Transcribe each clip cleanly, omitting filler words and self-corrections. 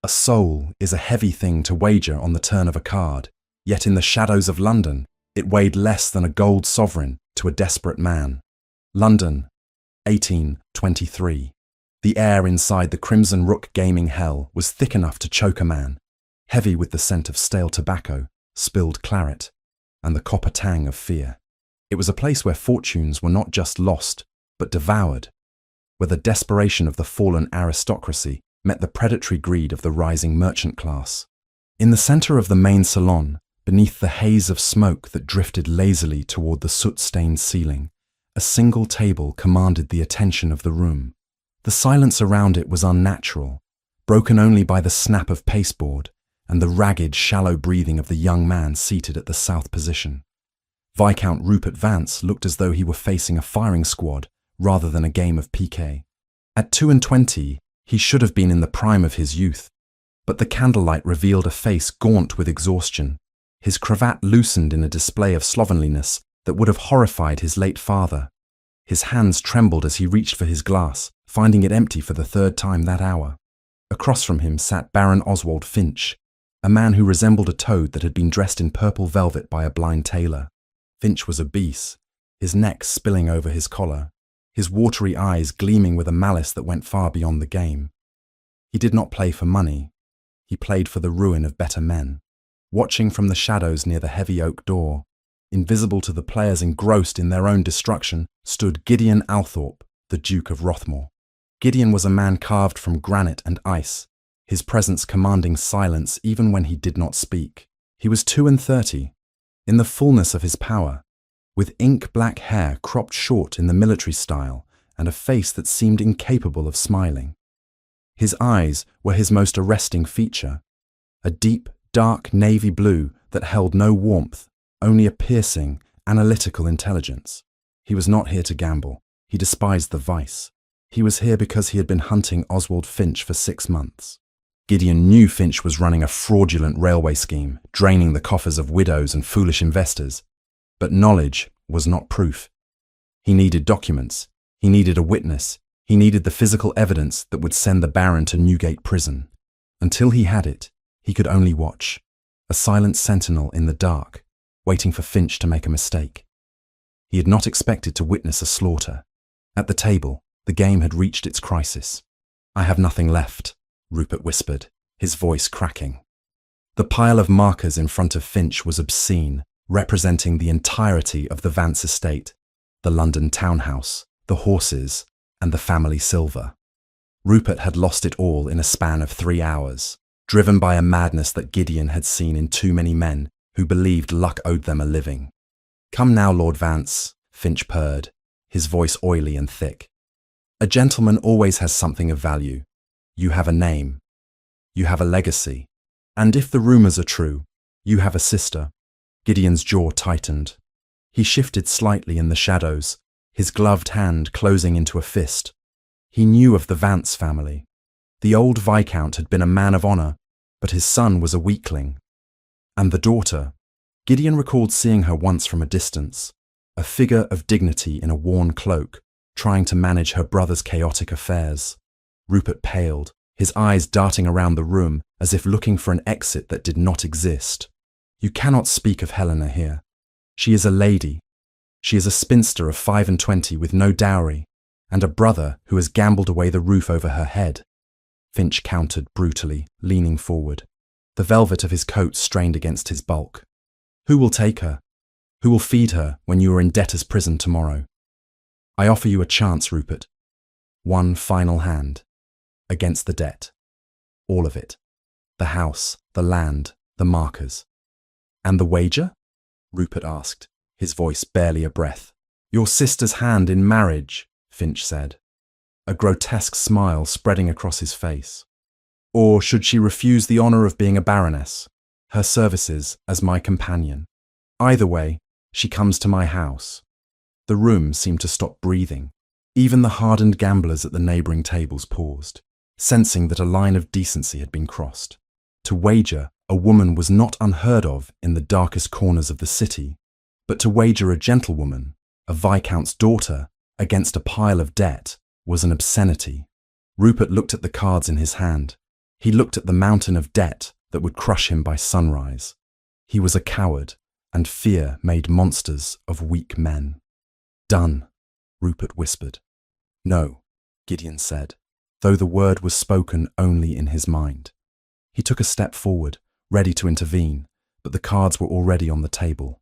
A soul is a heavy thing to wager on the turn of a card, yet in the shadows of London, it weighed less than a gold sovereign to a desperate man. London, 1823. The air inside the Crimson Rook gaming hell was thick enough to choke a man, heavy with the scent of stale tobacco, spilled claret, and the copper tang of fear. It was a place where fortunes were not just lost, but devoured, where the desperation of the fallen aristocracy met the predatory greed of the rising merchant class. In the center of the main salon, beneath the haze of smoke that drifted lazily toward the soot-stained ceiling, a single table commanded the attention of the room. The silence around it was unnatural, broken only by the snap of pasteboard and the ragged, shallow breathing of the young man seated at the south position. Viscount Rupert Vance looked as though he were facing a firing squad rather than a game of piquet. At 22, he should have been in the prime of his youth, but the candlelight revealed a face gaunt with exhaustion, his cravat loosened in a display of slovenliness that would have horrified his late father. His hands trembled as he reached for his glass, finding it empty for the third time that hour. Across from him sat Baron Oswald Finch, a man who resembled a toad that had been dressed in purple velvet by a blind tailor. Finch was obese, his neck spilling over his collar, his watery eyes gleaming with a malice that went far beyond the game. He did not play for money. He played for the ruin of better men. Watching from the shadows near the heavy oak door, invisible to the players engrossed in their own destruction, stood Gideon Althorpe, the Duke of Rothmore. Gideon was a man carved from granite and ice, his presence commanding silence even when he did not speak. He was 32, in the fullness of his power, with ink-black hair cropped short in the military style and a face that seemed incapable of smiling. His eyes were his most arresting feature, a deep, dark navy blue that held no warmth, only a piercing, analytical intelligence. He was not here to gamble. He despised the vice. He was here because he had been hunting Oswald Finch for 6 months. Gideon knew Finch was running a fraudulent railway scheme, draining the coffers of widows and foolish investors. But knowledge was not proof. He needed documents. He needed a witness. He needed the physical evidence that would send the Baron to Newgate prison. Until he had it, he could only watch, a silent sentinel in the dark, waiting for Finch to make a mistake. He had not expected to witness a slaughter. At the table, the game had reached its crisis. "I have nothing left," Rupert whispered, his voice cracking. The pile of markers in front of Finch was obscene, representing the entirety of the Vance estate, the London townhouse, the horses, and the family silver. Rupert had lost it all in a span of 3 hours, driven by a madness that Gideon had seen in too many men who believed luck owed them a living. "Come now, Lord Vance," Finch purred, his voice oily and thick. "A gentleman always has something of value. You have a name. You have a legacy. And if the rumors are true, you have a sister." Gideon's jaw tightened. He shifted slightly in the shadows, his gloved hand closing into a fist. He knew of the Vance family. The old Viscount had been a man of honor, but his son was a weakling. And the daughter, Gideon recalled seeing her once from a distance, a figure of dignity in a worn cloak, trying to manage her brother's chaotic affairs. Rupert paled, his eyes darting around the room as if looking for an exit that did not exist. "You cannot speak of Helena here. She is a lady. She is a spinster of 25 with no dowry, and a brother who has gambled away the roof over her head." Finch countered brutally, leaning forward. The velvet of his coat strained against his bulk. "Who will take her? Who will feed her when you are in debtor's prison tomorrow? I offer you a chance, Rupert. One final hand. Against the debt. All of it. The house, the land, the markers." "And the wager?" Rupert asked, his voice barely a breath. "Your sister's hand in marriage," Finch said, a grotesque smile spreading across his face. "Or should she refuse the honor of being a baroness, her services as my companion? Either way, she comes to my house." The room seemed to stop breathing. Even the hardened gamblers at the neighboring tables paused, sensing that a line of decency had been crossed. To wager a woman was not unheard of in the darkest corners of the city, but to wager a gentlewoman, a viscount's daughter, against a pile of debt was an obscenity. Rupert looked at the cards in his hand. He looked at the mountain of debt that would crush him by sunrise. He was a coward, and fear made monsters of weak men. "Done," Rupert whispered. "No," Gideon said, though the word was spoken only in his mind. He took a step forward, ready to intervene, but the cards were already on the table.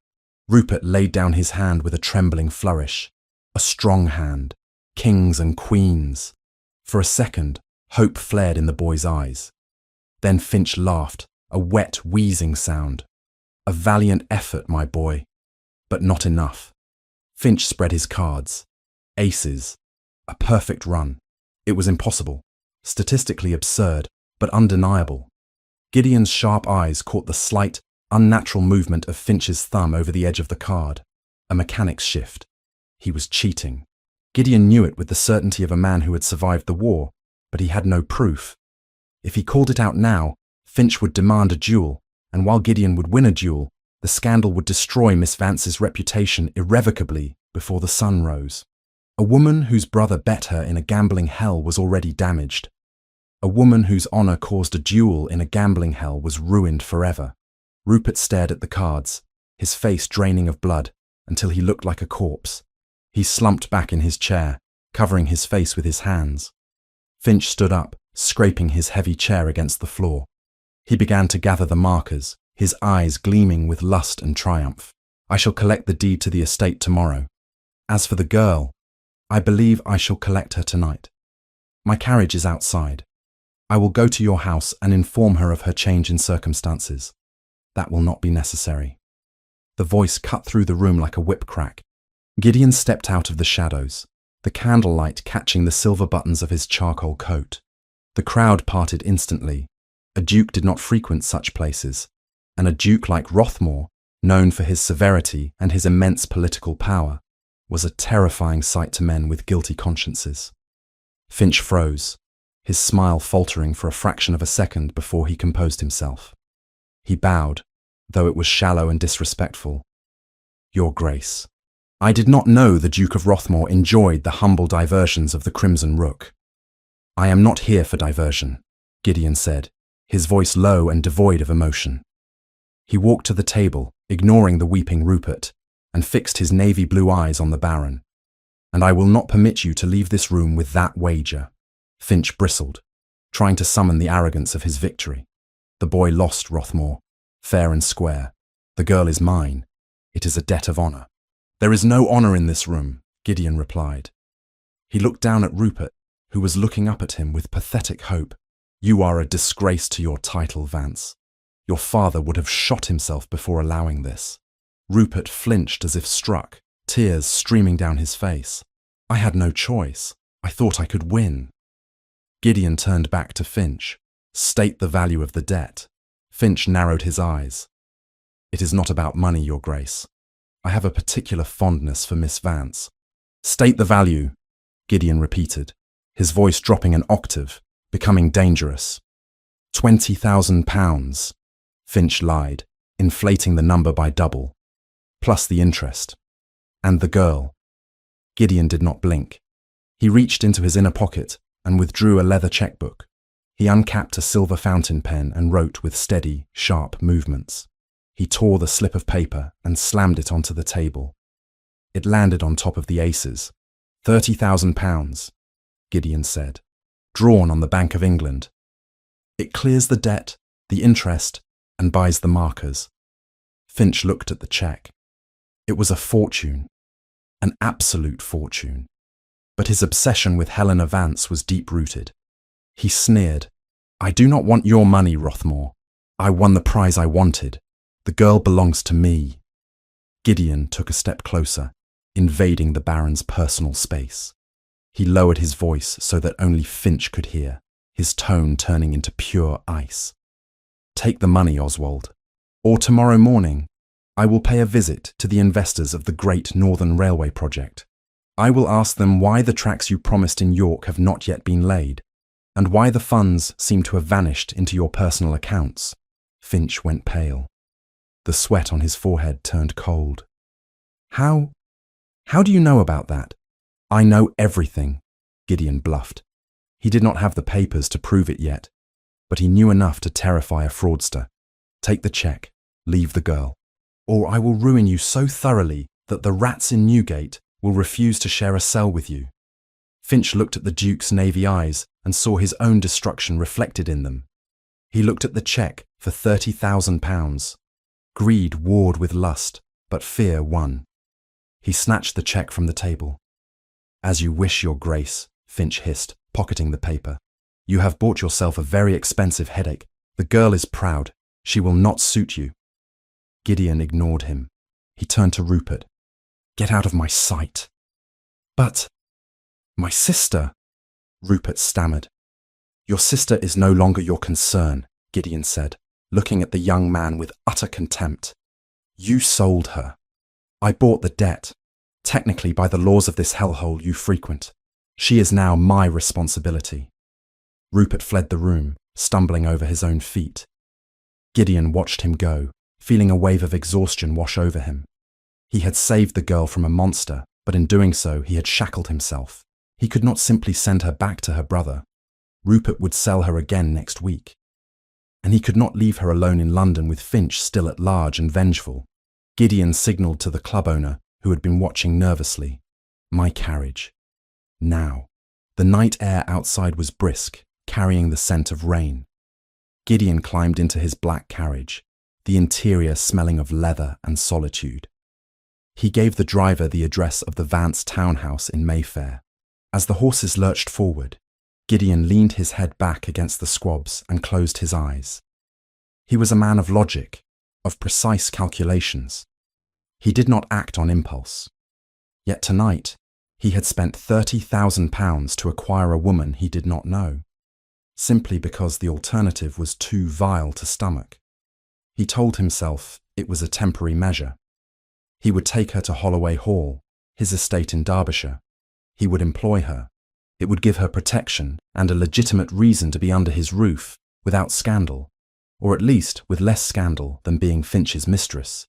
Rupert laid down his hand with a trembling flourish. A strong hand, kings and queens. For a second, hope flared in the boy's eyes. Then Finch laughed, a wet, wheezing sound. "A valiant effort, my boy, but not enough." Finch spread his cards. Aces. A perfect run. It was impossible, statistically absurd, but undeniable. Gideon's sharp eyes caught the slight, unnatural movement of Finch's thumb over the edge of the card. A mechanic's shift. He was cheating. Gideon knew it with the certainty of a man who had survived the war, but he had no proof. If he called it out now, Finch would demand a duel, and while Gideon would win a duel, the scandal would destroy Miss Vance's reputation irrevocably before the sun rose. A woman whose brother bet her in a gambling hell was already damaged. A woman whose honour caused a duel in a gambling hell was ruined forever. Rupert stared at the cards, his face draining of blood, until he looked like a corpse. He slumped back in his chair, covering his face with his hands. Finch stood up, scraping his heavy chair against the floor. He began to gather the markers, his eyes gleaming with lust and triumph. "I shall collect the deed to the estate tomorrow. As for the girl, I believe I shall collect her tonight. My carriage is outside. I will go to your house and inform her of her change in circumstances. That will not be necessary." The voice cut through the room like a whip crack. Gideon stepped out of the shadows, the candlelight catching the silver buttons of his charcoal coat. The crowd parted instantly. A duke did not frequent such places, and a duke like Rothmore, known for his severity and his immense political power, was a terrifying sight to men with guilty consciences. Finch froze, his smile faltering for a fraction of a second before he composed himself. He bowed, though it was shallow and disrespectful. "Your Grace, I did not know the Duke of Rothmore enjoyed the humble diversions of the Crimson Rook." "I am not here for diversion," Gideon said, his voice low and devoid of emotion. He walked to the table, ignoring the weeping Rupert, and fixed his navy blue eyes on the Baron. "And I will not permit you to leave this room with that wager." Finch bristled, trying to summon the arrogance of his victory. "The boy lost, Rothmore, fair and square. The girl is mine. It is a debt of honour." "There is no honour in this room," Gideon replied. He looked down at Rupert, who was looking up at him with pathetic hope. "You are a disgrace to your title, Vance. Your father would have shot himself before allowing this." Rupert flinched as if struck, tears streaming down his face. "I had no choice. I thought I could win." Gideon turned back to Finch. "State the value of the debt." Finch narrowed his eyes. "It is not about money, Your Grace. I have a particular fondness for Miss Vance." "State the value," Gideon repeated, his voice dropping an octave, becoming dangerous. £20,000, Finch lied, inflating the number by double, plus the interest. "And the girl." Gideon did not blink. He reached into his inner pocket and withdrew a leather checkbook. He uncapped a silver fountain pen and wrote with steady, sharp movements. He tore the slip of paper and slammed it onto the table. It landed on top of the aces. £30,000, Gideon said, drawn on the Bank of England. "It clears the debt, the interest, and buys the markers." Finch looked at the cheque. It was a fortune, an absolute fortune. But his obsession with Helena Vance was deep-rooted. He sneered, "I do not want your money, Rothmore. I won the prize I wanted. The girl belongs to me." Gideon took a step closer, invading the Baron's personal space. He lowered his voice so that only Finch could hear, his tone turning into pure ice. "Take the money, Oswald, or tomorrow morning I will pay a visit to the investors of the Great Northern Railway project. I will ask them why the tracks you promised in York have not yet been laid, and why the funds seem to have vanished into your personal accounts." Finch went pale. The sweat on his forehead turned cold. How do you know about that?" "I know everything," Gideon bluffed. He did not have the papers to prove it yet, but he knew enough to terrify a fraudster. "Take the check, leave the girl, or I will ruin you so thoroughly that the rats in Newgate will refuse to share a cell with you." Finch looked at the Duke's navy eyes and saw his own destruction reflected in them. He looked at the cheque for £30,000. Greed warred with lust, but fear won. He snatched the cheque from the table. "As you wish, Your Grace," Finch hissed, pocketing the paper. "You have bought yourself a very expensive headache. The girl is proud. She will not suit you." Gideon ignored him. He turned to Rupert. "Get out of my sight." "But my sister," Rupert stammered. "Your sister is no longer your concern," Gideon said, looking at the young man with utter contempt. "You sold her. I bought the debt, technically by the laws of this hellhole you frequent. She is now my responsibility." Rupert fled the room, stumbling over his own feet. Gideon watched him go, feeling a wave of exhaustion wash over him. He had saved the girl from a monster, but in doing so he had shackled himself. He could not simply send her back to her brother. Rupert would sell her again next week. And he could not leave her alone in London with Finch still at large and vengeful. Gideon signalled to the club owner, who had been watching nervously. "My carriage." Now. The night air outside was brisk, carrying the scent of rain. Gideon climbed into his black carriage, the interior smelling of leather and solitude. He gave the driver the address of the Vance townhouse in Mayfair. As the horses lurched forward, Gideon leaned his head back against the squabs and closed his eyes. He was a man of logic, of precise calculations. He did not act on impulse. Yet tonight, he had spent £30,000 to acquire a woman he did not know, simply because the alternative was too vile to stomach. He told himself it was a temporary measure. He would take her to Holloway Hall, his estate in Derbyshire. He would employ her. It would give her protection and a legitimate reason to be under his roof without scandal, or at least with less scandal than being Finch's mistress.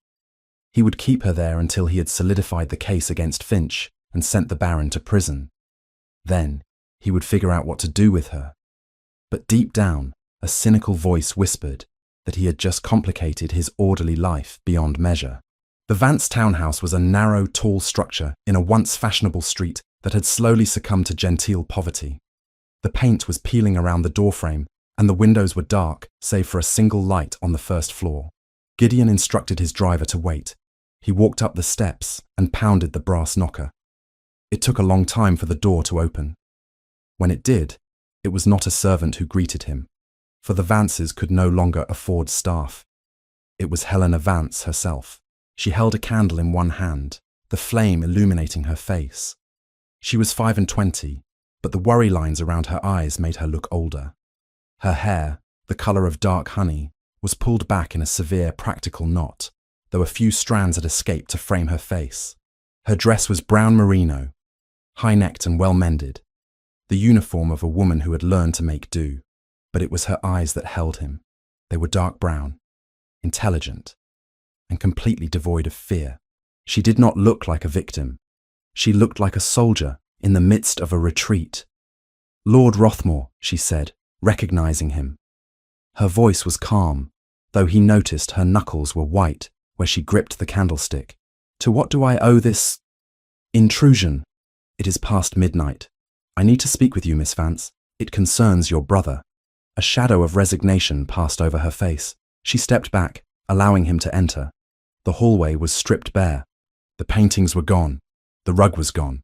He would keep her there until he had solidified the case against Finch and sent the Baron to prison. Then he would figure out what to do with her. But deep down, a cynical voice whispered that he had just complicated his orderly life beyond measure. The Vance townhouse was a narrow, tall structure in a once fashionable street that had slowly succumbed to genteel poverty. The paint was peeling around the doorframe, and the windows were dark, save for a single light on the first floor. Gideon instructed his driver to wait. He walked up the steps and pounded the brass knocker. It took a long time for the door to open. When it did, it was not a servant who greeted him, for the Vances could no longer afford staff. It was Helena Vance herself. She held a candle in one hand, the flame illuminating her face. She was 25, but the worry lines around her eyes made her look older. Her hair, the colour of dark honey, was pulled back in a severe practical knot, though a few strands had escaped to frame her face. Her dress was brown merino, high-necked and well-mended, the uniform of a woman who had learned to make do. But it was her eyes that held him. They were dark brown, intelligent, and completely devoid of fear. She did not look like a victim. She looked like a soldier in the midst of a retreat. "Lord Rothmore," she said, recognizing him. Her voice was calm, though he noticed her knuckles were white where she gripped the candlestick. "To what do I owe this intrusion? It is past midnight. I need to speak with you, Miss Vance. It concerns your brother." A shadow of resignation passed over her face. She stepped back, allowing him to enter. The hallway was stripped bare. The paintings were gone. The rug was gone.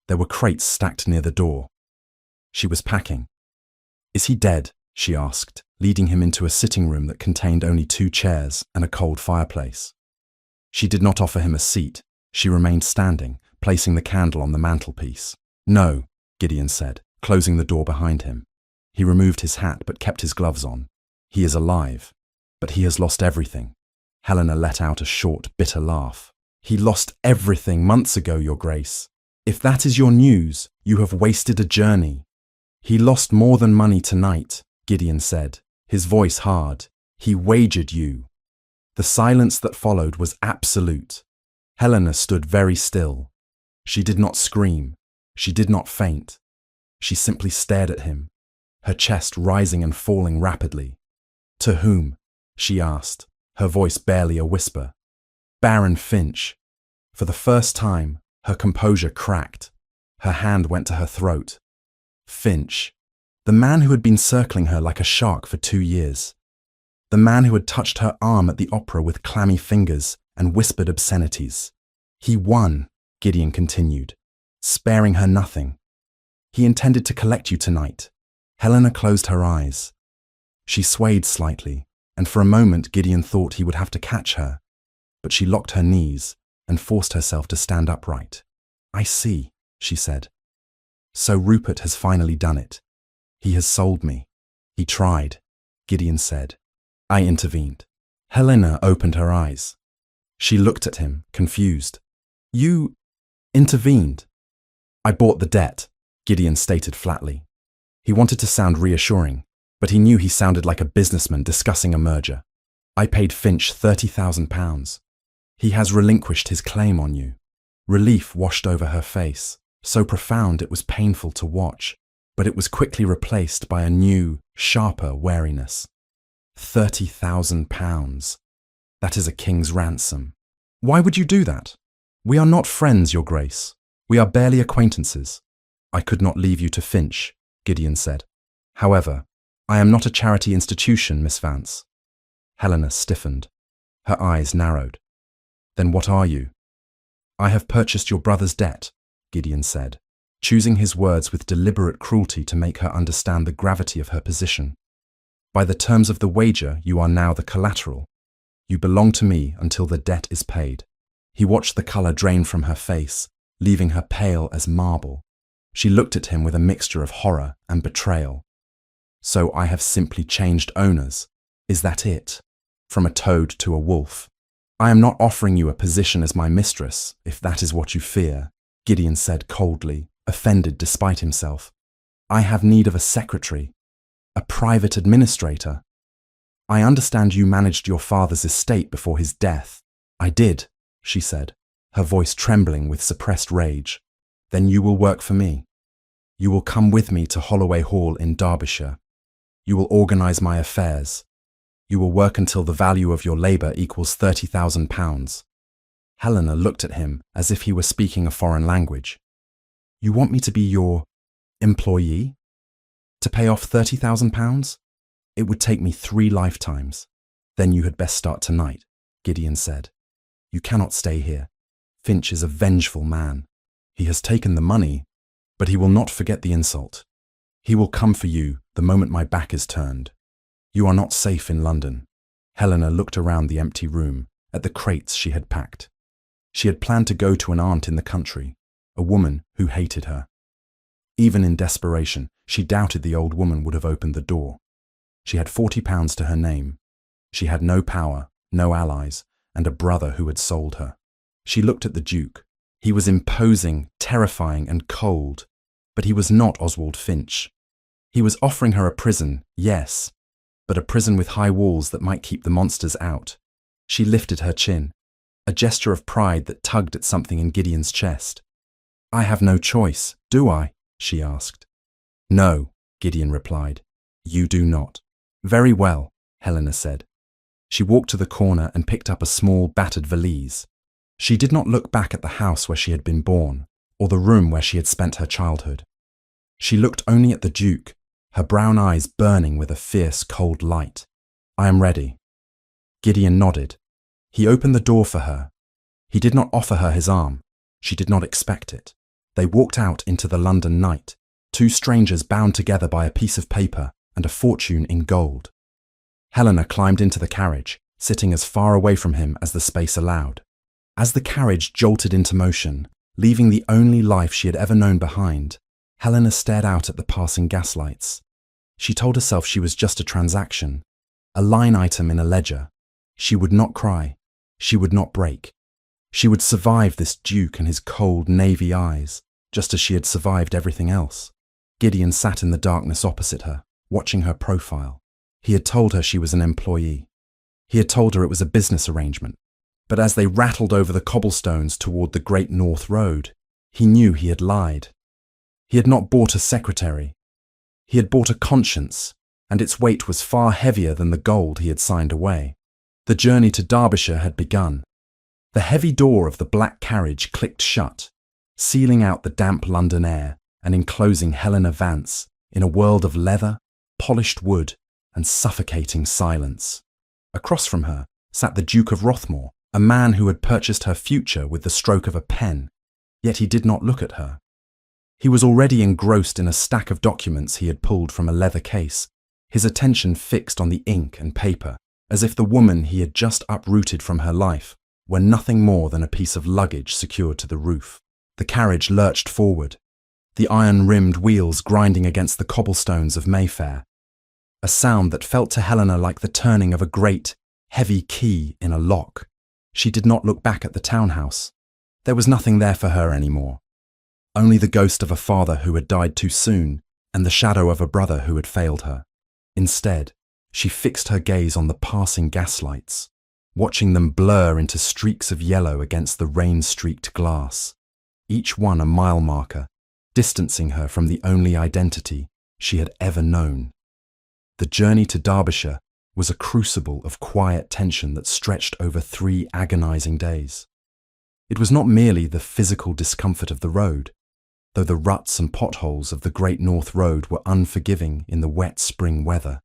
There were crates stacked near the door. She was packing. "Is he dead?" she asked, leading him into a sitting room that contained only 2 chairs and a cold fireplace. She did not offer him a seat. She remained standing, placing the candle on the mantelpiece. "No," Gideon said, closing the door behind him. He removed his hat but kept his gloves on. "He is alive, but he has lost everything." Helena let out a short, bitter laugh. "He lost everything months ago, Your Grace. If that is your news, you have wasted a journey." "He lost more than money tonight," Gideon said, his voice hard. "He wagered you." The silence that followed was absolute. Helena stood very still. She did not scream. She did not faint. She simply stared at him. her chest rising and falling rapidly. "To whom?" she asked, her voice barely a whisper. "Baron Finch." For the first time, her composure cracked. Her hand went to her throat. Finch. The man who had been circling her like a shark for 2 years. The man who had touched her arm at the opera with clammy fingers and whispered obscenities. He won, Gideon continued, sparing her nothing. "He intended to collect you tonight." Helena closed her eyes. She swayed slightly, and for a moment Gideon thought he would have to catch her, but she locked her knees and forced herself to stand upright. "I see," she said. "So Rupert has finally done it. He has sold me." "He tried," Gideon said. "I intervened." Helena opened her eyes. She looked at him, confused. "You intervened?" "I bought the debt," Gideon stated flatly. He wanted to sound reassuring, but he knew he sounded like a businessman discussing a merger. "I paid Finch £30,000. He has relinquished his claim on you." Relief washed over her face, so profound it was painful to watch, but it was quickly replaced by a new, sharper wariness. £30,000. That is a king's ransom. "Why would you do that?" "We are not friends, Your Grace. We are barely acquaintances." "I could not leave you to Finch," Gideon said. "However, I am not a charity institution, Miss Vance." Helena stiffened. Her eyes narrowed. "Then what are you?" "I have purchased your brother's debt," Gideon said, choosing his words with deliberate cruelty to make her understand the gravity of her position. "By the terms of the wager, you are now the collateral. You belong to me until the debt is paid." He watched the colour drain from her face, leaving her pale as marble. She looked at him with a mixture of horror and betrayal. "So I have simply changed owners. Is that it? From a toad to a wolf? I am not offering you a position as my mistress, if that is what you fear," Gideon said coldly, offended despite himself. "I have need of a secretary, a private administrator. I understand you managed your father's estate before his death." "I did," she said, her voice trembling with suppressed rage. "Then you will work for me. You will come with me to Holloway Hall in Derbyshire. You will organise my affairs. You will work until the value of your labour equals £30,000. Helena looked at him as if he were speaking a foreign language. "You want me to be your employee? To pay off £30,000? It would take me 3 lifetimes. Then you had best start tonight," Gideon said. "You cannot stay here. Finch is a vengeful man. He has taken the money, but he will not forget the insult. He will come for you the moment my back is turned. You are not safe in London." Helena looked around the empty room, at the crates she had packed. She had planned to go to an aunt in the country, a woman who hated her. Even in desperation, she doubted the old woman would have opened the door. She had £40 to her name. She had no power, no allies, and a brother who had sold her. She looked at the Duke. He was imposing, terrifying, and cold, but he was not Oswald Finch. He was offering her a prison, yes, but a prison with high walls that might keep the monsters out. She lifted her chin, a gesture of pride that tugged at something in Gideon's chest. "I have no choice, do I?" she asked. "No," Gideon replied. "You do not." "Very well," Helena said. She walked to the corner and picked up a small, battered valise. She did not look back at the house where she had been born, or the room where she had spent her childhood. She looked only at the Duke, her brown eyes burning with a fierce, cold light. "I am ready." Gideon nodded. He opened the door for her. He did not offer her his arm. She did not expect it. They walked out into the London night, 2 strangers bound together by a piece of paper and a fortune in gold. Helena climbed into the carriage, sitting as far away from him as the space allowed. As the carriage jolted into motion, leaving the only life she had ever known behind, Helena stared out at the passing gaslights. She told herself she was just a transaction, a line item in a ledger. She would not cry. She would not break. She would survive this Duke and his cold navy eyes, just as she had survived everything else. Gideon sat in the darkness opposite her, watching her profile. He had told her she was an employee. He had told her it was a business arrangement. But as they rattled over the cobblestones toward the Great North Road, he knew he had lied. He had not bought a secretary. He had bought a conscience, and its weight was far heavier than the gold he had signed away. The journey to Derbyshire had begun. The heavy door of the black carriage clicked shut, sealing out the damp London air and enclosing Helena Vance in a world of leather, polished wood, and suffocating silence. Across from her sat the Duke of Rothmore, a man who had purchased her future with the stroke of a pen, yet he did not look at her. He was already engrossed in a stack of documents he had pulled from a leather case, his attention fixed on the ink and paper, as if the woman he had just uprooted from her life were nothing more than a piece of luggage secured to the roof. The carriage lurched forward, the iron-rimmed wheels grinding against the cobblestones of Mayfair, a sound that felt to Helena like the turning of a great, heavy key in a lock. She did not look back at the townhouse. There was nothing there for her anymore. Only the ghost of a father who had died too soon and the shadow of a brother who had failed her. Instead, she fixed her gaze on the passing gaslights, watching them blur into streaks of yellow against the rain-streaked glass, each one a mile marker, distancing her from the only identity she had ever known. The journey to Derbyshire was a crucible of quiet tension that stretched over 3 agonizing days. It was not merely the physical discomfort of the road, though the ruts and potholes of the Great North Road were unforgiving in the wet spring weather.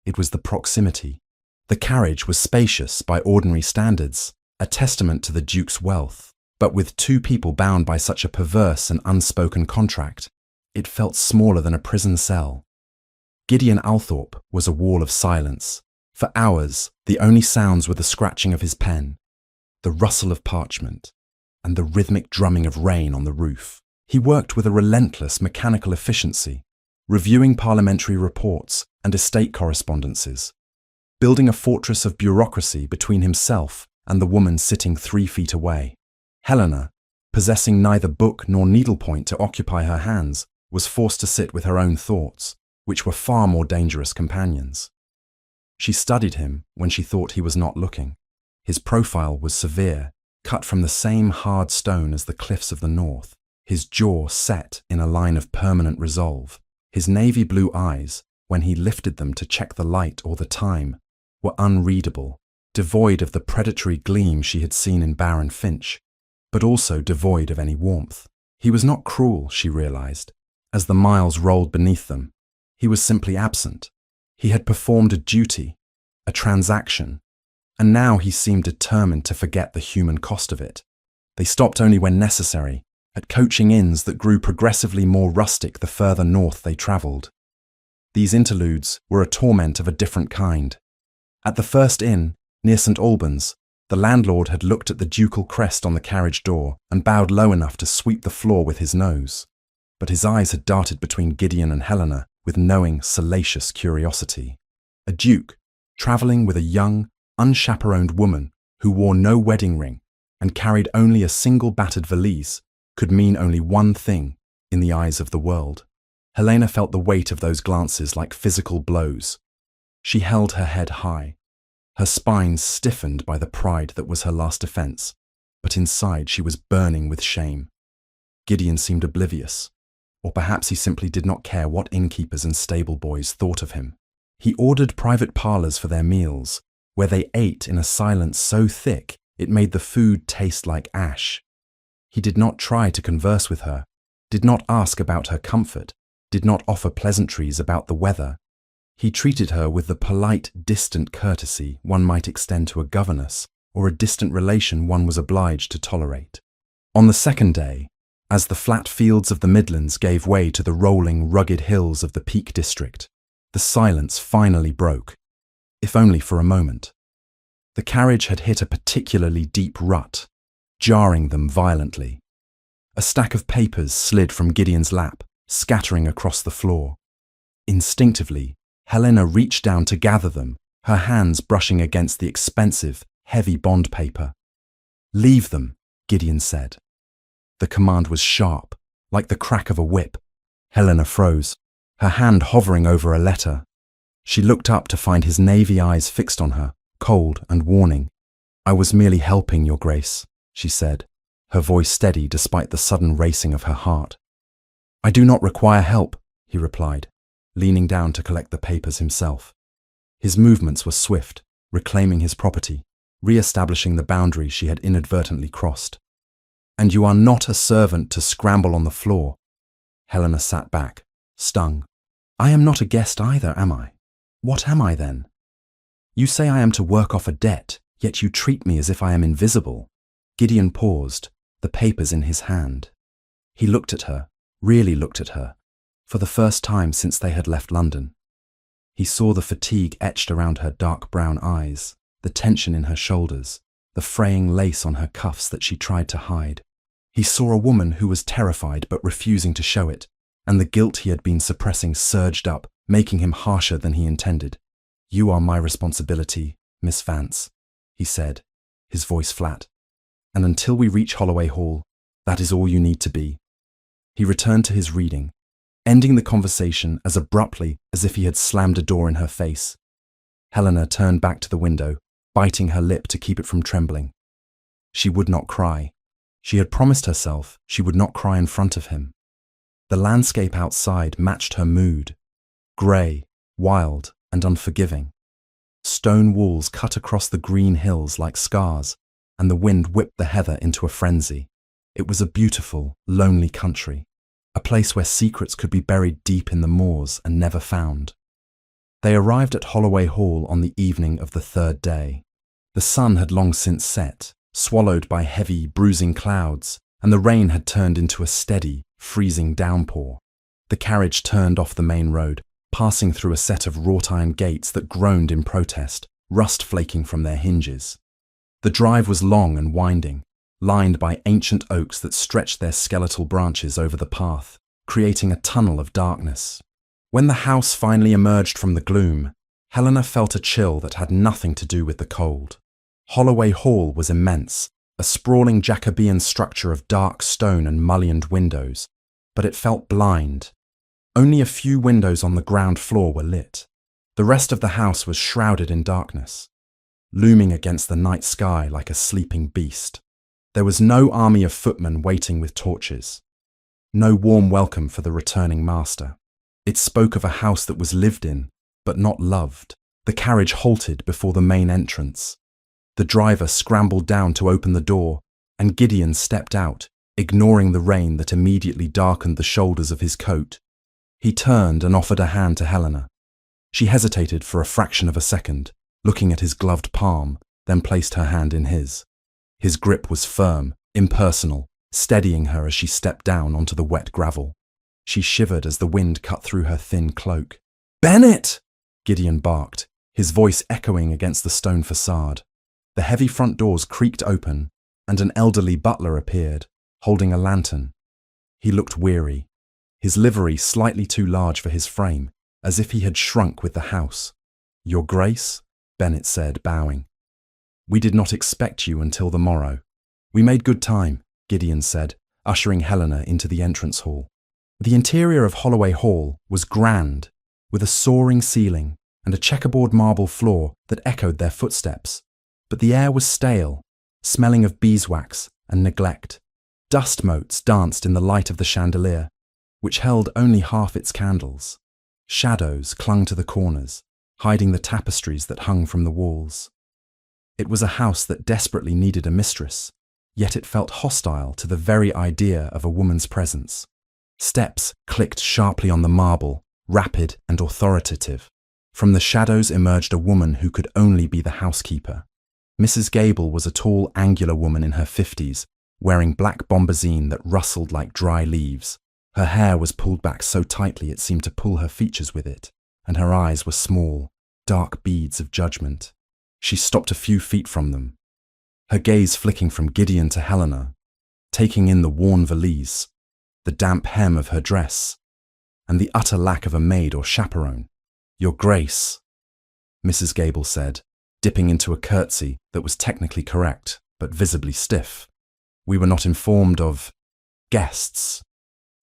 It was the proximity. The carriage was spacious by ordinary standards, a testament to the Duke's wealth, but with 2 people bound by such a perverse and unspoken contract, it felt smaller than a prison cell. Gideon Althorpe was a wall of silence. For hours, the only sounds were the scratching of his pen, the rustle of parchment, and the rhythmic drumming of rain on the roof. He worked with a relentless mechanical efficiency, reviewing parliamentary reports and estate correspondences, building a fortress of bureaucracy between himself and the woman sitting 3 feet away. Helena, possessing neither book nor needlepoint to occupy her hands, was forced to sit with her own thoughts, which were far more dangerous companions. She studied him when she thought he was not looking. His profile was severe, cut from the same hard stone as the cliffs of the north, his jaw set in a line of permanent resolve. His navy blue eyes, when he lifted them to check the light or the time, were unreadable, devoid of the predatory gleam she had seen in Baron Finch, but also devoid of any warmth. He was not cruel, she realized, as the miles rolled beneath them. He was simply absent. He had performed a duty, a transaction, and now he seemed determined to forget the human cost of it. They stopped only when necessary, at coaching inns that grew progressively more rustic the further north they travelled. These interludes were a torment of a different kind. At the first inn, near St Albans, the landlord had looked at the ducal crest on the carriage door and bowed low enough to sweep the floor with his nose. But his eyes had darted between Gideon and Helena with knowing, salacious curiosity. A duke, travelling with a young, unchaperoned woman who wore no wedding ring and carried only a single battered valise, could mean only one thing in the eyes of the world. Helena felt the weight of those glances like physical blows. She held her head high, her spine stiffened by the pride that was her last defence, but inside she was burning with shame. Gideon seemed oblivious, or perhaps he simply did not care what innkeepers and stable boys thought of him. He ordered private parlours for their meals, where they ate in a silence so thick it made the food taste like ash. He did not try to converse with her, did not ask about her comfort, did not offer pleasantries about the weather. He treated her with the polite, distant courtesy one might extend to a governess or a distant relation one was obliged to tolerate. On the second day, as the flat fields of the Midlands gave way to the rolling, rugged hills of the Peak District, the silence finally broke, if only for a moment. The carriage had hit a particularly deep rut, jarring them violently. A stack of papers slid from Gideon's lap, scattering across the floor. Instinctively, Helena reached down to gather them, her hands brushing against the expensive, heavy bond paper. "Leave them," Gideon said. The command was sharp, like the crack of a whip. Helena froze, her hand hovering over a letter. She looked up to find his navy eyes fixed on her, cold and warning. "I was merely helping, Your Grace," she said, her voice steady despite the sudden racing of her heart. "I do not require help," he replied. leaning down to collect the papers himself. His movements were swift, reclaiming his property, re-establishing the boundaries she had inadvertently crossed. "And you are not a servant to scramble on the floor." Helena sat back, stung. "I am not a guest either, am I? What am I then? You say I am to work off a debt, yet you treat me as if I am invisible." Gideon paused, the papers in his hand. He looked at her, really looked at her, for the first time since they had left London. He saw the fatigue etched around her dark brown eyes, the tension in her shoulders, the fraying lace on her cuffs that she tried to hide. He saw a woman who was terrified but refusing to show it, and the guilt he had been suppressing surged up, making him harsher than he intended. "You are my responsibility, Miss Vance," he said, his voice flat. "And until we reach Holloway Hall, that is all you need to be." He returned to his reading, ending the conversation as abruptly as if he had slammed a door in her face. Helena turned back to the window, biting her lip to keep it from trembling. She would not cry. She had promised herself she would not cry in front of him. The landscape outside matched her mood, grey, wild, and unforgiving. Stone walls cut across the green hills like scars, and the wind whipped the heather into a frenzy. It was a beautiful, lonely country, a place where secrets could be buried deep in the moors and never found. They arrived at Holloway Hall on the evening of the third day. The sun had long since set, swallowed by heavy, bruising clouds, and the rain had turned into a steady, freezing downpour. The carriage turned off the main road, passing through a set of wrought-iron gates that groaned in protest, rust flaking from their hinges. The drive was long and winding, lined by ancient oaks that stretched their skeletal branches over the path, creating a tunnel of darkness. When the house finally emerged from the gloom, Helena felt a chill that had nothing to do with the cold. Holloway Hall was immense, a sprawling Jacobean structure of dark stone and mullioned windows, but it felt blind. Only a few windows on the ground floor were lit. The rest of the house was shrouded in darkness, looming against the night sky like a sleeping beast. There was no army of footmen waiting with torches, no warm welcome for the returning master. It spoke of a house that was lived in, but not loved. The carriage halted before the main entrance. The driver scrambled down to open the door, and Gideon stepped out, ignoring the rain that immediately darkened the shoulders of his coat. He turned and offered a hand to Helena. She hesitated for a fraction of a second, looking at his gloved palm, then placed her hand in his. His grip was firm, impersonal, steadying her as she stepped down onto the wet gravel. She shivered as the wind cut through her thin cloak. "Bennett!" Gideon barked, his voice echoing against the stone facade. The heavy front doors creaked open, and an elderly butler appeared, holding a lantern. He looked weary, his livery slightly too large for his frame, as if he had shrunk with the house. "Your Grace," Bennett said, bowing. "We did not expect you until the morrow." "We made good time," Gideon said, ushering Helena into the entrance hall. The interior of Holloway Hall was grand, with a soaring ceiling and a checkerboard marble floor that echoed their footsteps. But the air was stale, smelling of beeswax and neglect. Dust motes danced in the light of the chandelier, which held only half its candles. Shadows clung to the corners, hiding the tapestries that hung from the walls. It was a house that desperately needed a mistress, yet it felt hostile to the very idea of a woman's presence. Steps clicked sharply on the marble, rapid and authoritative. From the shadows emerged a woman who could only be the housekeeper. Mrs. Gable was a tall, angular woman in her 50s, wearing black bombazine that rustled like dry leaves. Her hair was pulled back so tightly it seemed to pull her features with it, and her eyes were small, dark beads of judgment. She stopped a few feet from them, her gaze flicking from Gideon to Helena, taking in the worn valise, the damp hem of her dress, and the utter lack of a maid or chaperone. "Your Grace," Mrs. Gable said, dipping into a curtsy that was technically correct, but visibly stiff. "We were not informed of guests."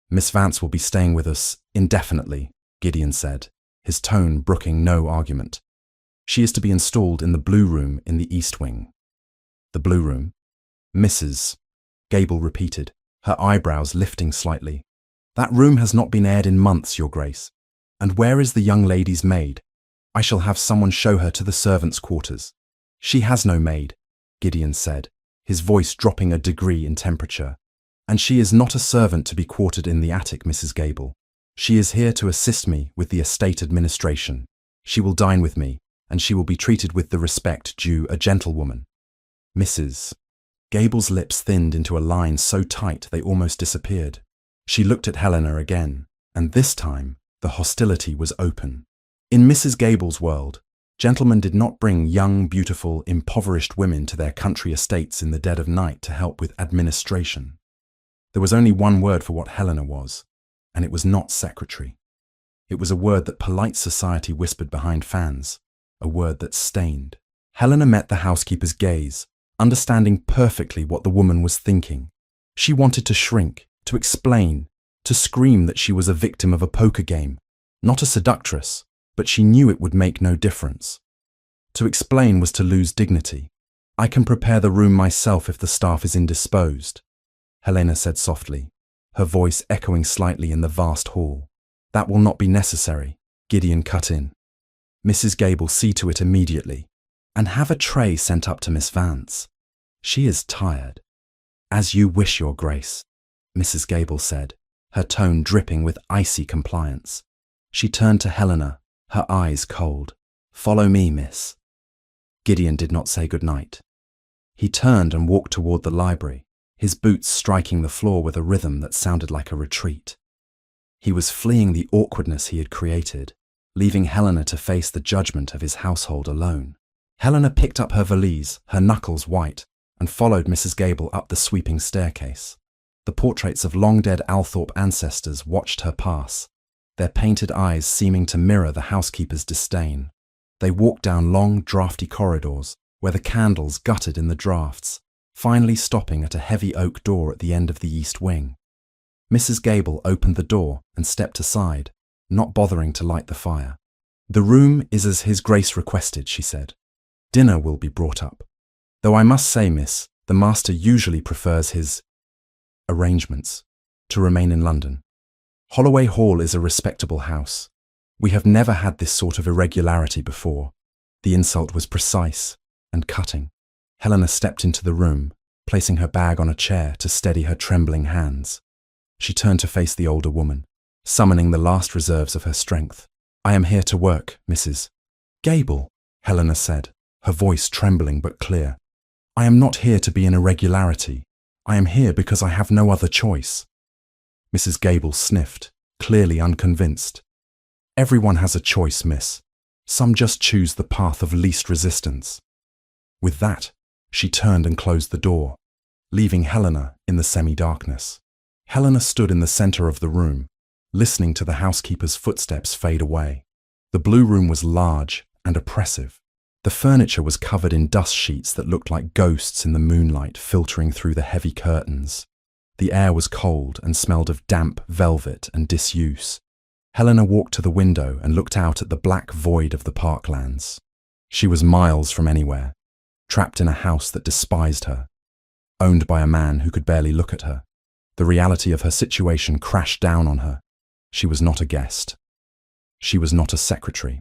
"Miss Vance will be staying with us indefinitely," Gideon said, his tone brooking no argument. "She is to be installed in the blue room in the east wing." "The blue room?" "Mrs." Gable repeated, her eyebrows lifting slightly. "That room has not been aired in months, Your Grace. And where is the young lady's maid? I shall have someone show her to the servants' quarters. She has no maid, Gideon said, his voice dropping a degree in temperature. And she is not a servant to be quartered in the attic, Mrs. Gable. She is here to assist me with the estate administration. She will dine with me, and she will be treated with the respect due a gentlewoman. Mrs. Gable's lips thinned into a line so tight they almost disappeared. She looked at Helena again, and this time the hostility was open. In Mrs. Gable's world, gentlemen did not bring young, beautiful, impoverished women to their country estates in the dead of night to help with administration. There was only one word for what Helena was, and it was not secretary. It was a word that polite society whispered behind fans, a word that stained. Helena met the housekeeper's gaze, understanding perfectly what the woman was thinking. She wanted to shrink, to explain, to scream that she was a victim of a poker game, not a seductress, but she knew it would make no difference. To explain was to lose dignity. I can prepare the room myself if the staff is indisposed, Helena said softly, her voice echoing slightly in the vast hall. That will not be necessary, Gideon cut in. Mrs. Gable, see to it immediately, and have a tray sent up to Miss Vance. She is tired. As you wish, Your Grace, Mrs. Gable said, her tone dripping with icy compliance. She turned to Helena, her eyes cold. Follow me, miss. Gideon did not say good night. He turned and walked toward the library, his boots striking the floor with a rhythm that sounded like a retreat. He was fleeing the awkwardness he had created, leaving Helena to face the judgment of his household alone. Helena picked up her valise, her knuckles white, and followed Mrs. Gable up the sweeping staircase. The portraits of long-dead Althorpe ancestors watched her pass, their painted eyes seeming to mirror the housekeeper's disdain. They walked down long, draughty corridors, where the candles guttered in the draughts, finally stopping at a heavy oak door at the end of the east wing. Mrs. Gable opened the door and stepped aside, not bothering to light the fire. The room is as His Grace requested, she said. Dinner will be brought up. Though I must say, miss, the master usually prefers his arrangements to remain in London. Holloway Hall is a respectable house. We have never had this sort of irregularity before. The insult was precise and cutting. Helena stepped into the room, placing her bag on a chair to steady her trembling hands. She turned to face the older woman, summoning the last reserves of her strength. I am here to work, Mrs. Gable, Helena said, her voice trembling but clear. I am not here to be an irregularity. I am here because I have no other choice. Mrs. Gable sniffed, clearly unconvinced. Everyone has a choice, miss. Some just choose the path of least resistance. With that, she turned and closed the door, leaving Helena in the semi-darkness. Helena stood in the center of the room, listening to the housekeeper's footsteps fade away. The blue room was large and oppressive. The furniture was covered in dust sheets that looked like ghosts in the moonlight filtering through the heavy curtains. The air was cold and smelled of damp velvet and disuse. Helena walked to the window and looked out at the black void of the parklands. She was miles from anywhere, trapped in a house that despised her, owned by a man who could barely look at her. The reality of her situation crashed down on her. She was not a guest. She was not a secretary.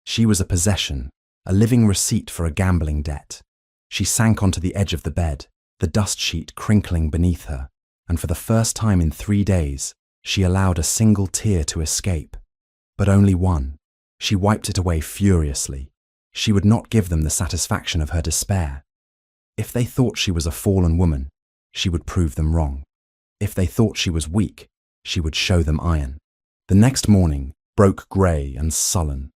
She was a possession, a living receipt for a gambling debt. She sank onto the edge of the bed, the dust sheet crinkling beneath her, and for the first time in 3 days, she allowed a single tear to escape. But only one. She wiped it away furiously. She would not give them the satisfaction of her despair. If they thought she was a fallen woman, she would prove them wrong. If they thought she was weak, she would show them iron. The next morning broke grey and sullen,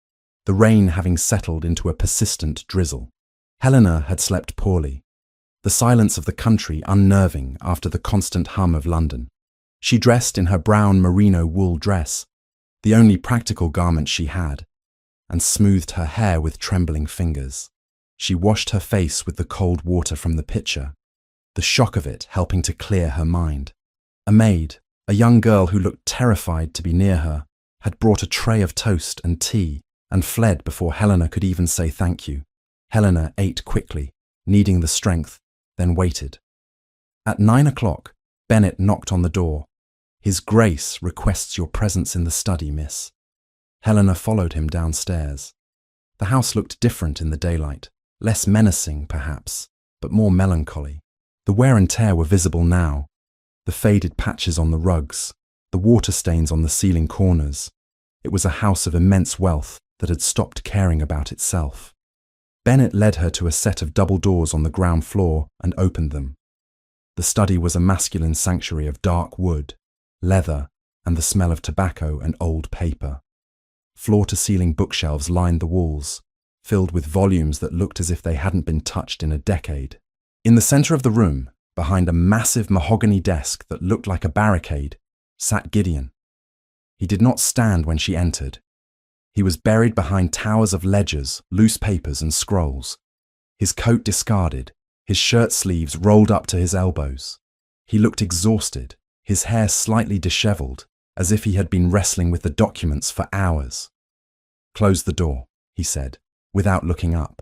the rain having settled into a persistent drizzle. Helena had slept poorly, the silence of the country unnerving after the constant hum of London. She dressed in her brown merino wool dress, the only practical garment she had, and smoothed her hair with trembling fingers. She washed her face with the cold water from the pitcher, the shock of it helping to clear her mind. A maid, a young girl who looked terrified to be near her, had brought a tray of toast and tea and fled before Helena could even say thank you. Helena ate quickly, needing the strength, then waited. At 9 o'clock, Bennett knocked on the door. His Grace requests your presence in the study, miss. Helena followed him downstairs. The house looked different in the daylight, less menacing, perhaps, but more melancholy. The wear and tear were visible now, the faded patches on the rugs, the water stains on the ceiling corners. It was a house of immense wealth that had stopped caring about itself. Bennett led her to a set of double doors on the ground floor and opened them. The study was a masculine sanctuary of dark wood, leather, and the smell of tobacco and old paper. Floor-to-ceiling bookshelves lined the walls, filled with volumes that looked as if they hadn't been touched in a decade. In the center of the room, behind a massive mahogany desk that looked like a barricade, sat Gideon. He did not stand when she entered. He was buried behind towers of ledgers, loose papers and scrolls. His coat discarded, his shirt sleeves rolled up to his elbows. He looked exhausted, his hair slightly disheveled, as if he had been wrestling with the documents for hours. "Close the door," he said, without looking up.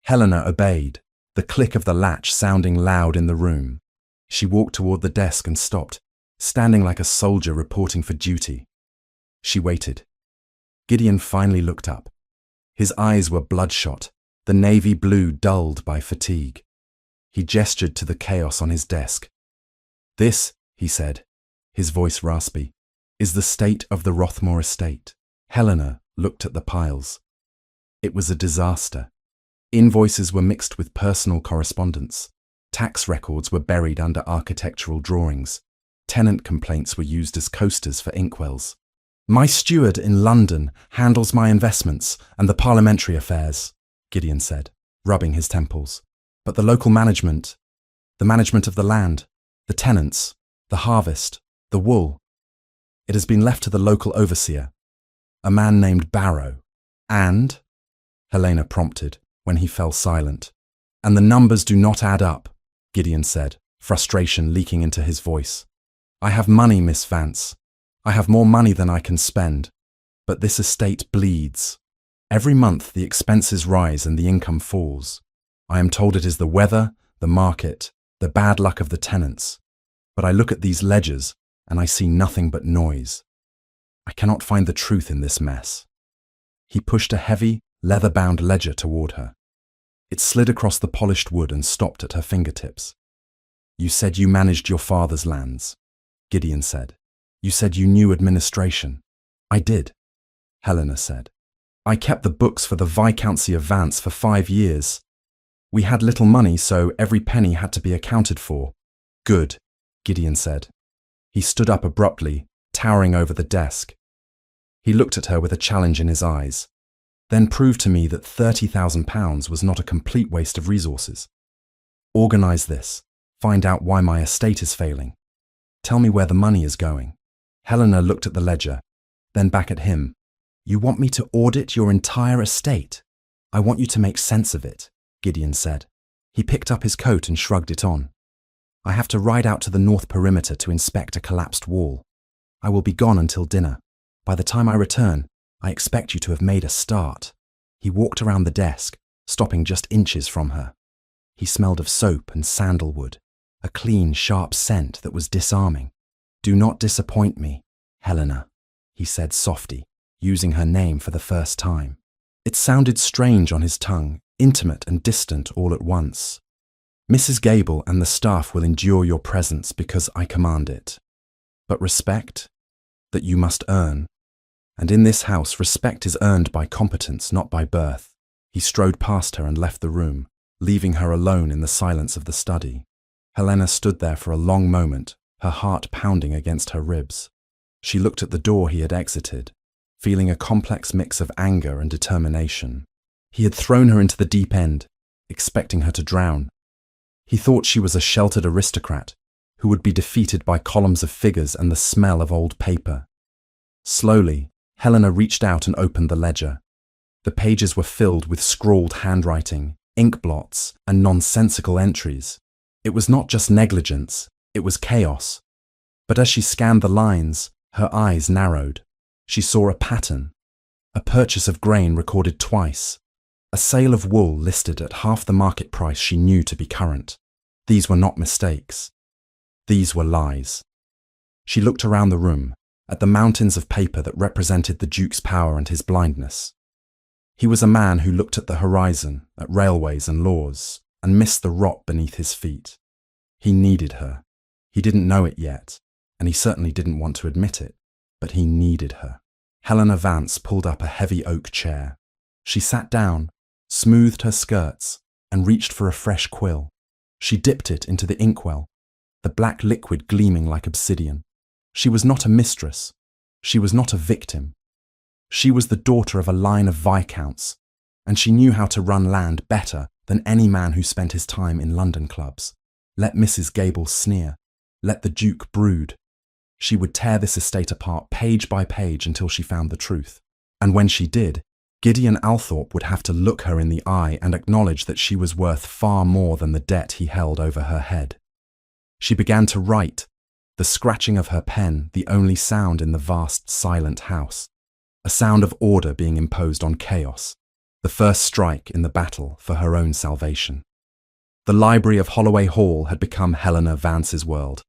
Helena obeyed, the click of the latch sounding loud in the room. She walked toward the desk and stopped, standing like a soldier reporting for duty. She waited. Gideon finally looked up. His eyes were bloodshot, the navy blue dulled by fatigue. He gestured to the chaos on his desk. "This," he said, his voice raspy, "is the state of the Rothmore estate." Helena looked at the piles. It was a disaster. Invoices were mixed with personal correspondence. Tax records were buried under architectural drawings. Tenant complaints were used as coasters for inkwells. "My steward in London handles my investments and the parliamentary affairs," Gideon said, rubbing his temples. "But the local management, the management of the land, the tenants, the harvest, the wool, it has been left to the local overseer, a man named Barrow. And," Helena prompted when he fell silent. "And the numbers do not add up," Gideon said, frustration leaking into his voice. "I have money, Miss Vance. I have more money than I can spend. But this estate bleeds. Every month the expenses rise and the income falls. I am told it is the weather, the market, the bad luck of the tenants. But I look at these ledgers and I see nothing but noise. I cannot find the truth in this mess." He pushed a heavy, leather-bound ledger toward her. It slid across the polished wood and stopped at her fingertips. "You said you managed your father's lands," Gideon said. "You said you knew administration." "I did," Helena said. "I kept the books for the Viscountcy of Vance for 5 years. We had little money, so every penny had to be accounted for." "Good," Gideon said. He stood up abruptly, towering over the desk. He looked at her with a challenge in his eyes, then proved to me that £30,000 was not a complete waste of resources. "Organize this. Find out why my estate is failing. Tell me where the money is going." Helena looked at the ledger, then back at him. "You want me to audit your entire estate? I want you to make sense of it," Gideon said. He picked up his coat and shrugged it on. "I have to ride out to the north perimeter to inspect a collapsed wall. I will be gone until dinner. By the time I return, I expect you to have made a start." He walked around the desk, stopping just inches from her. He smelled of soap and sandalwood, a clean, sharp scent that was disarming. "Do not disappoint me, Helena," he said softly, using her name for the first time. It sounded strange on his tongue, intimate and distant all at once. "Mrs. Gable and the staff will endure your presence because I command it. But respect? That you must earn. And in this house, respect is earned by competence, not by birth." He strode past her and left the room, leaving her alone in the silence of the study. Helena stood there for a long moment, her heart pounding against her ribs. She looked at the door he had exited, feeling a complex mix of anger and determination. He had thrown her into the deep end, expecting her to drown. He thought she was a sheltered aristocrat who would be defeated by columns of figures and the smell of old paper. Slowly, Helena reached out and opened the ledger. The pages were filled with scrawled handwriting, ink blots, and nonsensical entries. It was not just negligence, it was chaos. But as she scanned the lines, her eyes narrowed. She saw a pattern. A purchase of grain recorded twice. A sale of wool listed at half the market price she knew to be current. These were not mistakes. These were lies. She looked around the room, at the mountains of paper that represented the Duke's power and his blindness. He was a man who looked at the horizon, at railways and laws, and missed the rot beneath his feet. He needed her. He didn't know it yet, and he certainly didn't want to admit it, but he needed her. Helena Vance pulled up a heavy oak chair. She sat down, smoothed her skirts, and reached for a fresh quill. She dipped it into the inkwell, the black liquid gleaming like obsidian. She was not a mistress. She was not a victim. She was the daughter of a line of viscounts, and she knew how to run land better than any man who spent his time in London clubs. Let Mrs. Gable sneer. Let the Duke brood. She would tear this estate apart page by page until she found the truth. And when she did, Gideon Althorpe would have to look her in the eye and acknowledge that she was worth far more than the debt he held over her head. She began to write, the scratching of her pen the only sound in the vast, silent house, a sound of order being imposed on chaos, the first strike in the battle for her own salvation. The library of Holloway Hall had become Helena Vance's world,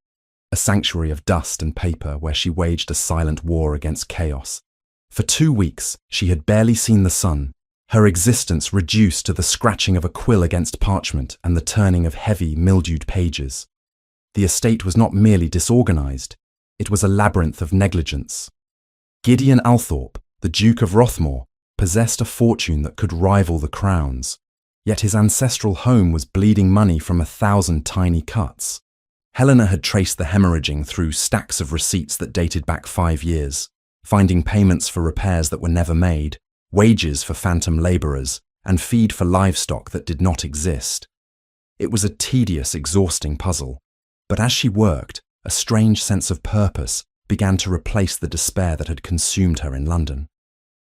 a sanctuary of dust and paper where she waged a silent war against chaos. For 2 weeks, she had barely seen the sun, her existence reduced to the scratching of a quill against parchment and the turning of heavy, mildewed pages. The estate was not merely disorganized, it was a labyrinth of negligence. Gideon Althorpe, the Duke of Rothmore, possessed a fortune that could rival the crown's, yet his ancestral home was bleeding money from 1,000 tiny cuts. Helena had traced the hemorrhaging through stacks of receipts that dated back 5 years, finding payments for repairs that were never made, wages for phantom labourers, and feed for livestock that did not exist. It was a tedious, exhausting puzzle, but as she worked, a strange sense of purpose began to replace the despair that had consumed her in London.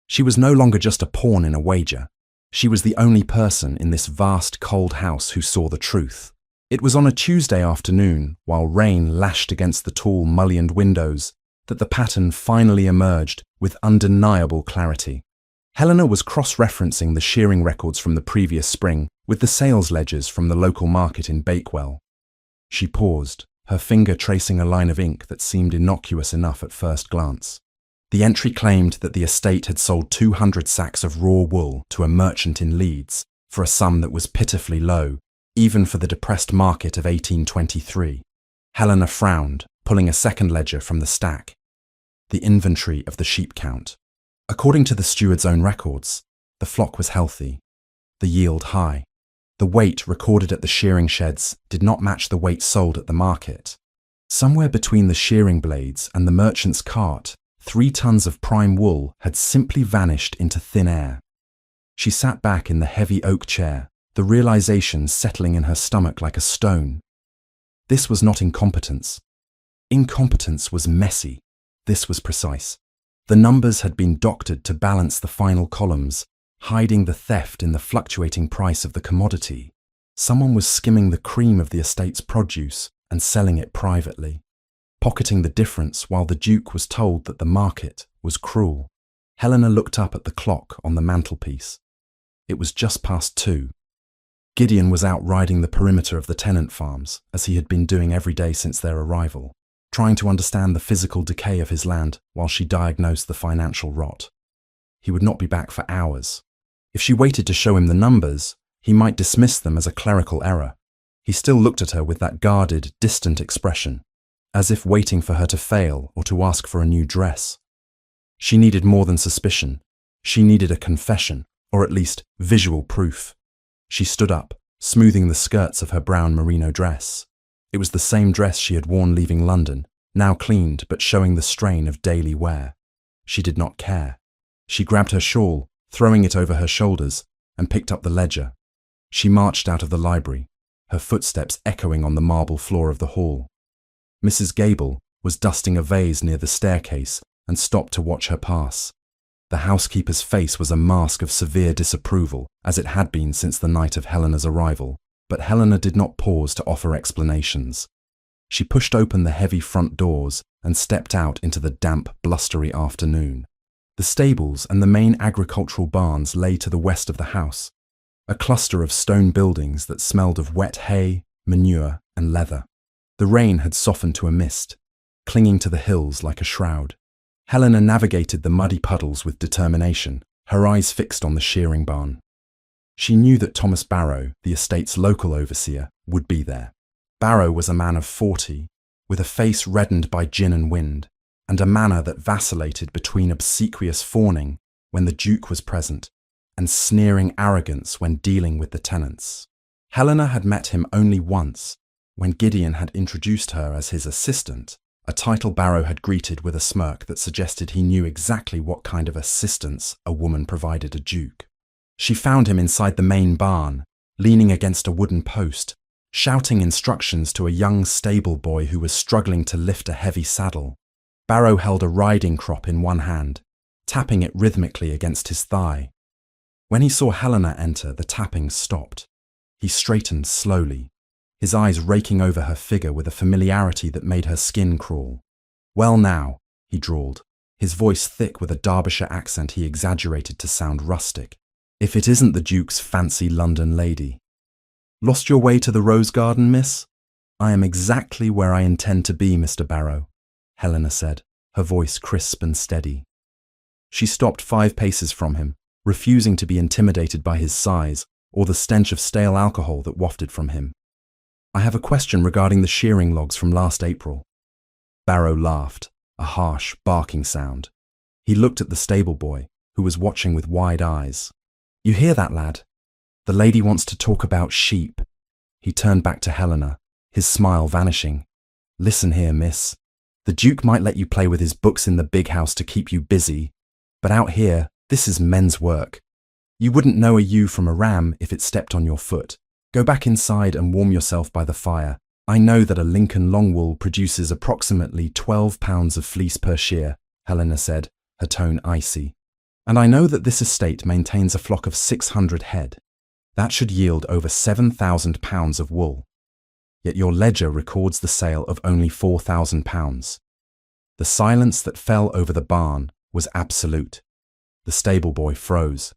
She was no longer just a pawn in a wager. She was the only person in this vast, cold house who saw the truth. It was on a Tuesday afternoon, while rain lashed against the tall, mullioned windows, that the pattern finally emerged with undeniable clarity. Helena was cross-referencing the shearing records from the previous spring with the sales ledgers from the local market in Bakewell. She paused, her finger tracing a line of ink that seemed innocuous enough at first glance. The entry claimed that the estate had sold 200 sacks of raw wool to a merchant in Leeds for a sum that was pitifully low, even for the depressed market of 1823. Helena frowned, pulling a second ledger from the stack. The inventory of the sheep count. According to the steward's own records, the flock was healthy, the yield high. The weight recorded at the shearing sheds did not match the weight sold at the market. Somewhere between the shearing blades and the merchant's cart, 3 tons of prime wool had simply vanished into thin air. She sat back in the heavy oak chair, the realization settling in her stomach like a stone. This was not incompetence. Incompetence was messy. This was precise. The numbers had been doctored to balance the final columns, hiding the theft in the fluctuating price of the commodity. Someone was skimming the cream of the estate's produce and selling it privately, pocketing the difference while the Duke was told that the market was cruel. Helena looked up at the clock on the mantelpiece. It was just past 2. Gideon was out riding the perimeter of the tenant farms, as he had been doing every day since their arrival, trying to understand the physical decay of his land while she diagnosed the financial rot. He would not be back for hours. If she waited to show him the numbers, he might dismiss them as a clerical error. He still looked at her with that guarded, distant expression, as if waiting for her to fail or to ask for a new dress. She needed more than suspicion. She needed a confession, or at least visual proof. She stood up, smoothing the skirts of her brown merino dress. It was the same dress she had worn leaving London, now cleaned but showing the strain of daily wear. She did not care. She grabbed her shawl, throwing it over her shoulders, and picked up the ledger. She marched out of the library, her footsteps echoing on the marble floor of the hall. Mrs. Gable was dusting a vase near the staircase and stopped to watch her pass. The housekeeper's face was a mask of severe disapproval, as it had been since the night of Helena's arrival, but Helena did not pause to offer explanations. She pushed open the heavy front doors and stepped out into the damp, blustery afternoon. The stables and the main agricultural barns lay to the west of the house, a cluster of stone buildings that smelled of wet hay, manure, and leather. The rain had softened to a mist, clinging to the hills like a shroud. Helena navigated the muddy puddles with determination, her eyes fixed on the shearing barn. She knew that Thomas Barrow, the estate's local overseer, would be there. Barrow was a man of 40, with a face reddened by gin and wind, and a manner that vacillated between obsequious fawning when the Duke was present and sneering arrogance when dealing with the tenants. Helena had met him only once, when Gideon had introduced her as his assistant, a title Barrow had greeted with a smirk that suggested he knew exactly what kind of assistance a woman provided a duke. She found him inside the main barn, leaning against a wooden post, shouting instructions to a young stable boy who was struggling to lift a heavy saddle. Barrow held a riding crop in one hand, tapping it rhythmically against his thigh. When he saw Helena enter, the tapping stopped. He straightened slowly, his eyes raking over her figure with a familiarity that made her skin crawl. "Well now," he drawled, his voice thick with a Derbyshire accent he exaggerated to sound rustic. "If it isn't the Duke's fancy London lady. Lost your way to the rose garden, miss? I am exactly where I intend to be, Mr. Barrow," Helena said, her voice crisp and steady. She stopped 5 paces from him, refusing to be intimidated by his size or the stench of stale alcohol that wafted from him. "I have a question regarding the shearing logs from last April." Barrow laughed, a harsh, barking sound. He looked at the stable boy, who was watching with wide eyes. "You hear that, lad? The lady wants to talk about sheep." He turned back to Helena, his smile vanishing. "Listen here, miss. The Duke might let you play with his books in the big house to keep you busy, but out here, this is men's work. You wouldn't know a ewe from a ram if it stepped on your foot. Go back inside and warm yourself by the fire. I know that a Lincoln Longwool produces approximately 12 pounds of fleece per shear," Helena said, her tone icy. "And I know that this estate maintains a flock of 600 head. That should yield over 7,000 pounds of wool. Yet your ledger records the sale of only 4,000 pounds. The silence that fell over the barn was absolute. The stable boy froze.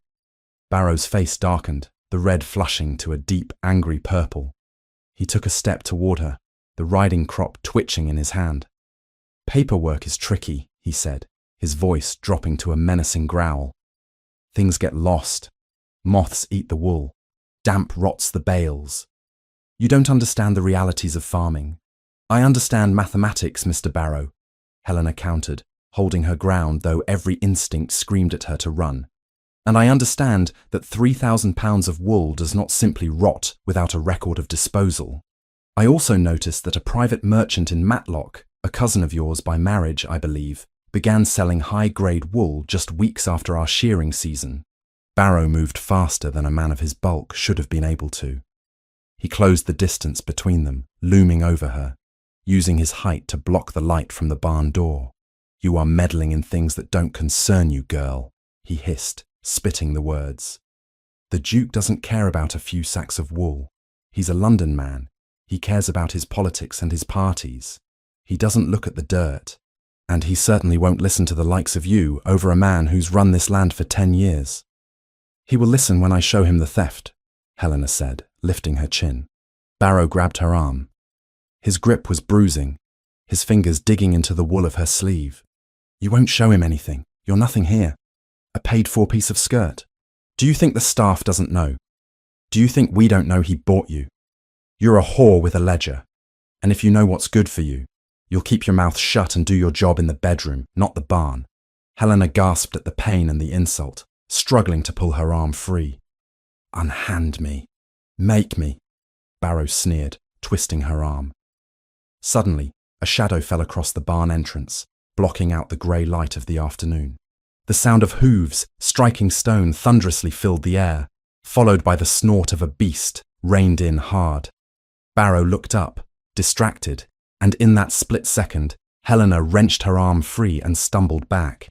Barrow's face darkened, the red flushing to a deep, angry purple. He took a step toward her, the riding crop twitching in his hand. "Paperwork is tricky," he said, his voice dropping to a menacing growl. "Things get lost. Moths eat the wool. Damp rots the bales. You don't understand the realities of farming." "I understand mathematics, Mr. Barrow," Helena countered, holding her ground though every instinct screamed at her to run. "And I understand that 3,000 pounds of wool does not simply rot without a record of disposal. I also noticed that a private merchant in Matlock, a cousin of yours by marriage, I believe, began selling high-grade wool just weeks after our shearing season." Barrow moved faster than a man of his bulk should have been able to. He closed the distance between them, looming over her, using his height to block the light from the barn door. "You are meddling in things that don't concern you, girl," he hissed, spitting the words. "The Duke doesn't care about a few sacks of wool. He's a London man. He cares about his politics and his parties. He doesn't look at the dirt. And he certainly won't listen to the likes of you over a man who's run this land for 10 years. "He will listen when I show him the theft," Helena said, lifting her chin. Barrow grabbed her arm. His grip was bruising, his fingers digging into the wool of her sleeve. "You won't show him anything. You're nothing here. A paid-for piece of skirt. Do you think the staff doesn't know? Do you think we don't know he bought you? You're a whore with a ledger. And if you know what's good for you, you'll keep your mouth shut and do your job in the bedroom, not the barn." Helena gasped at the pain and the insult, struggling to pull her arm free. "Unhand me. Make me," Barrow sneered, twisting her arm. Suddenly, a shadow fell across the barn entrance, blocking out the grey light of the afternoon. The sound of hooves striking stone thunderously filled the air, followed by the snort of a beast, reined in hard. Barrow looked up, distracted, and in that split second, Helena wrenched her arm free and stumbled back.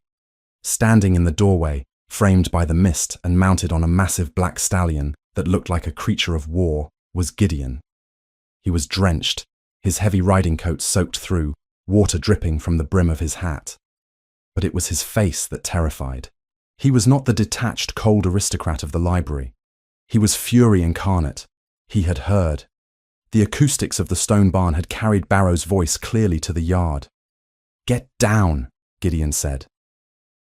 Standing in the doorway, framed by the mist and mounted on a massive black stallion that looked like a creature of war, was Gideon. He was drenched, his heavy riding coat soaked through, water dripping from the brim of his hat. But it was his face that terrified. He was not the detached, cold aristocrat of the library. He was fury incarnate. He had heard. The acoustics of the stone barn had carried Barrow's voice clearly to the yard. "Get down!" Gideon said.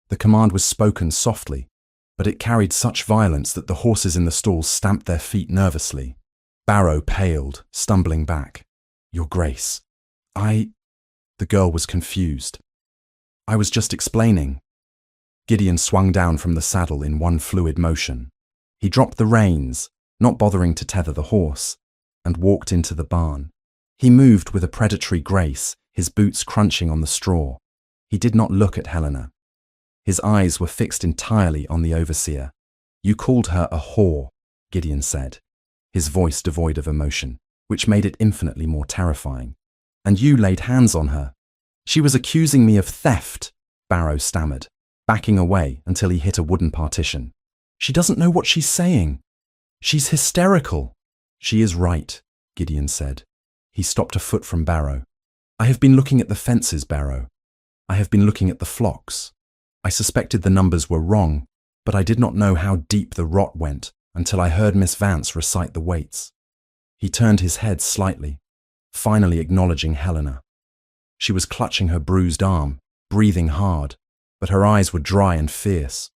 The command was spoken softly, but it carried such violence that the horses in the stalls stamped their feet nervously. Barrow paled, stumbling back. Your Grace, The girl was confused. I was just explaining. Gideon swung down from the saddle in one fluid motion. He dropped the reins, not bothering to tether the horse, and walked into the barn. He moved with a predatory grace, his boots crunching on the straw. He did not look at Helena. His eyes were fixed entirely on the overseer. You called her a whore, Gideon said, his voice devoid of emotion, which made it infinitely more terrifying. And you laid hands on her. She was accusing me of theft, Barrow stammered, backing away until he hit a wooden partition. She doesn't know what she's saying. She's hysterical. She is right, Gideon said. He stopped a foot from Barrow. I have been looking at the fences, Barrow. I have been looking at the flocks. I suspected the numbers were wrong, but I did not know how deep the rot went until I heard Miss Vance recite the weights. He turned his head slightly, finally acknowledging Helena. She was clutching her bruised arm, breathing hard, but her eyes were dry and fierce.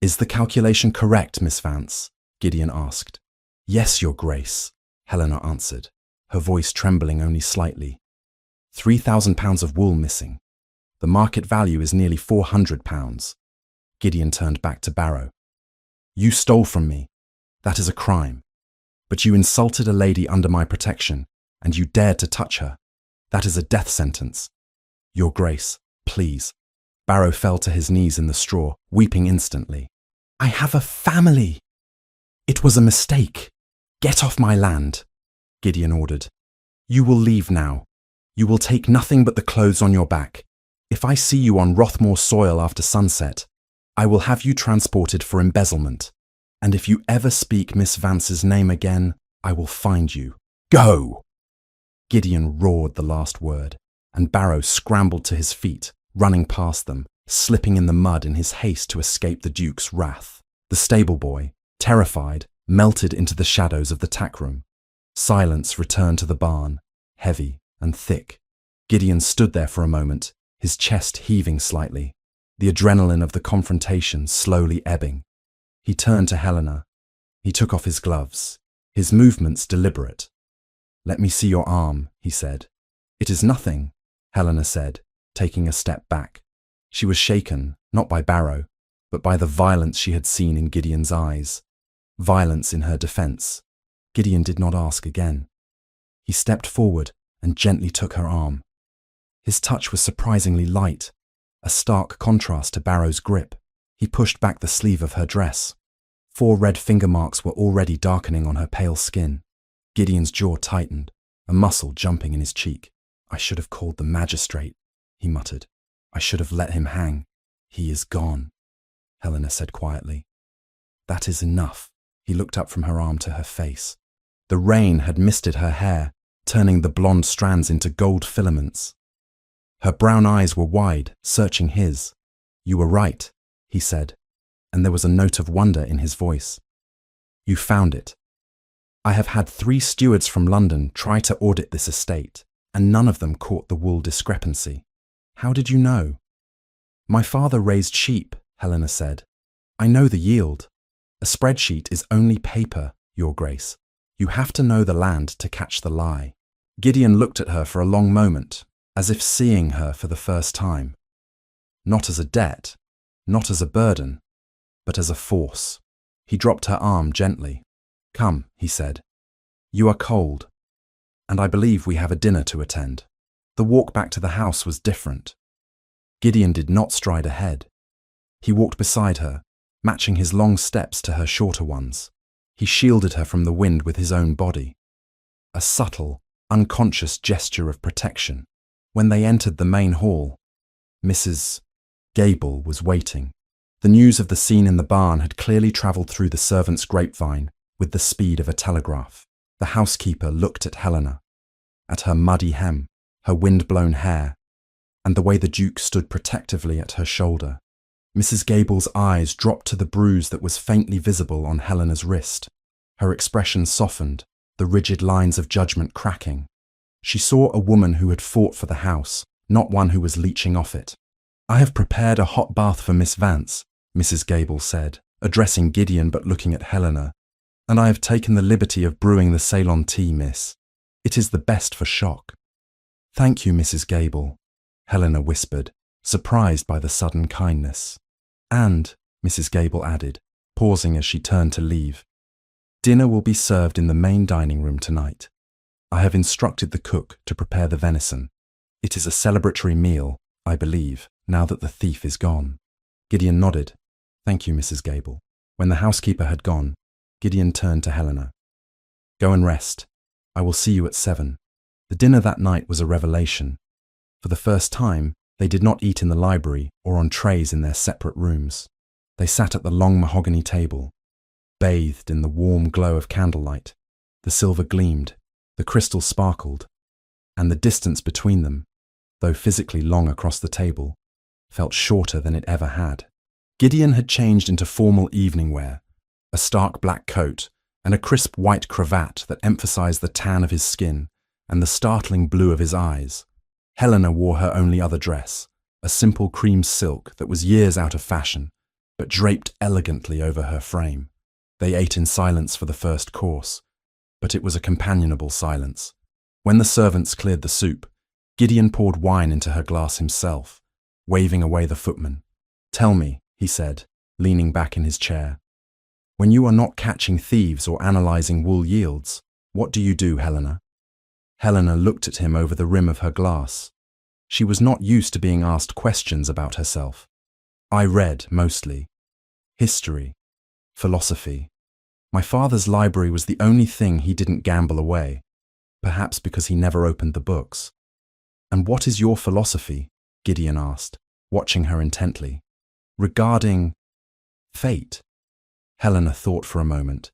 Is the calculation correct, Miss Vance? Gideon asked. Yes, Your Grace, Helena answered, her voice trembling only slightly. 3,000 pounds of wool missing. The market value is nearly 400 pounds. Gideon turned back to Barrow. You stole from me. That is a crime. But you insulted a lady under my protection, and you dared to touch her. That is a death sentence. Your Grace, please. Barrow fell to his knees in the straw, weeping instantly. I have a family. It was a mistake. Get off my land, Gideon ordered. You will leave now. You will take nothing but the clothes on your back. If I see you on Rothmore soil after sunset, I will have you transported for embezzlement. And if you ever speak Miss Vance's name again, I will find you. Go! Gideon roared the last word, and Barrow scrambled to his feet, running past them, slipping in the mud in his haste to escape the Duke's wrath. The stable boy, terrified, melted into the shadows of the tack room. Silence returned to the barn, heavy and thick. Gideon stood there for a moment, his chest heaving slightly, the adrenaline of the confrontation slowly ebbing. He turned to Helena. He took off his gloves, his movements deliberate. Let me see your arm, he said. It is nothing, Helena said, taking a step back. She was shaken, not by Barrow, but by the violence she had seen in Gideon's eyes. Violence in her defense. Gideon did not ask again. He stepped forward and gently took her arm. His touch was surprisingly light, a stark contrast to Barrow's grip. He pushed back the sleeve of her dress. 4 red finger marks were already darkening on her pale skin. Gideon's jaw tightened, a muscle jumping in his cheek. I should have called the magistrate, he muttered. I should have let him hang. He is gone, Helena said quietly. That is enough. He looked up from her arm to her face. The rain had misted her hair, turning the blonde strands into gold filaments. Her brown eyes were wide, searching his. You were right, he said, and there was a note of wonder in his voice. You found it. I have had 3 stewards from London try to audit this estate, and none of them caught the wool discrepancy. How did you know? My father raised sheep, Helena said. I know the yield. A spreadsheet is only paper, Your Grace. You have to know the land to catch the lie. Gideon looked at her for a long moment, as if seeing her for the first time. Not as a debt, not as a burden, but as a force. He dropped her arm gently. Come, he said. You are cold, and I believe we have a dinner to attend. The walk back to the house was different. Gideon did not stride ahead. He walked beside her, matching his long steps to her shorter ones. He shielded her from the wind with his own body. A subtle, unconscious gesture of protection. When they entered the main hall, Mrs. Gable was waiting. The news of the scene in the barn had clearly travelled through the servants' grapevine with the speed of a telegraph. The housekeeper looked at Helena, at her muddy hem, her wind-blown hair, and the way the Duke stood protectively at her shoulder. Mrs. Gable's eyes dropped to the bruise that was faintly visible on Helena's wrist. Her expression softened, the rigid lines of judgment cracking. She saw a woman who had fought for the house, not one who was leeching off it. I have prepared a hot bath for Miss Vance, Mrs. Gable said, addressing Gideon but looking at Helena. And I have taken the liberty of brewing the Ceylon tea, miss. It is the best for shock. Thank you, Mrs. Gable, Helena whispered, surprised by the sudden kindness. And, Mrs. Gable added, pausing as she turned to leave, dinner will be served in the main dining room tonight. I have instructed the cook to prepare the venison. It is a celebratory meal, I believe, now that the thief is gone. Gideon nodded. Thank you, Mrs. Gable. When the housekeeper had gone, Gideon turned to Helena. Go and rest. I will see you at 7. The dinner that night was a revelation. For the first time, they did not eat in the library or on trays in their separate rooms. They sat at the long mahogany table, bathed in the warm glow of candlelight. The silver gleamed, the crystal sparkled, and the distance between them, though physically long across the table, felt shorter than it ever had. Gideon had changed into formal evening wear, a stark black coat and a crisp white cravat that emphasized the tan of his skin and the startling blue of his eyes. Helena wore her only other dress, a simple cream silk that was years out of fashion, but draped elegantly over her frame. They ate in silence for the first course, but it was a companionable silence. When the servants cleared the soup, Gideon poured wine into her glass himself, waving away the footman. Tell me, he said, leaning back in his chair, when you are not catching thieves or analyzing wool yields, what do you do, Helena? Helena looked at him over the rim of her glass. She was not used to being asked questions about herself. I read, mostly. History. Philosophy. My father's library was the only thing he didn't gamble away, perhaps because he never opened the books. And what is your philosophy? Gideon asked, watching her intently. Regarding fate. Helena thought for a moment.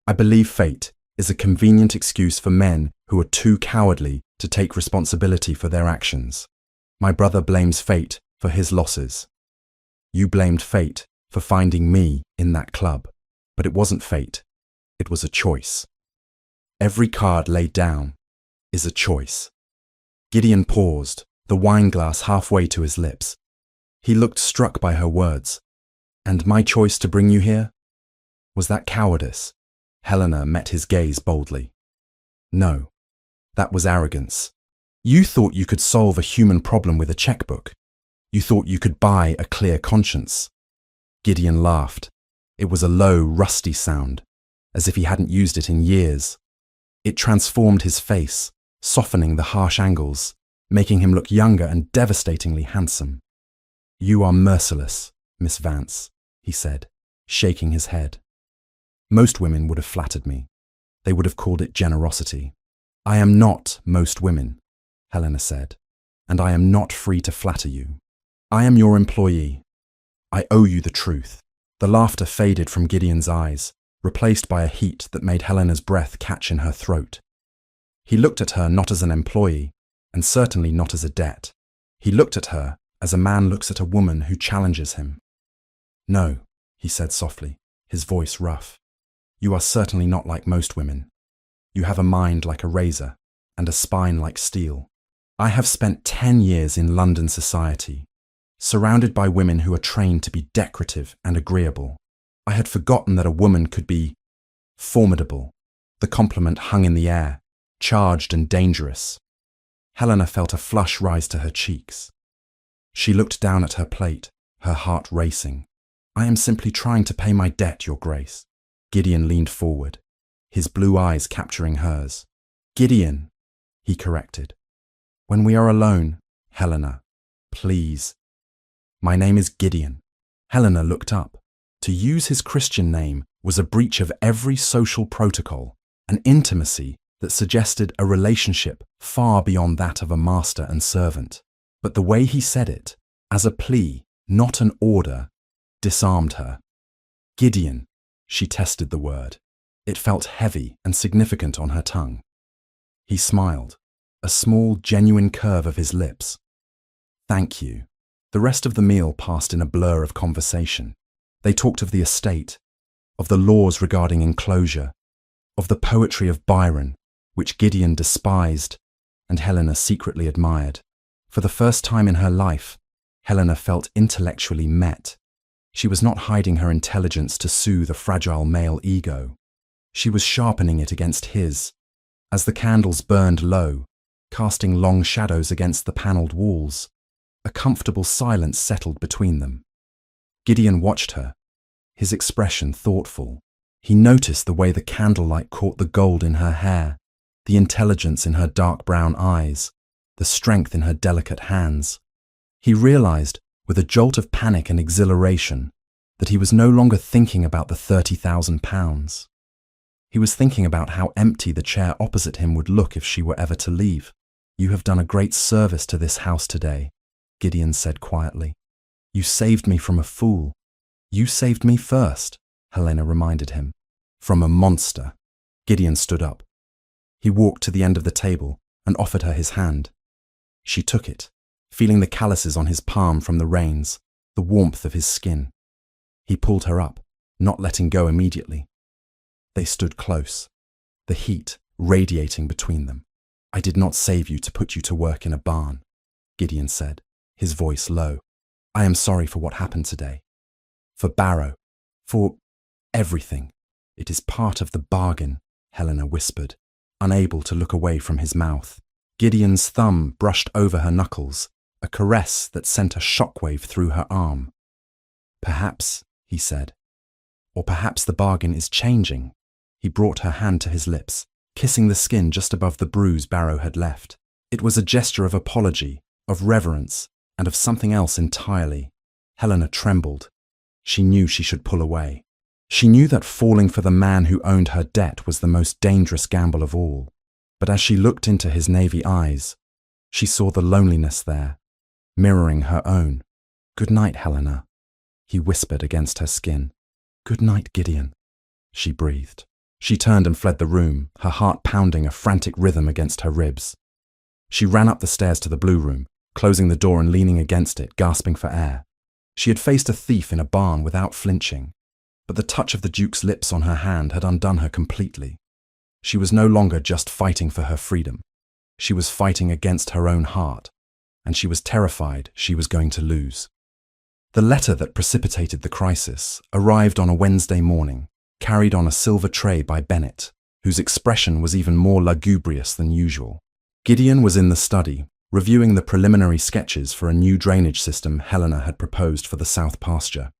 I believe fate is a convenient excuse for men who are too cowardly to take responsibility for their actions. My brother blames fate for his losses. You blamed fate for finding me in that club, but it wasn't fate. It was a choice. Every card laid down is a choice. Gideon paused, the wine glass halfway to his lips. He looked struck by her words. And my choice to bring you here? Was that cowardice? Helena met his gaze boldly. No, that was arrogance. You thought you could solve a human problem with a checkbook. You thought you could buy a clear conscience. Gideon laughed. It was a low, rusty sound, as if he hadn't used it in years. It transformed his face, softening the harsh angles, making him look younger and devastatingly handsome. You are merciless, Miss Vance, he said, shaking his head. Most women would have flattered me. They would have called it generosity. I am not most women, Helena said, and I am not free to flatter you. I am your employee. I owe you the truth. The laughter faded from Gideon's eyes, replaced by a heat that made Helena's breath catch in her throat. He looked at her not as an employee, and certainly not as a debt. He looked at her as a man looks at a woman who challenges him. No, he said softly, his voice rough. You are certainly not like most women. You have a mind like a razor and a spine like steel. I have spent 10 years in London society, surrounded by women who are trained to be decorative and agreeable. I had forgotten that a woman could be formidable. The compliment hung in the air, charged and dangerous. Helena felt a flush rise to her cheeks. She looked down at her plate, her heart racing. I am simply trying to pay my debt, Your Grace. Gideon leaned forward, his blue eyes capturing hers. Gideon, he corrected. When we are alone, Helena, please. My name is Gideon. Helena looked up. To use his Christian name was a breach of every social protocol, an intimacy that suggested a relationship far beyond that of a master and servant. But the way he said it, as a plea, not an order, disarmed her. Gideon, she tested the word. It felt heavy and significant on her tongue. He smiled, a small, genuine curve of his lips. Thank you. The rest of the meal passed in a blur of conversation. They talked of the estate, of the laws regarding enclosure, of the poetry of Byron, which Gideon despised and Helena secretly admired. For the first time in her life, Helena felt intellectually met. She was not hiding her intelligence to soothe a fragile male ego. She was sharpening it against his. As the candles burned low, casting long shadows against the panelled walls, a comfortable silence settled between them. Gideon watched her, his expression thoughtful. He noticed the way the candlelight caught the gold in her hair, the intelligence in her dark brown eyes, the strength in her delicate hands. He realized, with a jolt of panic and exhilaration, that he was no longer thinking about the £30,000. He was thinking about how empty the chair opposite him would look if she were ever to leave. "You have done a great service to this house today," Gideon said quietly. "You saved me from a fool." "You saved me first," Helena reminded him. "From a monster." Gideon stood up. He walked to the end of the table and offered her his hand. She took it, feeling the calluses on his palm from the rains, the warmth of his skin. He pulled her up, not letting go immediately. They stood close, the heat radiating between them. "I did not save you to put you to work in a barn," Gideon said, his voice low. "I am sorry for what happened today. For Barrow. For everything. It is part of the bargain," Helena whispered, unable to look away from his mouth. Gideon's thumb brushed over her knuckles, a caress that sent a shockwave through her arm. "Perhaps," he said. "Or perhaps the bargain is changing." He brought her hand to his lips, kissing the skin just above the bruise Barrow had left. It was a gesture of apology, of reverence, and of something else entirely. Helena trembled. She knew she should pull away. She knew that falling for the man who owned her debt was the most dangerous gamble of all. But as she looked into his navy eyes, she saw the loneliness there, mirroring her own. "Good night, Helena," he whispered against her skin. "Good night, Gideon," she breathed. She turned and fled the room, her heart pounding a frantic rhythm against her ribs. She ran up the stairs to the blue room, closing the door and leaning against it, gasping for air. She had faced a thief in a barn without flinching, but the touch of the Duke's lips on her hand had undone her completely. She was no longer just fighting for her freedom. She was fighting against her own heart, and she was terrified she was going to lose. The letter that precipitated the crisis arrived on a Wednesday morning, carried on a silver tray by Bennett, whose expression was even more lugubrious than usual. Gideon was in the study, reviewing the preliminary sketches for a new drainage system Helena had proposed for the south pasture,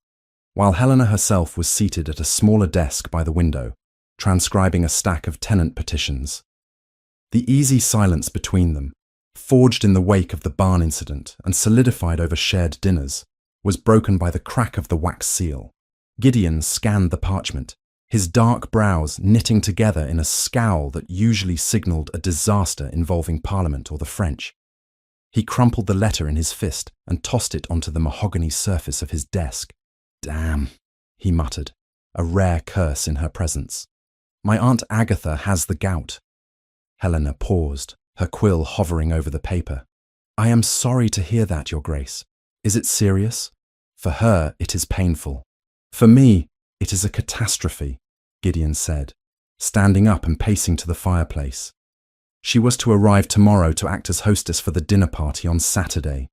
while Helena herself was seated at a smaller desk by the window, transcribing a stack of tenant petitions. The easy silence between them, forged in the wake of the barn incident and solidified over shared dinners, was broken by the crack of the wax seal. Gideon scanned the parchment, his dark brows knitting together in a scowl that usually signalled a disaster involving Parliament or the French. He crumpled the letter in his fist and tossed it onto the mahogany surface of his desk. "Damn," he muttered, a rare curse in her presence. "My Aunt Agatha has the gout." Helena paused, her quill hovering over the paper. "I am sorry to hear that, Your Grace. Is it serious?" "For her, it is painful. For me, it is a catastrophe," Gideon said, standing up and pacing to the fireplace. She was to arrive tomorrow to act as hostess for the dinner party on Saturday.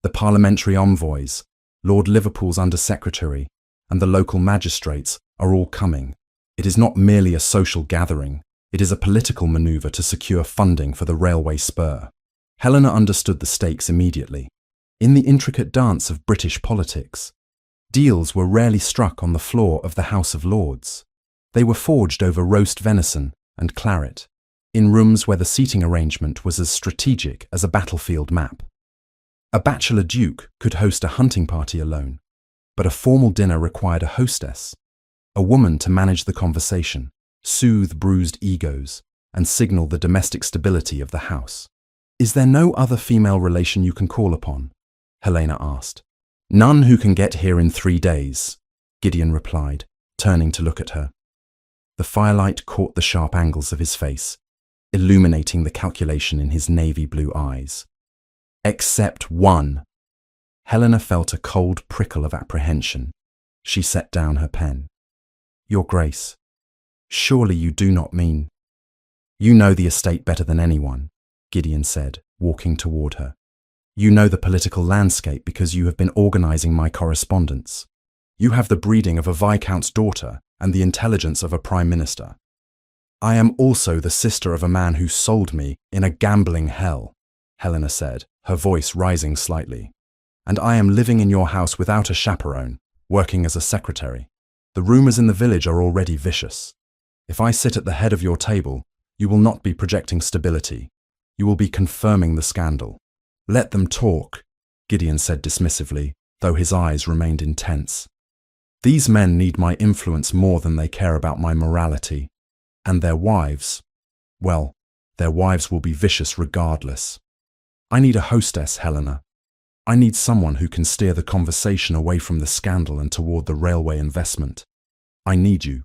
The parliamentary envoys, Lord Liverpool's Under-Secretary, and the local magistrates are all coming. It is not merely a social gathering, it is a political manoeuvre to secure funding for the railway spur. Helena understood the stakes immediately. In the intricate dance of British politics, deals were rarely struck on the floor of the House of Lords. They were forged over roast venison and claret, in rooms where the seating arrangement was as strategic as a battlefield map. A bachelor duke could host a hunting party alone, but a formal dinner required a hostess, a woman to manage the conversation, soothe bruised egos, and signal the domestic stability of the house. "Is there no other female relation you can call upon?" Helena asked. "None who can get here in 3 days," Gideon replied, turning to look at her. The firelight caught the sharp angles of his face, illuminating the calculation in his navy blue eyes. "Except one." Helena felt a cold prickle of apprehension. She set down her pen. "Your Grace, surely you do not mean—" "You know the estate better than anyone," Gideon said, walking toward her. You know the political landscape because you have been organizing my correspondence. You have the breeding of a viscount's daughter and the intelligence of a prime minister. I am also the sister of a man who sold me in a gambling hell, Helena said, her voice rising slightly. And I am living in your house without a chaperone, working as a secretary. The rumors in the village are already vicious. If I sit at the head of your table, you will not be projecting stability. You will be confirming the scandal. Let them talk, Gideon said dismissively, though his eyes remained intense. These men need my influence more than they care about my morality. And their wives, well, their wives will be vicious regardless. I need a hostess, Helena. I need someone who can steer the conversation away from the scandal and toward the railway investment. I need you.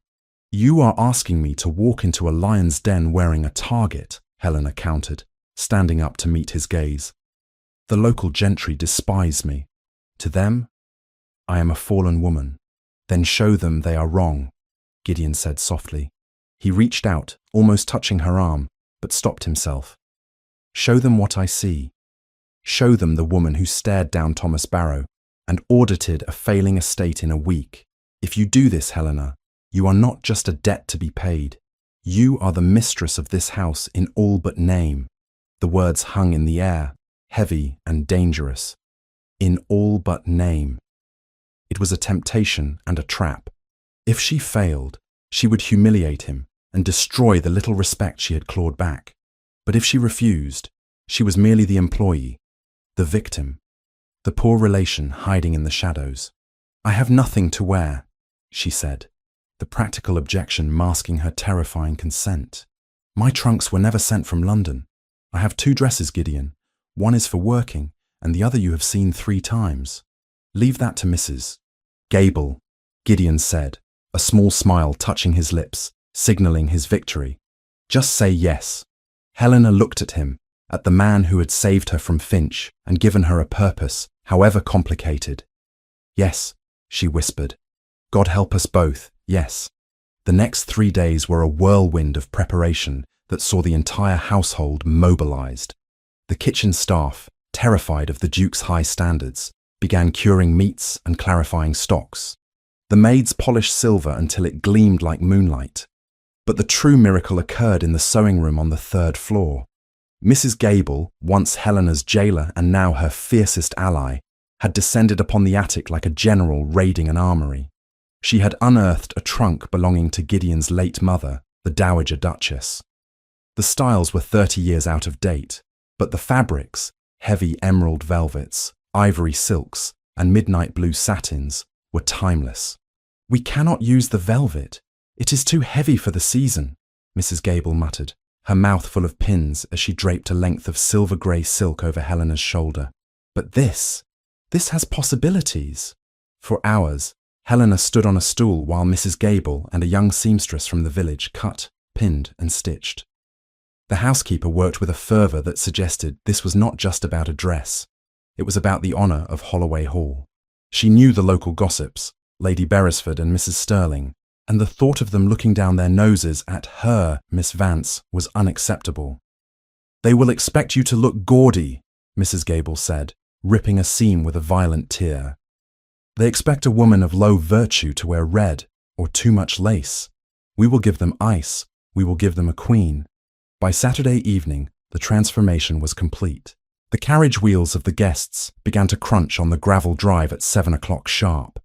You are asking me to walk into a lion's den wearing a target, Helena countered, standing up to meet his gaze. The local gentry despise me. To them, I am a fallen woman. Then show them they are wrong, Gideon said softly. He reached out, almost touching her arm, but stopped himself. Show them what I see. Show them the woman who stared down Thomas Barrow and audited a failing estate in a week. If you do this, Helena, you are not just a debt to be paid. You are the mistress of this house in all but name. The words hung in the air, heavy and dangerous. In all but name. It was a temptation and a trap. If she failed, she would humiliate him and destroy the little respect she had clawed back. But if she refused, she was merely the employee, the victim, the poor relation hiding in the shadows. I have nothing to wear, she said, the practical objection masking her terrifying consent. My trunks were never sent from London. I have 2 dresses, Gideon. One is for working, and the other you have seen 3 times. Leave that to Mrs. Gable, Gideon said, a small smile touching his lips, signaling his victory. Just say yes. Helena looked at him, at the man who had saved her from Finch and given her a purpose, however complicated. Yes, she whispered. God help us both, yes. The next 3 days were a whirlwind of preparation that saw the entire household mobilized. The kitchen staff, terrified of the Duke's high standards, began curing meats and clarifying stocks. The maids polished silver until it gleamed like moonlight. But the true miracle occurred in the sewing room on the 3rd floor. Mrs. Gable, once Helena's jailer and now her fiercest ally, had descended upon the attic like a general raiding an armory. She had unearthed a trunk belonging to Gideon's late mother, the Dowager Duchess. The styles were 30 years out of date, but the fabrics, heavy emerald velvets, ivory silks, and midnight blue satins, were timeless. We cannot use the velvet. It is too heavy for the season, Mrs. Gable muttered, her mouth full of pins as she draped a length of silver-grey silk over Helena's shoulder. But this has possibilities. For hours, Helena stood on a stool while Mrs. Gable and a young seamstress from the village cut, pinned, and stitched. The housekeeper worked with a fervour that suggested this was not just about a dress. It was about the honour of Holloway Hall. She knew the local gossips, Lady Beresford and Mrs. Sterling, and the thought of them looking down their noses at her, Miss Vance, was unacceptable. They will expect you to look gaudy, Mrs. Gable said, ripping a seam with a violent tear. They expect a woman of low virtue to wear red or too much lace. We will give them ice. We will give them a queen. By Saturday evening, the transformation was complete. The carriage wheels of the guests began to crunch on the gravel drive at 7 o'clock sharp.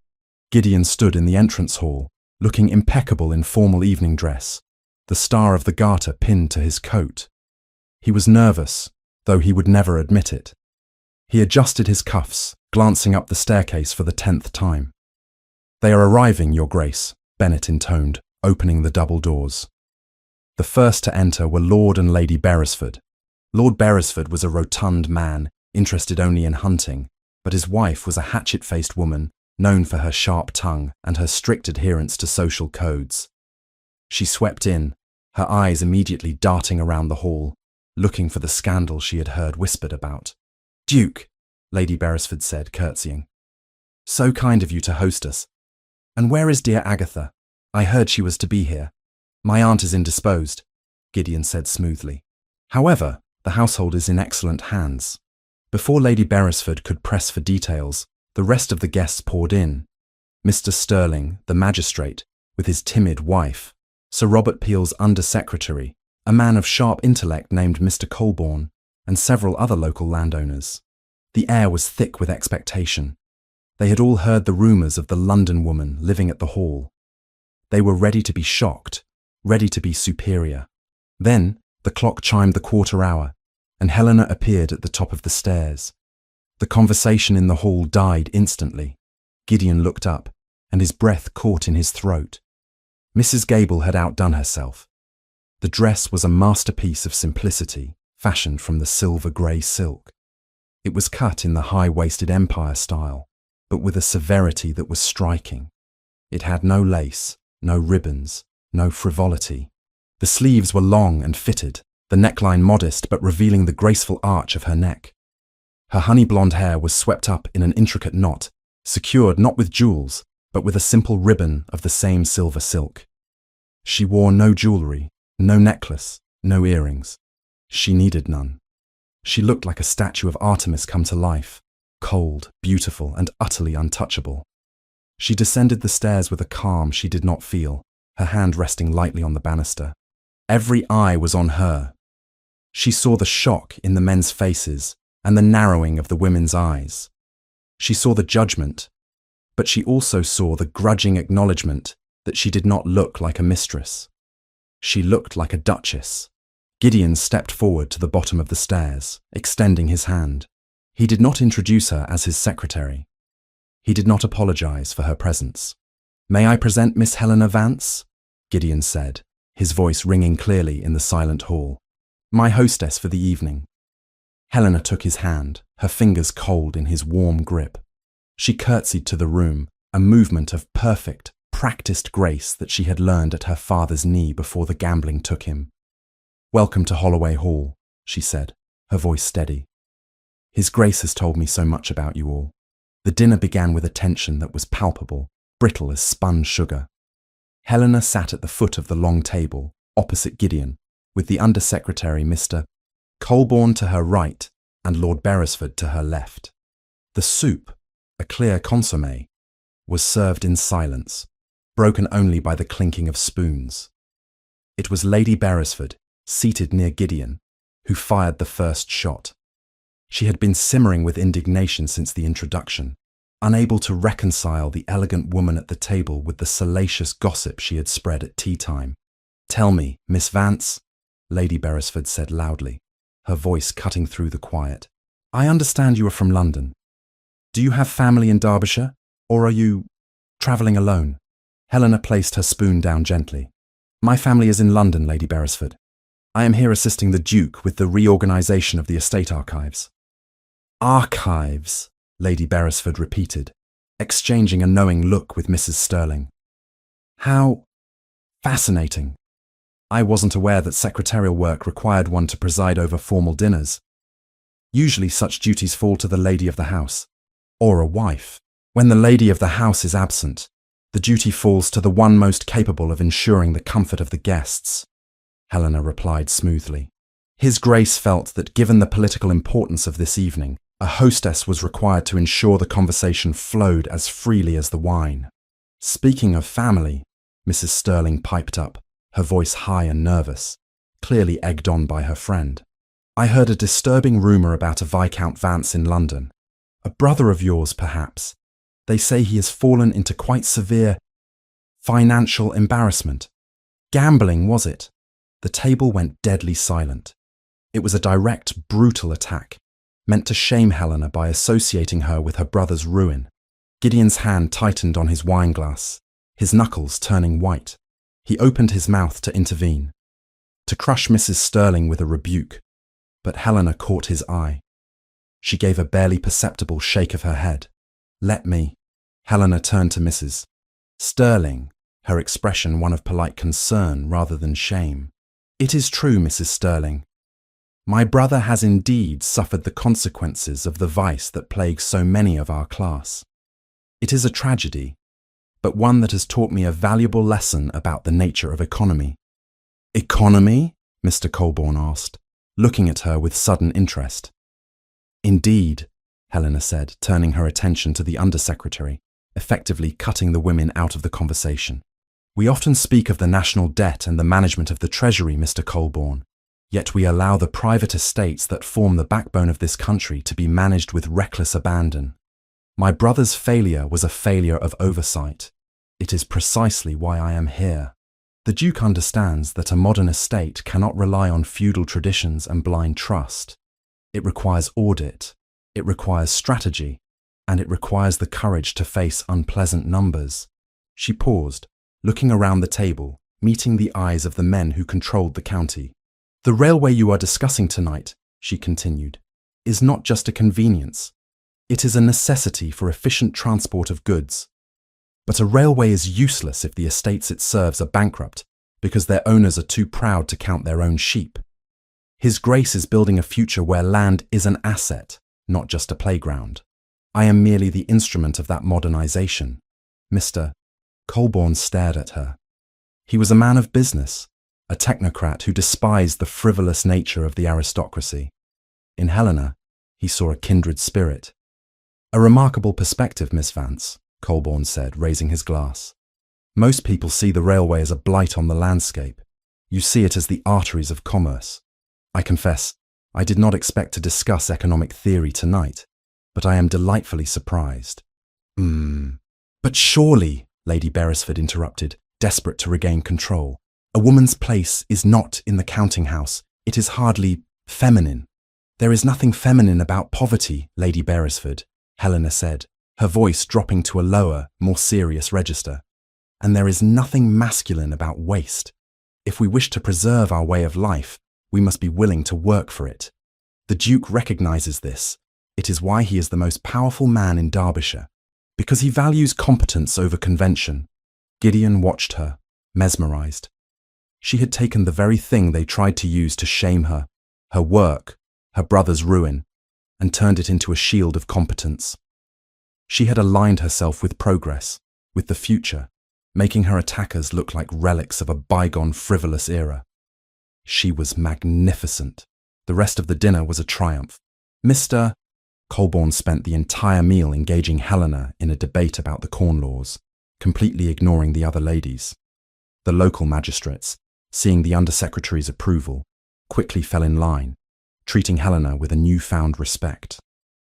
Gideon stood in the entrance hall, looking impeccable in formal evening dress, the star of the garter pinned to his coat. He was nervous, though he would never admit it. He adjusted his cuffs, glancing up the staircase for the 10th time. They are arriving, Your Grace, Bennet intoned, opening the double doors. The first to enter were Lord and Lady Beresford. Lord Beresford was a rotund man, interested only in hunting, but his wife was a hatchet-faced woman, known for her sharp tongue and her strict adherence to social codes. She swept in, her eyes immediately darting around the hall, looking for the scandal she had heard whispered about. Duke, Lady Beresford said, curtsying. So kind of you to host us. And where is dear Agatha? I heard she was to be here. My aunt is indisposed, Gideon said smoothly. However, the household is in excellent hands. Before Lady Beresford could press for details, the rest of the guests poured in. Mr. Sterling, the magistrate, with his timid wife, Sir Robert Peel's under-secretary, a man of sharp intellect named Mr. Colborne, and several other local landowners. The air was thick with expectation. They had all heard the rumours of the London woman living at the Hall. They were ready to be shocked, ready to be superior. Then the clock chimed the quarter hour, and Helena appeared at the top of the stairs. The conversation in the hall died instantly. Gideon looked up, and his breath caught in his throat. Mrs. Gable had outdone herself. The dress was a masterpiece of simplicity, fashioned from the silver grey silk. It was cut in the high-waisted Empire style, but with a severity that was striking. It had no lace, no ribbons, no frivolity. The sleeves were long and fitted, the neckline modest but revealing the graceful arch of her neck. Her honey-blonde hair was swept up in an intricate knot, secured not with jewels, but with a simple ribbon of the same silver silk. She wore no jewellery, no necklace, no earrings. She needed none. She looked like a statue of Artemis come to life, cold, beautiful, and utterly untouchable. She descended the stairs with a calm she did not feel, her hand resting lightly on the banister. Every eye was on her. She saw the shock in the men's faces and the narrowing of the women's eyes. She saw the judgment, but she also saw the grudging acknowledgement that she did not look like a mistress. She looked like a duchess. Gideon stepped forward to the bottom of the stairs, extending his hand. He did not introduce her as his secretary. He did not apologize for her presence. "May I present Miss Helena Vance?" Gideon said, his voice ringing clearly in the silent hall. "My hostess for the evening." Helena took his hand, her fingers cold in his warm grip. She curtsied to the room, a movement of perfect, practiced grace that she had learned at her father's knee before the gambling took him. "Welcome to Holloway Hall," she said, her voice steady. "His Grace has told me so much about you all." The dinner began with a tension that was palpable, brittle as spun sugar. Helena sat at the foot of the long table, opposite Gideon, with the Under-Secretary Mr. Colborne to her right and Lord Beresford to her left. The soup, a clear consommé, was served in silence, broken only by the clinking of spoons. It was Lady Beresford, seated near Gideon, who fired the first shot. She had been simmering with indignation since the introduction, unable to reconcile the elegant woman at the table with the salacious gossip she had spread at tea-time. "Tell me, Miss Vance," Lady Beresford said loudly, her voice cutting through the quiet. "I understand you are from London. Do you have family in Derbyshire, or are you travelling alone?" Helena placed her spoon down gently. "My family is in London, Lady Beresford. I am here assisting the Duke with the reorganisation of the estate archives." "Archives," Lady Beresford repeated, exchanging a knowing look with Mrs. Sterling. "How fascinating. I wasn't aware that secretarial work required one to preside over formal dinners. Usually such duties fall to the lady of the house, or a wife. When the lady of the house is absent, the duty falls to the one most capable of ensuring the comfort of the guests," Helena replied smoothly. His Grace felt that given the political importance of this evening, a hostess was required to ensure the conversation flowed as freely as the wine. "Speaking of family," Mrs. Sterling piped up, her voice high and nervous, clearly egged on by her friend. "I heard a disturbing rumour about a Viscount Vance in London. A brother of yours, perhaps. They say he has fallen into quite severe financial embarrassment. Gambling, was it?" The table went deadly silent. It was a direct, brutal attack, meant to shame Helena by associating her with her brother's ruin. Gideon's hand tightened on his wineglass, his knuckles turning white. He opened his mouth to intervene, to crush Mrs. Sterling with a rebuke, but Helena caught his eye. She gave a barely perceptible shake of her head. "Let me." Helena turned to Mrs. Sterling, her expression one of polite concern rather than shame. "It is true, Mrs. Sterling. My brother has indeed suffered the consequences of the vice that plagues so many of our class. It is a tragedy, but one that has taught me a valuable lesson about the nature of economy." "Economy?" Mr. Colborne asked, looking at her with sudden interest. Indeed, Helena said, turning her attention to the Undersecretary, effectively cutting the women out of the conversation. We often speak of the national debt and the management of the Treasury, Mr. Colborne, yet we allow the private estates that form the backbone of this country to be managed with reckless abandon. My brother's failure was a failure of oversight. It is precisely why I am here. The Duke understands that a modern estate cannot rely on feudal traditions and blind trust. It requires audit, it requires strategy, and it requires the courage to face unpleasant numbers. She paused, looking around the table, meeting the eyes of the men who controlled the county. The railway you are discussing tonight, she continued, is not just a convenience. It is a necessity for efficient transport of goods. But a railway is useless if the estates it serves are bankrupt because their owners are too proud to count their own sheep. His Grace is building a future where land is an asset, not just a playground. I am merely the instrument of that modernization. Mr. Colborne stared at her. He was a man of business, a technocrat who despised the frivolous nature of the aristocracy. In Helena, he saw a kindred spirit. A remarkable perspective, Miss Vance, Colborne said, raising his glass. Most people see the railway as a blight on the landscape. You see it as the arteries of commerce. I confess, I did not expect to discuss economic theory tonight, but I am delightfully surprised. But surely, Lady Beresford interrupted, desperate to regain control, a woman's place is not in the counting house. It is hardly feminine. There is nothing feminine about poverty, Lady Beresford, Helena said, her voice dropping to a lower, more serious register. And there is nothing masculine about waste. If we wish to preserve our way of life, we must be willing to work for it. The Duke recognizes this. It is why he is the most powerful man in Derbyshire, because he values competence over convention. Gideon watched her, mesmerized. She had taken the very thing they tried to use to shame her, her work, her brother's ruin, and turned it into a shield of competence. She had aligned herself with progress, with the future, making her attackers look like relics of a bygone frivolous era. She was magnificent. The rest of the dinner was a triumph. Mr. Colborne spent the entire meal engaging Helena in a debate about the Corn Laws, completely ignoring the other ladies. The local magistrates, seeing the Undersecretary's approval, quickly fell in line, treating Helena with a newfound respect.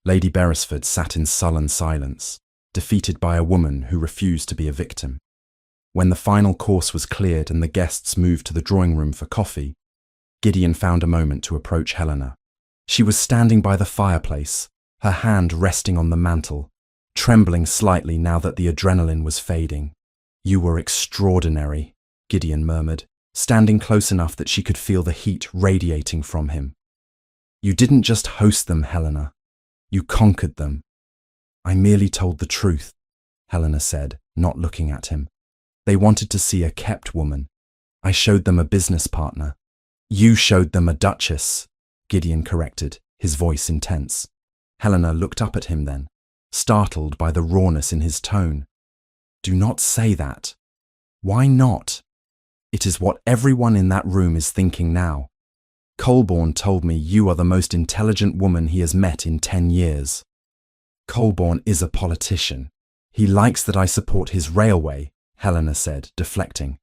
Lady Beresford sat in sullen silence, defeated by a woman who refused to be a victim. When the final course was cleared and the guests moved to the drawing room for coffee, Gideon found a moment to approach Helena. She was standing by the fireplace, her hand resting on the mantel, trembling slightly now that the adrenaline was fading. "You were extraordinary," Gideon murmured, standing close enough that she could feel the heat radiating from him. "You didn't just host them, Helena. You conquered them." "I merely told the truth," Helena said, not looking at him. "They wanted to see a kept woman. I showed them a business partner." "You showed them a duchess," Gideon corrected, his voice intense. Helena looked up at him then, startled by the rawness in his tone. "Do not say that." "Why not?" "It is what everyone in that room is thinking now. Colborne told me you are the most intelligent woman he has met in 10 years. Colborne is a politician. He likes that I support his railway," Helena said, deflecting.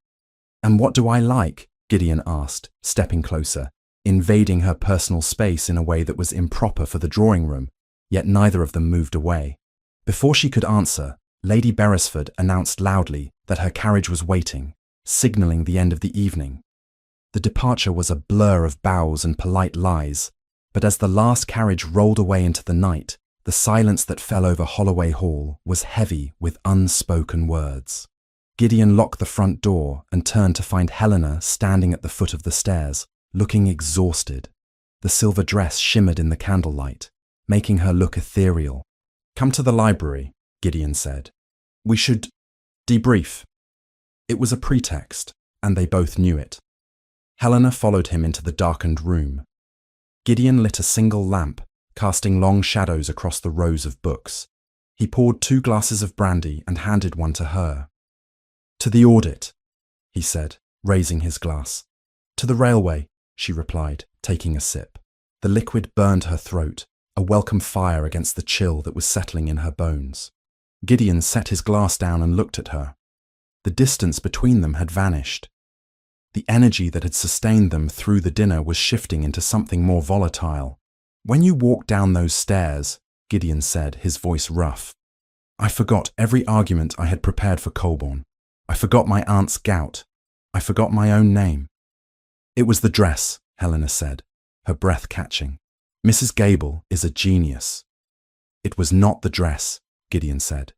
"And what do I like?" Gideon asked, stepping closer, invading her personal space in a way that was improper for the drawing room, yet neither of them moved away. Before she could answer, Lady Beresford announced loudly that her carriage was waiting, signalling the end of the evening. The departure was a blur of bows and polite lies, but as the last carriage rolled away into the night, the silence that fell over Holloway Hall was heavy with unspoken words. Gideon locked the front door and turned to find Helena standing at the foot of the stairs, looking exhausted. The silver dress shimmered in the candlelight, making her look ethereal. "Come to the library," Gideon said. "We should debrief." It was a pretext, and they both knew it. Helena followed him into the darkened room. Gideon lit a single lamp, casting long shadows across the rows of books. He poured 2 glasses of brandy and handed one to her. "To the audit," he said, raising his glass. "To the railway," she replied, taking a sip. The liquid burned her throat, a welcome fire against the chill that was settling in her bones. Gideon set his glass down and looked at her. The distance between them had vanished. The energy that had sustained them through the dinner was shifting into something more volatile. "When you walked down those stairs," Gideon said, his voice rough, "I forgot every argument I had prepared for Colborne. I forgot my aunt's gout. I forgot my own name." "It was the dress," Helena said, her breath catching. "Mrs. Gable is a genius." "It was not the dress," Gideon said.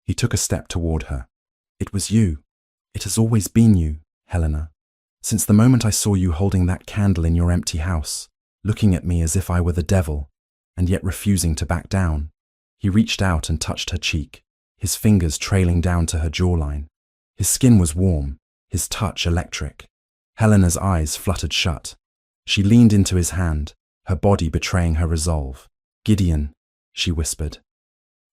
He took a step toward her. "It was you. It has always been you, Helena. Since the moment I saw you holding that candle in your empty house, looking at me as if I were the devil, and yet refusing to back down." He reached out and touched her cheek, his fingers trailing down to her jawline. His skin was warm, his touch electric. Helena's eyes fluttered shut. She leaned into his hand, her body betraying her resolve. "Gideon," she whispered.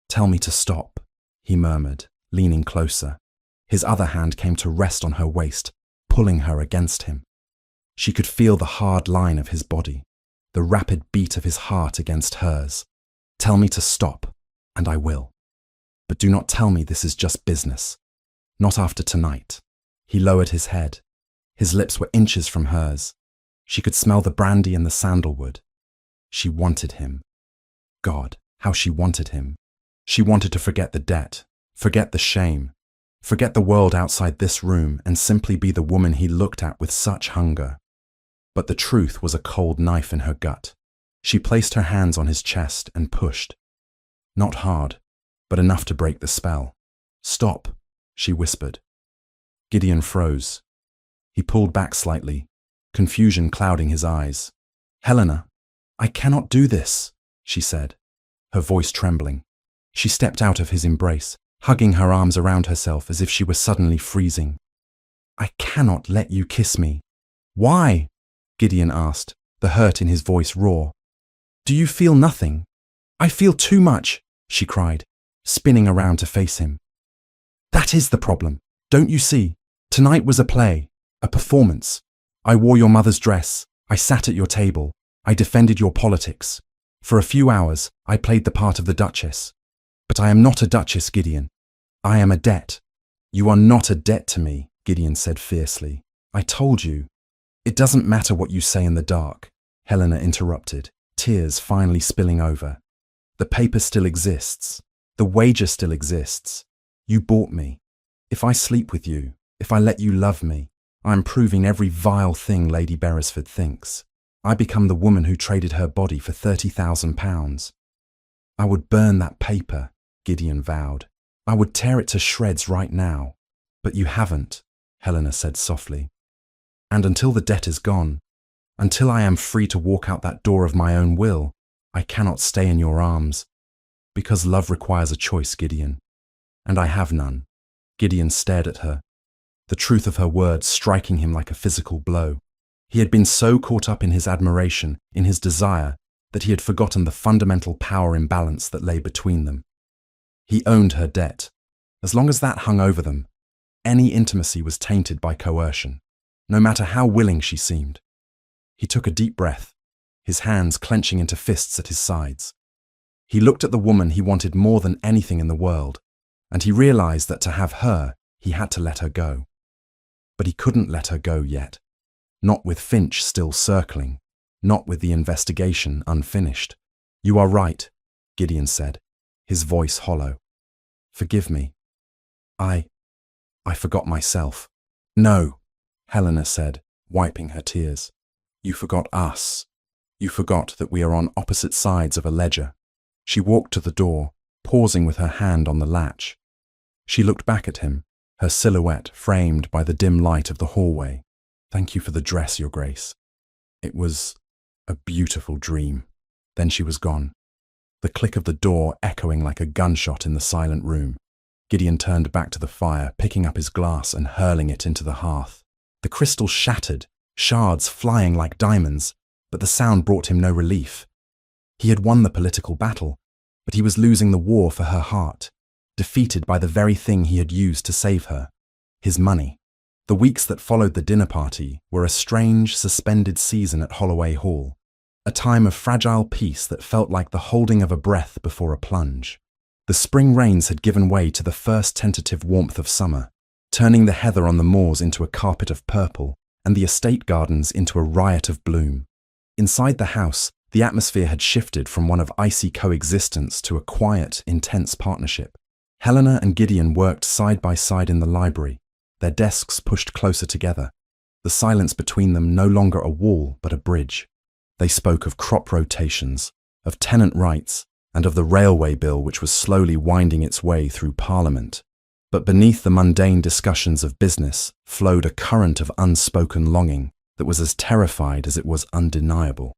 "Tell me to stop," he murmured, leaning closer. His other hand came to rest on her waist, pulling her against him. She could feel the hard line of his body, the rapid beat of his heart against hers. "Tell me to stop, and I will. But do not tell me this is just business. Not after tonight." He lowered his head. His lips were inches from hers. She could smell the brandy and the sandalwood. She wanted him. God, how she wanted him. She wanted to forget the debt, forget the shame, forget the world outside this room and simply be the woman he looked at with such hunger. But the truth was a cold knife in her gut. She placed her hands on his chest and pushed. Not hard, but enough to break the spell. "Stop," she whispered. Gideon froze. He pulled back slightly, confusion clouding his eyes. "Helena, I cannot do this," she said, her voice trembling. She stepped out of his embrace, hugging her arms around herself as if she were suddenly freezing. "I cannot let you kiss me." "Why?" Gideon asked, the hurt in his voice raw. "Do you feel nothing?" "I feel too much," she cried, spinning around to face him. "That is the problem. Don't you see? Tonight was a play, a performance. I wore your mother's dress. I sat at your table. I defended your politics. For a few hours, I played the part of the Duchess. But I am not a Duchess, Gideon. I am a debt." "You are not a debt to me," Gideon said fiercely. "I told you." "It doesn't matter what you say in the dark," Helena interrupted, tears finally spilling over. "The paper still exists. The wager still exists. You bought me. If I sleep with you, if I let you love me, I am proving every vile thing Lady Beresford thinks. I become the woman who traded her body for £30,000. I would burn that paper," Gideon vowed. "I would tear it to shreds right now. But you haven't," Helena said softly. "And until the debt is gone, until I am free to walk out that door of my own will, I cannot stay in your arms. Because love requires a choice, Gideon. And I have none." Gideon stared at her, the truth of her words striking him like a physical blow. He had been so caught up in his admiration, in his desire, that he had forgotten the fundamental power imbalance that lay between them. He owned her debt. As long as that hung over them, any intimacy was tainted by coercion, no matter how willing she seemed. He took a deep breath, his hands clenching into fists at his sides. He looked at the woman he wanted more than anything in the world, and he realized that to have her, he had to let her go. But he couldn't let her go yet. Not with Finch still circling, not with the investigation unfinished. "You are right," Gideon said, his voice hollow. "Forgive me. I forgot myself." "No," Helena said, wiping her tears. "You forgot us. You forgot that we are on opposite sides of a ledger." She walked to the door, pausing with her hand on the latch. She looked back at him, her silhouette framed by the dim light of the hallway. "Thank you for the dress, Your Grace. It was a beautiful dream." Then she was gone, the click of the door echoing like a gunshot in the silent room. Gideon turned back to the fire, picking up his glass and hurling it into the hearth. The crystal shattered, shards flying like diamonds, but the sound brought him no relief. He had won the political battle, but he was losing the war for her heart, defeated by the very thing he had used to save her, his money. The weeks that followed the dinner party were a strange, suspended season at Holloway Hall. a time of fragile peace that felt like the holding of a breath before a plunge. The spring rains had given way to the first tentative warmth of summer, turning the heather on the moors into a carpet of purple and the estate gardens into a riot of bloom. Inside the house, the atmosphere had shifted from one of icy coexistence to a quiet, intense partnership. Helena and Gideon worked side by side in the library, their desks pushed closer together, the silence between them no longer a wall but a bridge. They spoke of crop rotations, of tenant rights, and of the railway bill which was slowly winding its way through Parliament. But beneath the mundane discussions of business flowed a current of unspoken longing that was as terrified as it was undeniable.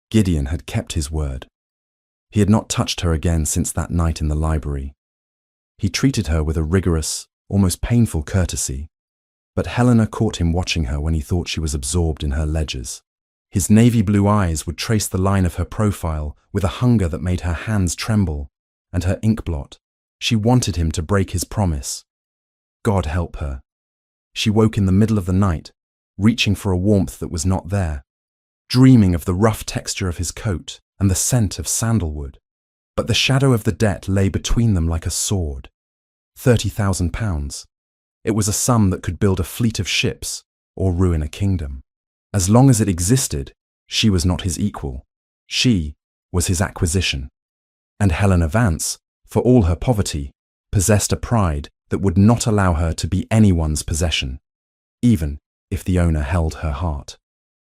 Gideon had kept his word. He had not touched her again since that night in the library. He treated her with a rigorous, almost painful courtesy, but Helena caught him watching her when he thought she was absorbed in her ledgers. His navy blue eyes would trace the line of her profile with a hunger that made her hands tremble, and her ink blot. She wanted him to break his promise. God help her. She woke in the middle of the night, reaching for a warmth that was not there, dreaming of the rough texture of his coat and the scent of sandalwood. But the shadow of the debt lay between them like a sword. £30,000. It was a sum that could build a fleet of ships or ruin a kingdom. As long as it existed, she was not his equal. She was his acquisition. And Helena Vance, for all her poverty, possessed a pride that would not allow her to be anyone's possession, even if the owner held her heart.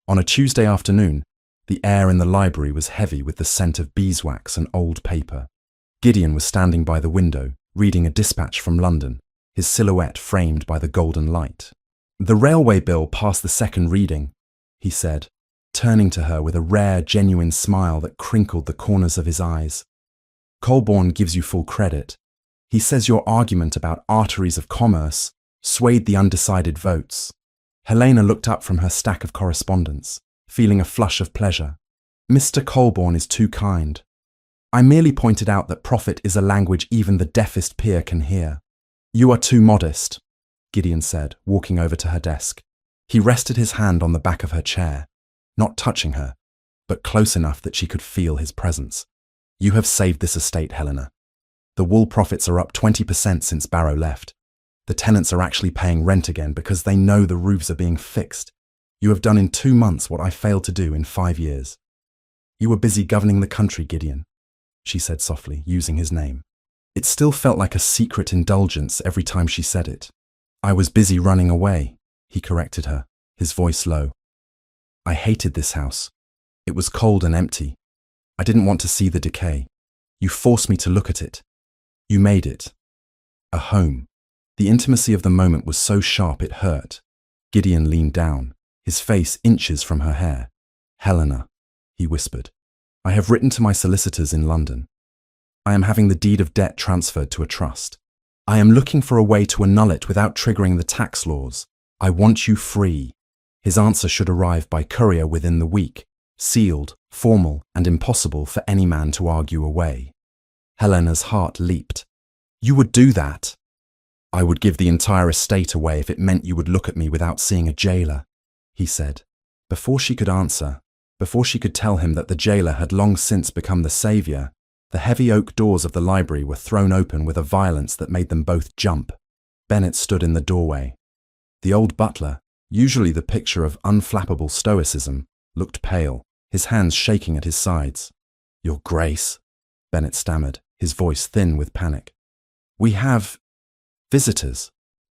On a Tuesday afternoon, the air in the library was heavy with the scent of beeswax and old paper. Gideon was standing by the window, reading a dispatch from London, his silhouette framed by the golden light. The railway bill passed the second reading, he said, turning to her with a rare, genuine smile that crinkled the corners of his eyes. Colborne gives you full credit. He says your argument about arteries of commerce swayed the undecided votes. Helena looked up from her stack of correspondence, feeling a flush of pleasure. Mr. Colborne is too kind. I merely pointed out that profit is a language even the deafest peer can hear. You are too modest, Gideon said, walking over to her desk. He rested his hand on the back of her chair, not touching her, but close enough that she could feel his presence. You have saved this estate, Helena. The wool profits are up 20% since Barrow left. The tenants are actually paying rent again because they know the roofs are being fixed. You have done in 2 months what I failed to do in 5 years. You were busy governing the country, Gideon, she said softly, using his name. It still felt like a secret indulgence every time she said it. I was busy running away, he corrected her, his voice low. I hated this house. It was cold and empty. I didn't want to see the decay. You forced me to look at it. You made it a home. The intimacy of the moment was so sharp it hurt. Gideon leaned down, his face inches from her hair. Helena, he whispered, I have written to my solicitors in London. I am having the deed of debt transferred to a trust. I am looking for a way to annul it without triggering the tax laws. I want you free. His answer should arrive by courier within the week, sealed, formal, and impossible for any man to argue away. Helena's heart leaped. You would do that? I would give the entire estate away if it meant you would look at me without seeing a jailer, he said. Before she could answer, before she could tell him that the jailer had long since become the saviour, the heavy oak doors of the library were thrown open with a violence that made them both jump. Bennett stood in the doorway. The old butler, usually the picture of unflappable stoicism, looked pale, his hands shaking at his sides. Your Grace, Bennett stammered, his voice thin with panic. We have visitors.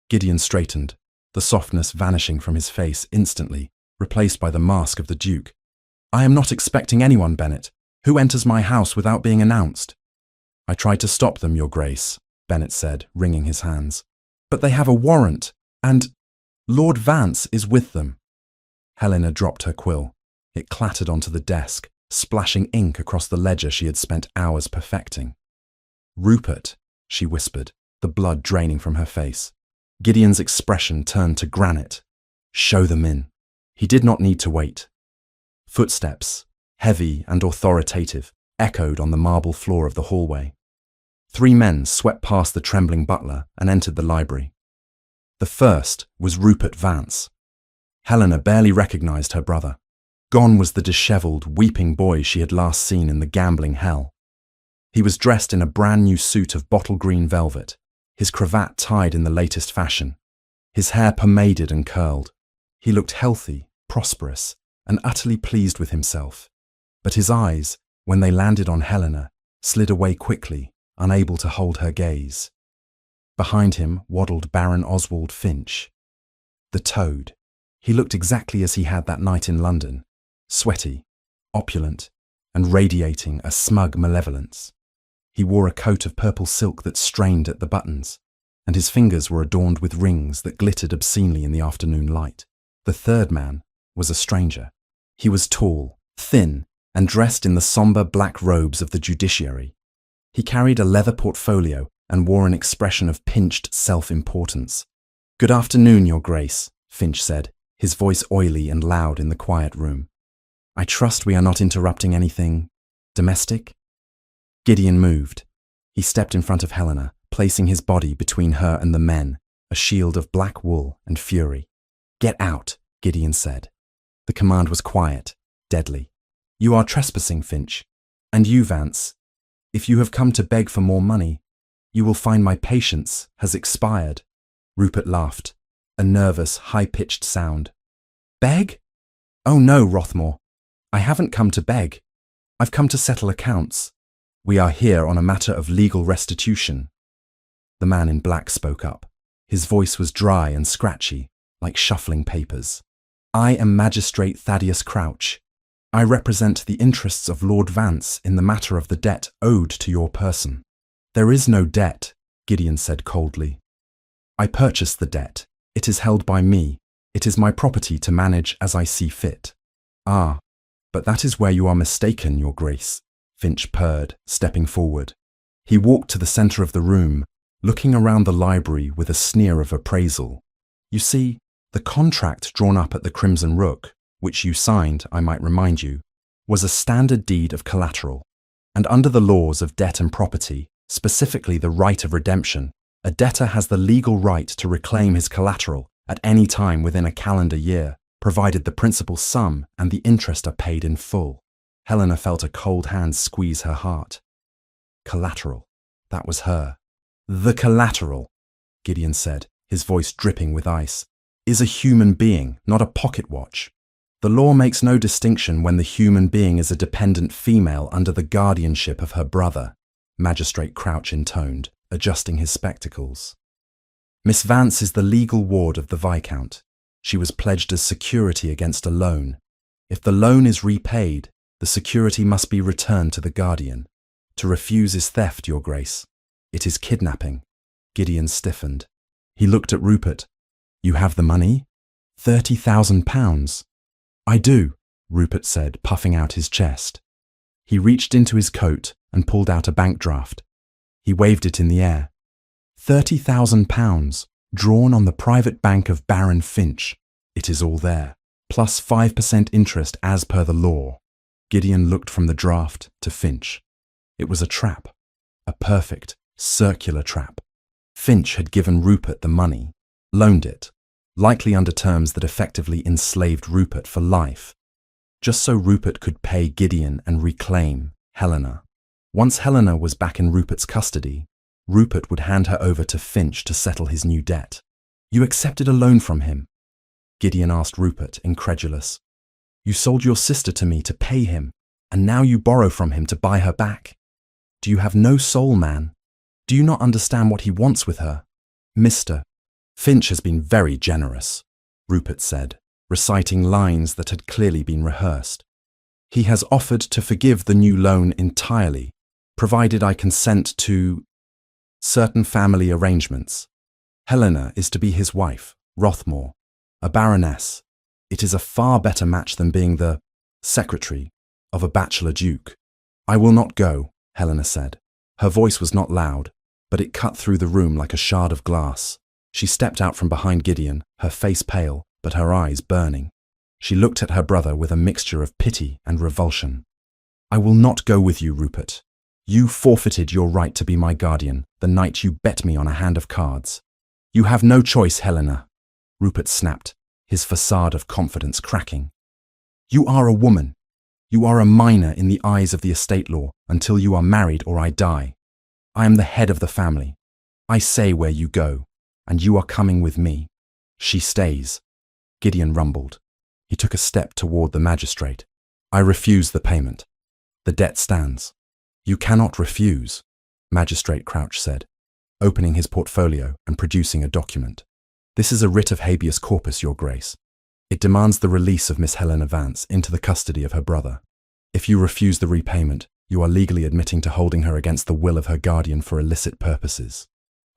Gideon straightened, the softness vanishing from his face instantly, replaced by the mask of the Duke. I am not expecting anyone, Bennett. Who enters my house without being announced? I tried to stop them, Your Grace, Bennett said, wringing his hands. But they have a warrant, and Lord Vance is with them. Helena dropped her quill. It clattered onto the desk, splashing ink across the ledger she had spent hours perfecting. Rupert, she whispered, the blood draining from her face. Gideon's expression turned to granite. Show them in. He did not need to wait. Footsteps, heavy and authoritative, echoed on the marble floor of the hallway. 3 men swept past the trembling butler and entered the library. The first was Rupert Vance. Helena barely recognized her brother. Gone was the dishevelled, weeping boy she had last seen in the gambling hell. He was dressed in a brand new suit of bottle green velvet, his cravat tied in the latest fashion, his hair pomaded and curled. He looked healthy, prosperous, and utterly pleased with himself. But his eyes, when they landed on Helena, slid away quickly, unable to hold her gaze. Behind him waddled Baron Oswald Finch. The Toad. He looked exactly as he had that night in London, sweaty, opulent, and radiating a smug malevolence. He wore a coat of purple silk that strained at the buttons, and his fingers were adorned with rings that glittered obscenely in the afternoon light. The third man was a stranger. He was tall, thin, and dressed in the sombre black robes of the judiciary. He carried a leather portfolio and wore an expression of pinched self-importance. "Good afternoon, Your Grace," Finch said, his voice oily and loud in the quiet room. "I trust we are not interrupting anything domestic?" Gideon moved. He stepped in front of Helena, placing his body between her and the men, a shield of black wool and fury. "Get out," Gideon said. The command was quiet, deadly. "You are trespassing, Finch. And you, Vance. If you have come to beg for more money, you will find my patience has expired." Rupert laughed, a nervous, high-pitched sound. "Beg? Oh no, Rothmore. I haven't come to beg. I've come to settle accounts. We are here on a matter of legal restitution." The man in black spoke up. His voice was dry and scratchy, like shuffling papers. "I am Magistrate Thaddeus Crouch. I represent the interests of Lord Vance in the matter of the debt owed to your person." "There is no debt," Gideon said coldly. "I purchased the debt. It is held by me. It is my property to manage as I see fit." "Ah, but that is where you are mistaken, Your Grace," Finch purred, stepping forward. He walked to the centre of the room, looking around the library with a sneer of appraisal. "You see, the contract drawn up at the Crimson Rook, which you signed, I might remind you, was a standard deed of collateral, and under the laws of debt and property, specifically the right of redemption, a debtor has the legal right to reclaim his collateral at any time within a calendar year, provided the principal sum and the interest are paid in full. Helena felt a cold hand squeeze her heart. Collateral. That was her. "The collateral," Gideon said, his voice dripping with ice, "is a human being, not a pocket watch. The law makes no distinction when the human being is a dependent female under the guardianship of her brother," Magistrate Crouch intoned, adjusting his spectacles. "Miss Vance is the legal ward of the Viscount. She was pledged as security against a loan. If the loan is repaid, the security must be returned to the guardian. To refuse is theft, Your Grace. It is kidnapping." Gideon stiffened. He looked at Rupert. "You have the money? £30,000. "I do," Rupert said, puffing out his chest. He reached into his coat and pulled out a bank draft. He waved it in the air. £30,000, drawn on the private bank of Baron Finch. It is all there, plus 5% interest as per the law. Gideon looked from the draft to Finch. It was a trap, a perfect, circular trap. Finch had given Rupert the money, loaned it, likely under terms that effectively enslaved Rupert for life, just so Rupert could pay Gideon and reclaim Helena. Once Helena was back in Rupert's custody, Rupert would hand her over to Finch to settle his new debt. "You accepted a loan from him?" Gideon asked Rupert, incredulous. "You sold your sister to me to pay him, and now you borrow from him to buy her back. Do you have no soul, man? Do you not understand what he wants with her?" "Mr. Finch has been very generous," Rupert said, reciting lines that had clearly been rehearsed. "He has offered to forgive the new loan entirely, provided I consent to certain family arrangements. Helena is to be his wife, Rothmore, a baroness. It is a far better match than being the secretary of a bachelor duke." "I will not go," Helena said. Her voice was not loud, but it cut through the room like a shard of glass. She stepped out from behind Gideon, her face pale, but her eyes burning. She looked at her brother with a mixture of pity and revulsion. "I will not go with you, Rupert. You forfeited your right to be my guardian the night you bet me on a hand of cards. You have no choice, Helena," Rupert snapped, his facade of confidence cracking. You are a woman. You are a minor in the eyes of the estate law until you are married or I die. I am the head of the family. I say where you go, and you are coming with me. She stays. Gideon rumbled. He took a step toward the magistrate. I refuse the payment. The debt stands. You cannot refuse, Magistrate Crouch said, opening his portfolio and producing a document. This is a writ of habeas corpus, Your Grace. It demands the release of Miss Helena Vance into the custody of her brother. If you refuse the repayment, you are legally admitting to holding her against the will of her guardian for illicit purposes.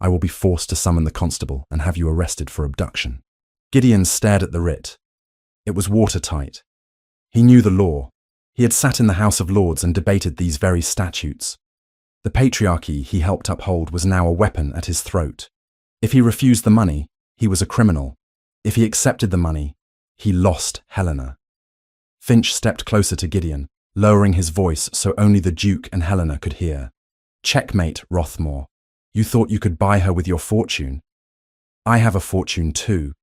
I will be forced to summon the constable and have you arrested for abduction. Gideon stared at the writ. It was watertight. He knew the law. He had sat in the House of Lords and debated these very statutes. The patriarchy he helped uphold was now a weapon at his throat. If he refused the money, he was a criminal. If he accepted the money, he lost Helena. Finch stepped closer to Gideon, lowering his voice so only the Duke and Helena could hear. Checkmate, Rothmore. You thought you could buy her with your fortune. I have a fortune too.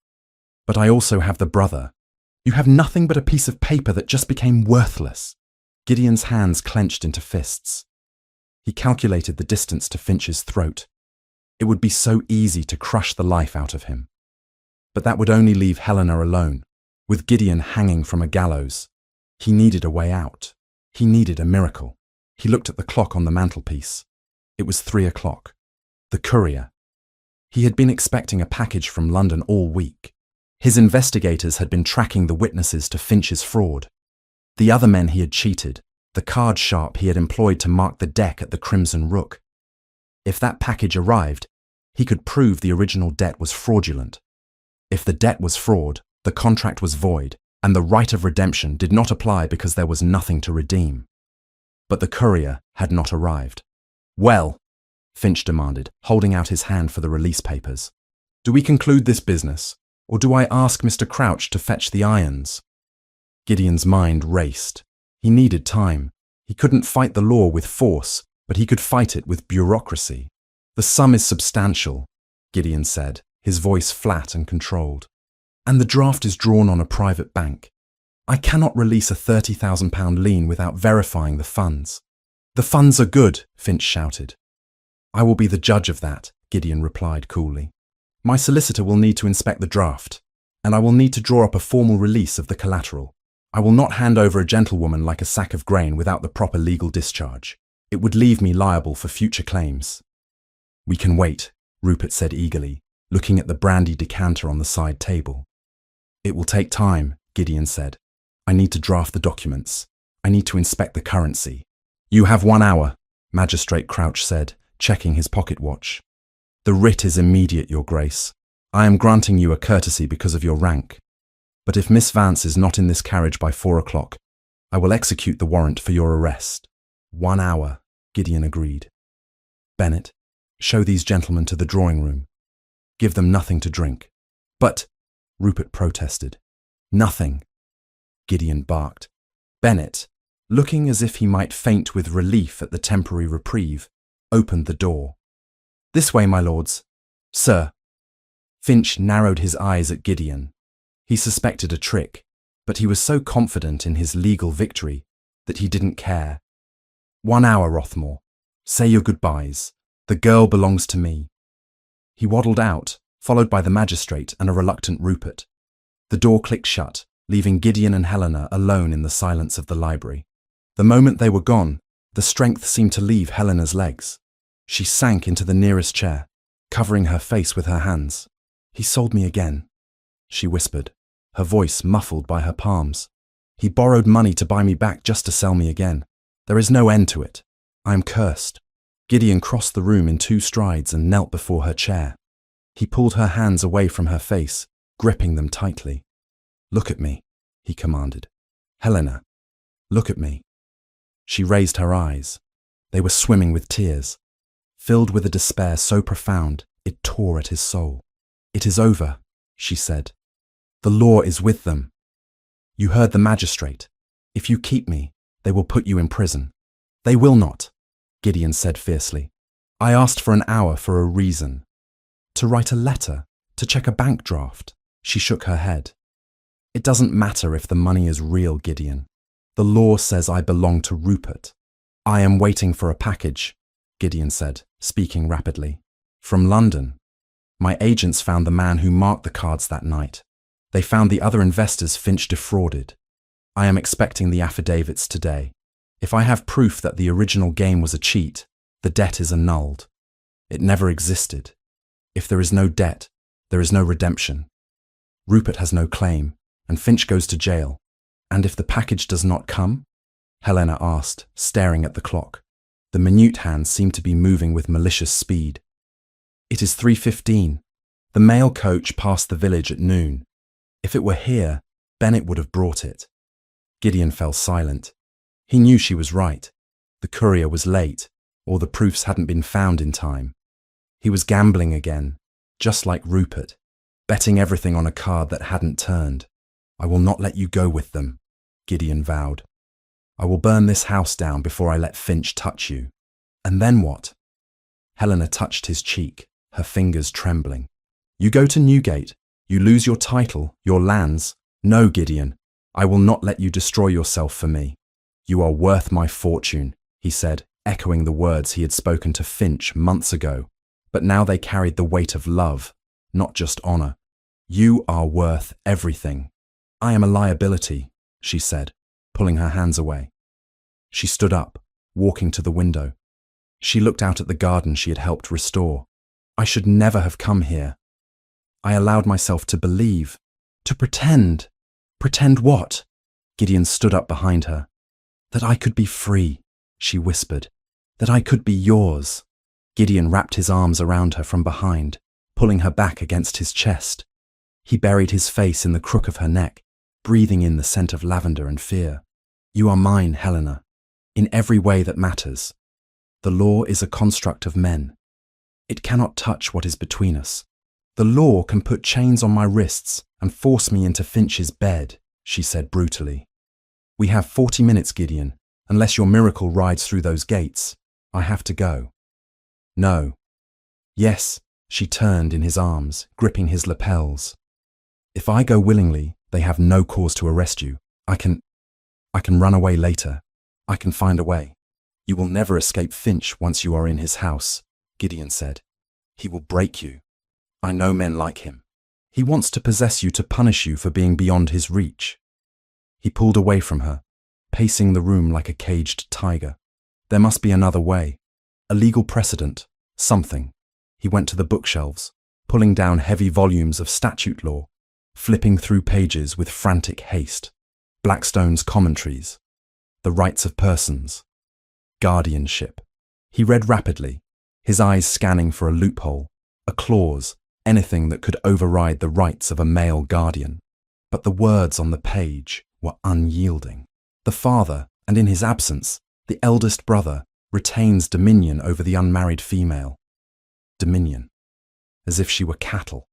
But I also have the brother. You have nothing but a piece of paper that just became worthless. Gideon's hands clenched into fists. He calculated the distance to Finch's throat. It would be so easy to crush the life out of him. But that would only leave Helena alone, with Gideon hanging from a gallows. He needed a way out. He needed a miracle. He looked at the clock on the mantelpiece. It was 3 o'clock. The courier. He had been expecting a package from London all week. His investigators had been tracking the witnesses to Finch's fraud. The other men he had cheated, the card sharp he had employed to mark the deck at the Crimson Rook. If that package arrived, he could prove the original debt was fraudulent. If the debt was fraud, the contract was void, and the right of redemption did not apply because there was nothing to redeem. But the courier had not arrived. Well, Finch demanded, holding out his hand for the release papers. Do we conclude this business, or do I ask Mr. Crouch to fetch the irons? Gideon's mind raced. He needed time. He couldn't fight the law with force, but he could fight it with bureaucracy. The sum is substantial, Gideon said, his voice flat and controlled. And the draft is drawn on a private bank. I cannot release a £30,000 lien without verifying the funds. The funds are good, Finch shouted. I will be the judge of that, Gideon replied coolly. My solicitor will need to inspect the draft, and I will need to draw up a formal release of the collateral. I will not hand over a gentlewoman like a sack of grain without the proper legal discharge. It would leave me liable for future claims. We can wait, Rupert said eagerly, looking at the brandy decanter on the side table. It will take time, Gideon said. I need to draft the documents. I need to inspect the currency. You have 1 hour, Magistrate Crouch said, checking his pocket watch. The writ is immediate, Your Grace. I am granting you a courtesy because of your rank. But if Miss Vance is not in this carriage by 4 o'clock, I will execute the warrant for your arrest. 1 hour, Gideon agreed. Bennett, show these gentlemen to the drawing room. Give them nothing to drink. But, Rupert protested. Nothing. Gideon barked. Bennett, looking as if he might faint with relief at the temporary reprieve, opened the door. This way, my lords. Sir. Finch narrowed his eyes at Gideon. He suspected a trick, but he was so confident in his legal victory that he didn't care. 1 hour, Rothmore. Say your goodbyes. The girl belongs to me. He waddled out, followed by the magistrate and a reluctant Rupert. The door clicked shut, leaving Gideon and Helena alone in the silence of the library. The moment they were gone, the strength seemed to leave Helena's legs. She sank into the nearest chair, covering her face with her hands. He sold me again, she whispered, her voice muffled by her palms. He borrowed money to buy me back just to sell me again. There is no end to it. I am cursed. Gideon crossed the room in 2 strides and knelt before her chair. He pulled her hands away from her face, gripping them tightly. Look at me, he commanded. Helena, look at me. She raised her eyes. They were swimming with tears, filled with a despair so profound it tore at his soul. It is over, she said. The law is with them. You heard the magistrate. If you keep me, they will put you in prison. They will not, Gideon said fiercely. I asked for an hour for a reason. To write a letter, to check a bank draft. She shook her head. It doesn't matter if the money is real, Gideon. The law says I belong to Rupert. I am waiting for a package, Gideon said, speaking rapidly. From London. My agents found the man who marked the cards that night. They found the other investors Finch defrauded. I am expecting the affidavits today. If I have proof that the original game was a cheat, the debt is annulled. It never existed. If there is no debt, there is no redemption. Rupert has no claim, and Finch goes to jail. And if the package does not come? Helena asked, staring at the clock. The minute hand seemed to be moving with malicious speed. It is 3:15. The mail coach passed the village at noon. If it were here, Bennett would have brought it. Gideon fell silent. He knew she was right. The courier was late, or the proofs hadn't been found in time. He was gambling again, just like Rupert, betting everything on a card that hadn't turned. I will not let you go with them, Gideon vowed. I will burn this house down before I let Finch touch you. And then what? Helena touched his cheek, her fingers trembling. You go to Newgate. You lose your title, your lands. No, Gideon, I will not let you destroy yourself for me. You are worth my fortune, he said, echoing the words he had spoken to Finch months ago. But now they carried the weight of love, not just honor. You are worth everything. I am a liability, she said, pulling her hands away. She stood up, walking to the window. She looked out at the garden she had helped restore. I should never have come here. I allowed myself to believe, to pretend. Pretend what? Gideon stood up behind her. That I could be free, she whispered. That I could be yours. Gideon wrapped his arms around her from behind, pulling her back against his chest. He buried his face in the crook of her neck, breathing in the scent of lavender and fear. You are mine, Helena, in every way that matters. The law is a construct of men. It cannot touch what is between us. The law can put chains on my wrists and force me into Finch's bed, she said brutally. We have 40 minutes, Gideon. Unless your miracle rides through those gates, I have to go. No. Yes, she turned in his arms, gripping his lapels. If I go willingly, they have no cause to arrest you. I can run away later. I can find a way. You will never escape Finch once you are in his house, Gideon said. He will break you. I know men like him. He wants to possess you to punish you for being beyond his reach. He pulled away from her, pacing the room like a caged tiger. There must be another way. A legal precedent. Something. He went to the bookshelves, pulling down heavy volumes of statute law, flipping through pages with frantic haste. Blackstone's commentaries. The rights of persons. Guardianship. He read rapidly, his eyes scanning for a loophole, a clause, anything that could override the rights of a male guardian. But the words on the page were unyielding. The father, and in his absence, the eldest brother, retains dominion over the unmarried female. Dominion. As if she were cattle.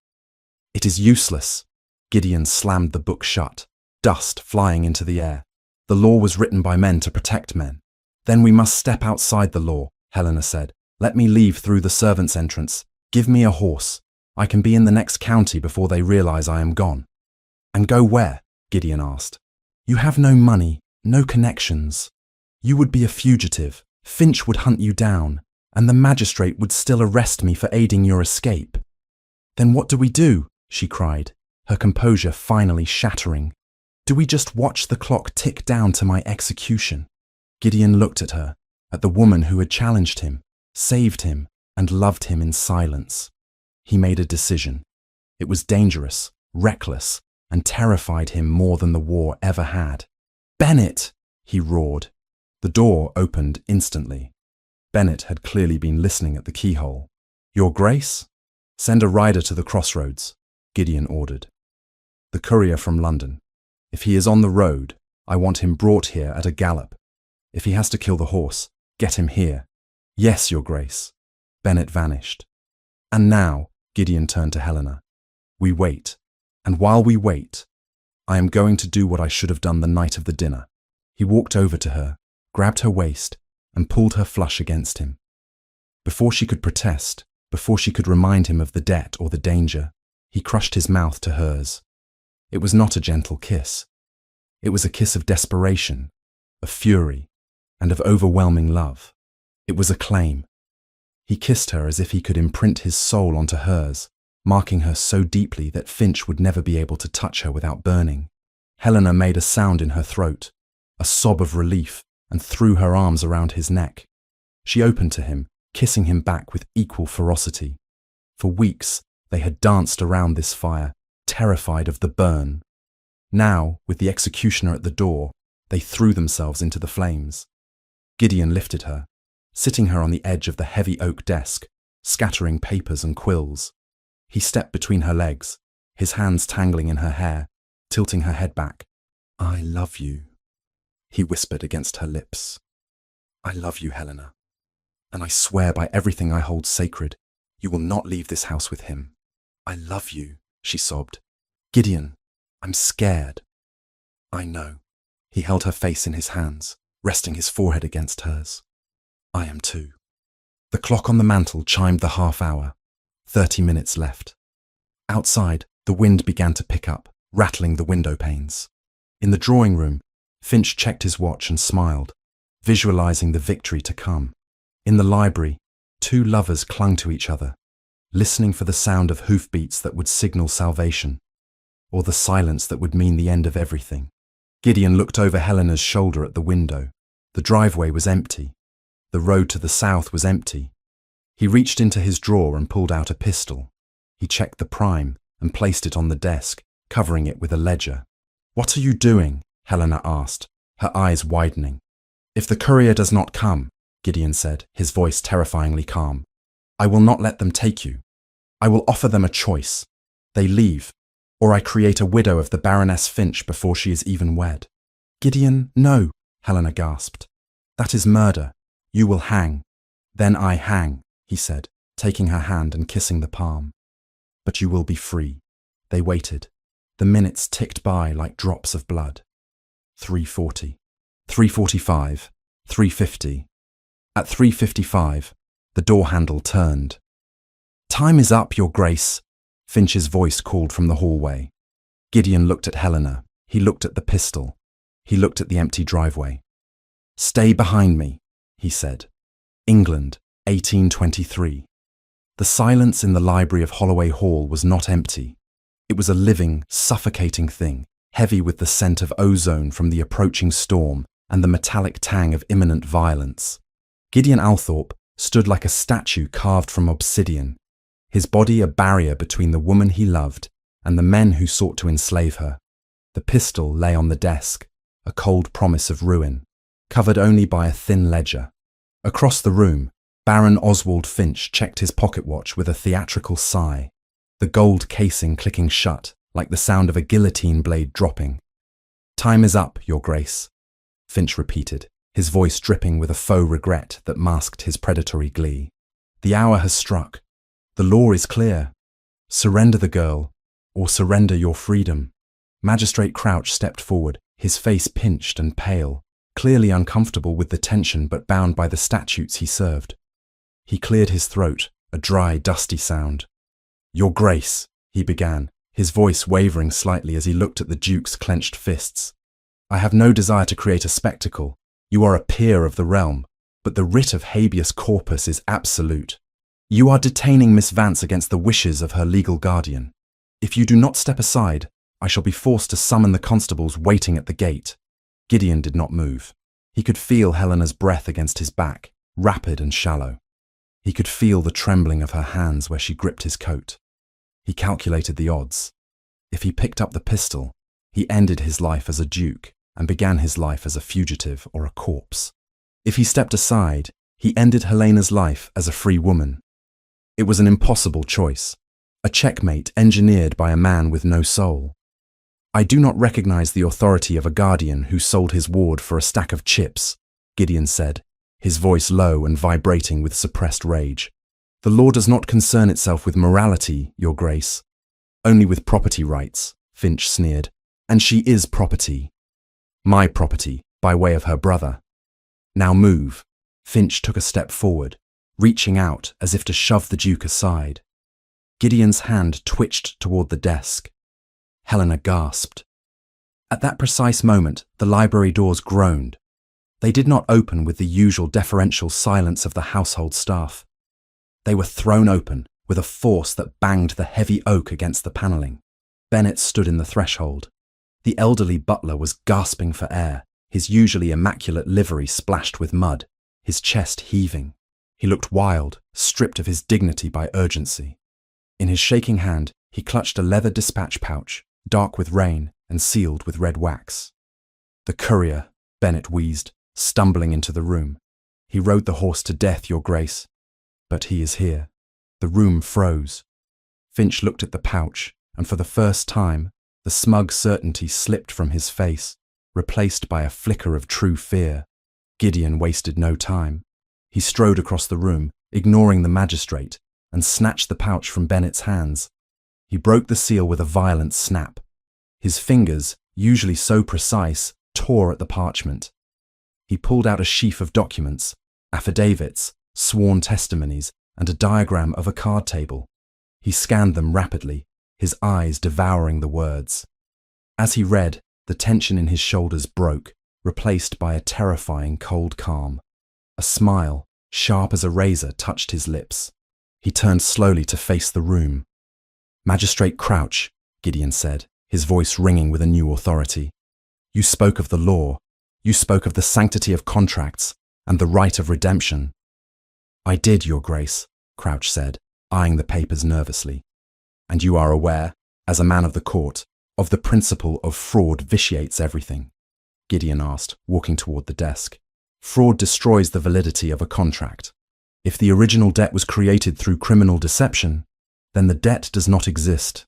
It is useless. Gideon slammed the book shut, dust flying into the air. The law was written by men to protect men. Then we must step outside the law, Helena said. Let me leave through the servants' entrance. Give me a horse. I can be in the next county before they realize I am gone. And go where? Gideon asked. You have no money, no connections. You would be a fugitive. Finch would hunt you down, and the magistrate would still arrest me for aiding your escape. Then what do we do? She cried, her composure finally shattering. Do we just watch the clock tick down to my execution? Gideon looked at her, at the woman who had challenged him, saved him, and loved him in silence. He made a decision. It was dangerous, reckless, and terrified him more than the war ever had. Bennett! He roared. The door opened instantly. Bennett had clearly been listening at the keyhole. Your Grace? Send a rider to the crossroads, Gideon ordered. The courier from London. If he is on the road, I want him brought here at a gallop. If he has to kill the horse, get him here. Yes, Your Grace. Bennett vanished. And now, Gideon turned to Helena. We wait. And while we wait, I am going to do what I should have done the night of the dinner. He walked over to her, grabbed her waist, and pulled her flush against him. Before she could protest, before she could remind him of the debt or the danger, he crushed his mouth to hers. It was not a gentle kiss. It was a kiss of desperation, of fury, and of overwhelming love. It was a claim. He kissed her as if he could imprint his soul onto hers, marking her so deeply that Finch would never be able to touch her without burning. Helena made a sound in her throat, a sob of relief, and threw her arms around his neck. She opened to him, kissing him back with equal ferocity. For weeks, they had danced around this fire, terrified of the burn. Now, with the executioner at the door, they threw themselves into the flames. Gideon lifted her, sitting her on the edge of the heavy oak desk, scattering papers and quills. He stepped between her legs, his hands tangling in her hair, tilting her head back. "I love you," he whispered against her lips. "I love you, Helena. And I swear by everything I hold sacred, you will not leave this house with him. I love you," she sobbed. "Gideon, I'm scared." "I know." He held her face in his hands, resting his forehead against hers. "I am too." The clock on the mantel chimed the half hour. 30 minutes left. Outside, the wind began to pick up, rattling the window panes. In the drawing room, Finch checked his watch and smiled, visualizing the victory to come. In the library, two lovers clung to each other, listening for the sound of hoofbeats that would signal salvation, or the silence that would mean the end of everything. Gideon looked over Helena's shoulder at the window. The driveway was empty. The road to the south was empty. He reached into his drawer and pulled out a pistol. He checked the prime and placed it on the desk, covering it with a ledger. "What are you doing?" Helena asked, her eyes widening. "If the courier does not come," Gideon said, his voice terrifyingly calm, "I will not let them take you. I will offer them a choice. They leave, or I create a widow of the Baroness Finch before she is even wed." "Gideon, no," Helena gasped. "That is murder. You will hang." "Then I hang," he said, taking her hand and kissing the palm. "But you will be free." They waited. The minutes ticked by like drops of blood. 3:40, 3:45, 3:50. At 3:55, the door handle turned. "Time is up, Your Grace," Finch's voice called from the hallway. Gideon looked at Helena. He looked at the pistol. He looked at the empty driveway. "Stay behind me," he said. England, 1823. The silence in the library of Holloway Hall was not empty. It was a living, suffocating thing, heavy with the scent of ozone from the approaching storm and the metallic tang of imminent violence. Gideon Althorpe stood like a statue carved from obsidian, his body a barrier between the woman he loved and the men who sought to enslave her. The pistol lay on the desk, a cold promise of ruin, covered only by a thin ledger. Across the room, Baron Oswald Finch checked his pocket watch with a theatrical sigh, the gold casing clicking shut like the sound of a guillotine blade dropping. "Time is up, Your Grace," Finch repeated, his voice dripping with a faux regret that masked his predatory glee. "The hour has struck. The law is clear. Surrender the girl, or surrender your freedom." Magistrate Crouch stepped forward, his face pinched and pale, clearly uncomfortable with the tension but bound by the statutes he served. He cleared his throat, a dry, dusty sound. "Your Grace," he began, his voice wavering slightly as he looked at the Duke's clenched fists. "I have no desire to create a spectacle. You are a peer of the realm, but the writ of habeas corpus is absolute. You are detaining Miss Vance against the wishes of her legal guardian. If you do not step aside, I shall be forced to summon the constables waiting at the gate." Gideon did not move. He could feel Helena's breath against his back, rapid and shallow. He could feel the trembling of her hands where she gripped his coat. He calculated the odds. If he picked up the pistol, he ended his life as a duke and began his life as a fugitive or a corpse. If he stepped aside, he ended Helena's life as a free woman. It was an impossible choice, a checkmate engineered by a man with no soul. "I do not recognize the authority of a guardian who sold his ward for a stack of chips," Gideon said, his voice low and vibrating with suppressed rage. "The law does not concern itself with morality, Your Grace. Only with property rights," Finch sneered. "And she is property. My property, by way of her brother. Now move." Finch took a step forward, reaching out as if to shove the Duke aside. Gideon's hand twitched toward the desk. Helena gasped. At that precise moment, the library doors groaned. They did not open with the usual deferential silence of the household staff. They were thrown open with a force that banged the heavy oak against the panelling. Bennett stood in the threshold. The elderly butler was gasping for air, his usually immaculate livery splashed with mud, his chest heaving. He looked wild, stripped of his dignity by urgency. In his shaking hand, he clutched a leather dispatch pouch, dark with rain and sealed with red wax. "The courier," Bennett wheezed, stumbling into the room. "He rode the horse to death, Your Grace. But he is here." The room froze. Finch looked at the pouch, and for the first time, the smug certainty slipped from his face, replaced by a flicker of true fear. Gideon wasted no time. He strode across the room, ignoring the magistrate, and snatched the pouch from Bennett's hands. He broke the seal with a violent snap. His fingers, usually so precise, tore at the parchment. He pulled out a sheaf of documents, affidavits, sworn testimonies, and a diagram of a card table. He scanned them rapidly, his eyes devouring the words. As he read, the tension in his shoulders broke, replaced by a terrifying cold calm. A smile, sharp as a razor, touched his lips. He turned slowly to face the room. "Magistrate Crouch," Gideon said, his voice ringing with a new authority. "You spoke of the law. You spoke of the sanctity of contracts and the right of redemption." "I did, Your Grace," Crouch said, eyeing the papers nervously. "And you are aware, as a man of the court, of the principle of fraud vitiates everything?" Gideon asked, walking toward the desk. "Fraud destroys the validity of a contract. If the original debt was created through criminal deception, then the debt does not exist.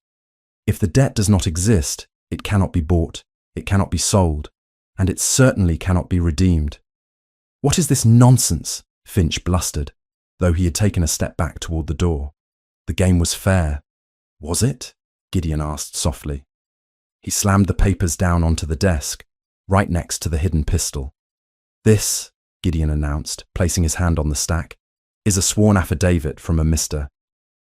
If the debt does not exist, it cannot be bought, it cannot be sold, and it certainly cannot be redeemed." "What is this nonsense?" Finch blustered, though he had taken a step back toward the door. "The game was fair." "Was it?" Gideon asked softly. He slammed the papers down onto the desk, right next to the hidden pistol. "This," Gideon announced, placing his hand on the stack, "is a sworn affidavit from a Mr.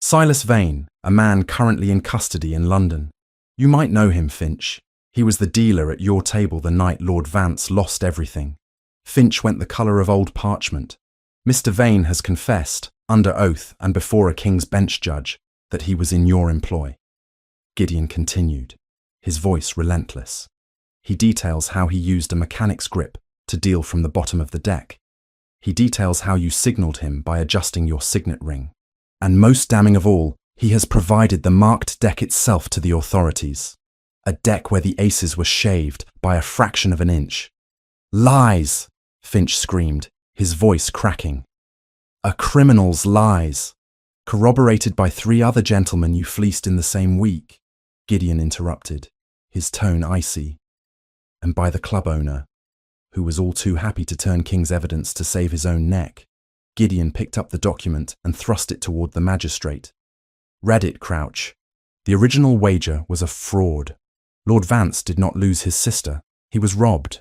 Silas Vane, a man currently in custody in London. You might know him, Finch. He was the dealer at your table the night Lord Vance lost everything. Finch went the colour of old parchment. Mr. Vane has confessed, under oath and before a King's Bench judge, that he was in your employ." Gideon continued, his voice relentless. He details how he used a mechanic's grip to deal from the bottom of the deck. He details how you signalled him by adjusting your signet ring. And most damning of all, he has provided the marked deck itself to the authorities. A deck where the aces were shaved by a fraction of an inch. "Lies!" Finch screamed, his voice cracking. "A criminal's lies, corroborated by 3 other gentlemen you fleeced in the same week," Gideon interrupted, his tone icy. "And by the club owner, who was all too happy to turn King's evidence to save his own neck." Gideon picked up the document and thrust it toward the magistrate. "Read it, Crouch. The original wager was a fraud. Lord Vance did not lose his sister. He was robbed.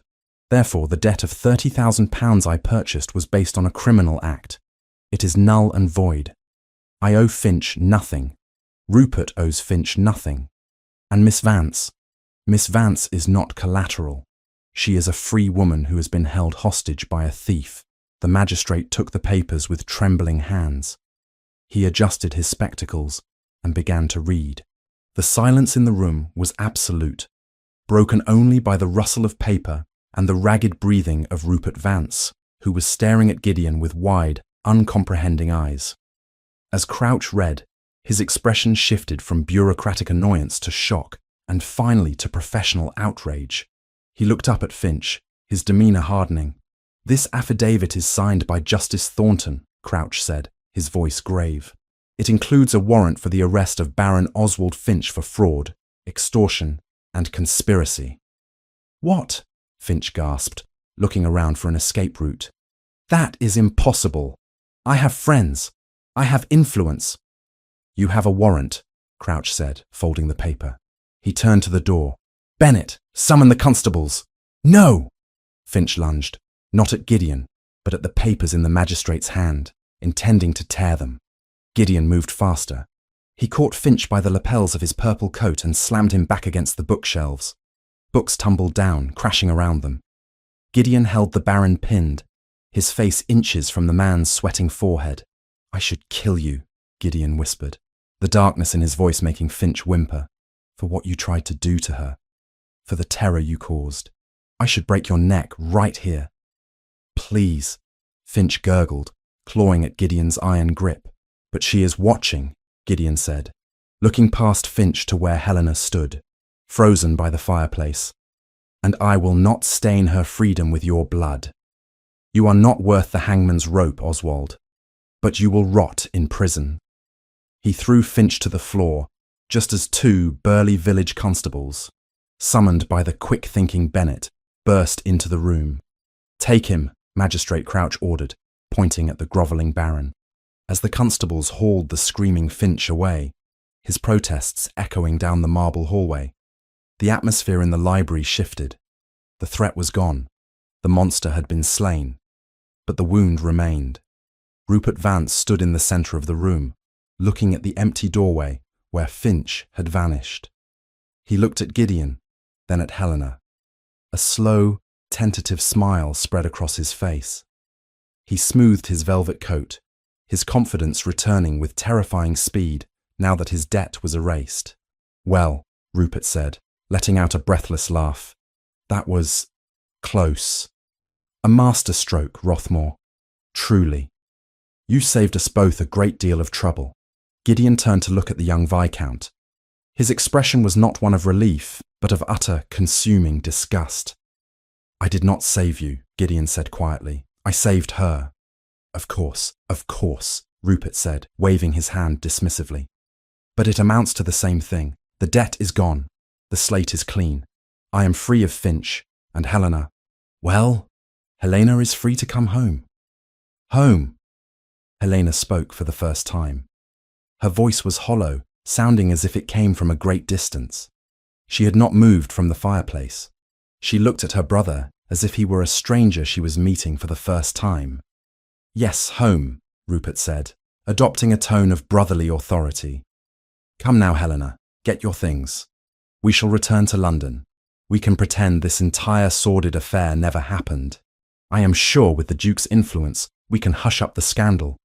Therefore, the debt of £30,000 I purchased was based on a criminal act. It is null and void. I owe Finch nothing. Rupert owes Finch nothing. And Miss Vance is not collateral. She is a free woman who has been held hostage by a thief." The magistrate took the papers with trembling hands. He adjusted his spectacles and began to read. The silence in the room was absolute, broken only by the rustle of paper and the ragged breathing of Rupert Vance, who was staring at Gideon with wide, uncomprehending eyes. As Crouch read, his expression shifted from bureaucratic annoyance to shock and finally to professional outrage. He looked up at Finch, his demeanour hardening. "This affidavit is signed by Justice Thornton," Crouch said, his voice grave. "It includes a warrant for the arrest of Baron Oswald Finch for fraud, extortion, and conspiracy." "What?" Finch gasped, looking around for an escape route. "That is impossible. I have friends. I have influence." "You have a warrant," Crouch said, folding the paper. He turned to the door. "Bennett, summon the constables." "No!" Finch lunged. Not at Gideon, but at the papers in the magistrate's hand, intending to tear them. Gideon moved faster. He caught Finch by the lapels of his purple coat and slammed him back against the bookshelves. Books tumbled down, crashing around them. Gideon held the Baron pinned, his face inches from the man's sweating forehead. "I should kill you," Gideon whispered, the darkness in his voice making Finch whimper. "For what you tried to do to her. For the terror you caused. I should break your neck right here." "Please," Finch gurgled, clawing at Gideon's iron grip. "But she is watching," Gideon said, looking past Finch to where Helena stood, frozen by the fireplace. "And I will not stain her freedom with your blood. You are not worth the hangman's rope, Oswald, but you will rot in prison." He threw Finch to the floor, just as two burly village constables, summoned by the quick-thinking Bennett, burst into the room. "Take him," Magistrate Crouch ordered, pointing at the grovelling Baron. As the constables hauled the screaming Finch away, his protests echoing down the marble hallway, the atmosphere in the library shifted. The threat was gone. The monster had been slain. But the wound remained. Rupert Vance stood in the centre of the room, looking at the empty doorway where Finch had vanished. He looked at Gideon, then at Helena. A slow, tentative smile spread across his face. He smoothed his velvet coat, his confidence returning with terrifying speed now that his debt was erased. "Well," Rupert said, letting out a breathless laugh, "that was close. A masterstroke, Rothmore. Truly. You saved us both a great deal of trouble." Gideon turned to look at the young Viscount. His expression was not one of relief, but of utter, consuming disgust. "I did not save you," Gideon said quietly. "I saved her." Of course," Rupert said, waving his hand dismissively. "But it amounts to the same thing. The debt is gone. The slate is clean. I am free of Finch, and Helena. Well, Helena is free to come home." "Home?" Helena spoke for the first time. Her voice was hollow, sounding as if it came from a great distance. She had not moved from the fireplace. She looked at her brother as if he were a stranger she was meeting for the first time. "Yes, home," Rupert said, adopting a tone of brotherly authority. "Come now, Helena, get your things. We shall return to London. We can pretend this entire sordid affair never happened. I am sure with the Duke's influence, we can hush up the scandal.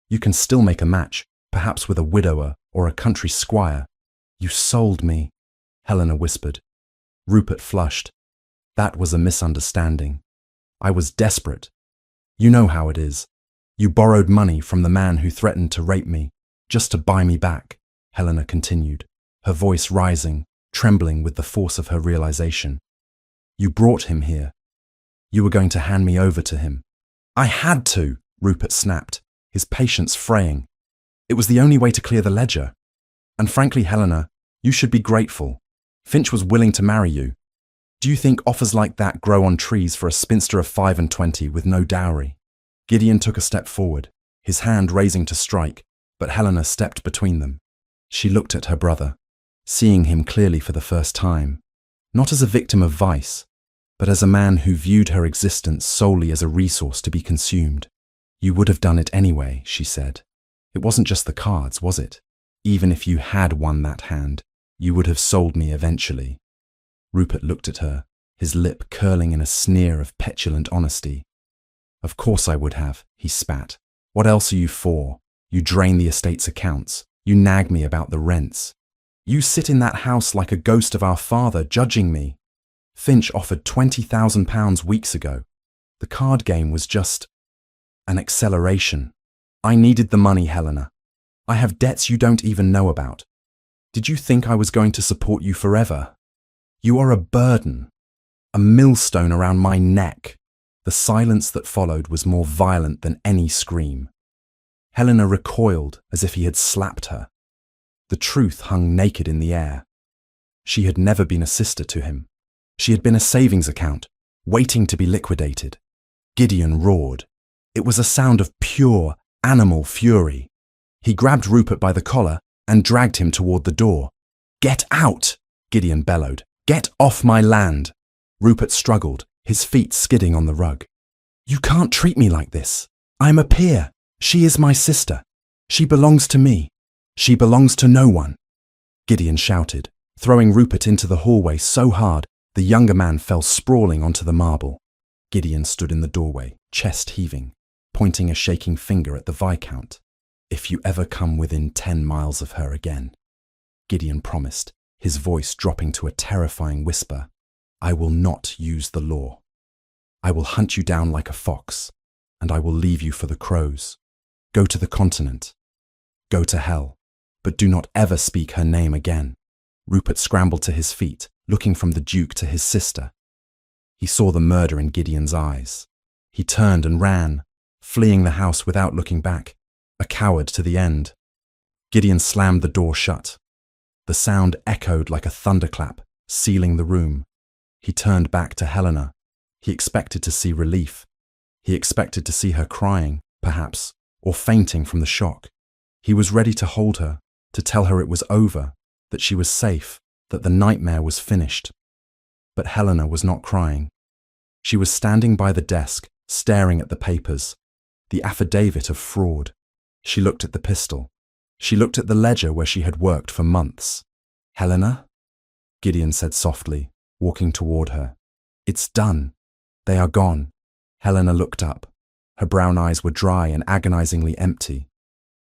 You can still make a match, perhaps with a widower or a country squire." "You sold me," Helena whispered. Rupert flushed. "That was a misunderstanding. I was desperate. You know how it is. You borrowed money from the man who threatened to rape me, just to buy me back," Helena continued, her voice rising, trembling with the force of her realization. "You brought him here. You were going to hand me over to him." "I had to," Rupert snapped, his patience fraying. "It was the only way to clear the ledger. And frankly, Helena, you should be grateful. Finch was willing to marry you. Do you think offers like that grow on trees for a spinster of 25 with no dowry?" Gideon took a step forward, his hand raising to strike, but Helena stepped between them. She looked at her brother, seeing him clearly for the first time, not as a victim of vice, but as a man who viewed her existence solely as a resource to be consumed. "You would have done it anyway," she said. "It wasn't just the cards, was it? Even if you had won that hand, you would have sold me eventually." Rupert looked at her, his lip curling in a sneer of petulant honesty. "Of course I would have," he spat. "What else are you for? You drain the estate's accounts. You nag me about the rents. You sit in that house like a ghost of our father, judging me. Finch offered £20,000 weeks ago. The card game was just an acceleration. I needed the money, Helena. I have debts you don't even know about. Did you think I was going to support you forever? You are a burden, a millstone around my neck." The silence that followed was more violent than any scream. Helena recoiled as if he had slapped her. The truth hung naked in the air. She had never been a sister to him. She had been a savings account, waiting to be liquidated. Gideon roared. It was a sound of pure, animal fury. He grabbed Rupert by the collar and dragged him toward the door. "Get out!" Gideon bellowed. "Get off my land!" Rupert struggled, his feet skidding on the rug. "You can't treat me like this. I'm a peer. She is my sister. She belongs to me. She belongs to no one, Gideon shouted, throwing Rupert into the hallway so hard the younger man fell sprawling onto the marble. Gideon stood in the doorway, chest heaving, pointing a shaking finger at the Viscount. If you ever come within 10 miles of her again, Gideon promised, his voice dropping to a terrifying whisper, I will not use the law. I will hunt you down like a fox, and I will leave you for the crows. Go to the continent. Go to hell, but do not ever speak her name again. Rupert scrambled to his feet, looking from the Duke to his sister. He saw the murder in Gideon's eyes. He turned and ran, fleeing the house without looking back, a coward to the end. Gideon slammed the door shut. The sound echoed like a thunderclap, sealing the room. He turned back to Helena. He expected to see relief. He expected to see her crying, perhaps, or fainting from the shock. He was ready to hold her, to tell her it was over, that she was safe, that the nightmare was finished. But Helena was not crying. She was standing by the desk, staring at the papers, the affidavit of fraud. She looked at the pistol. She looked at the ledger where she had worked for months. Helena? Gideon said softly, walking toward her. It's done. They are gone. Helena looked up. Her brown eyes were dry and agonizingly empty.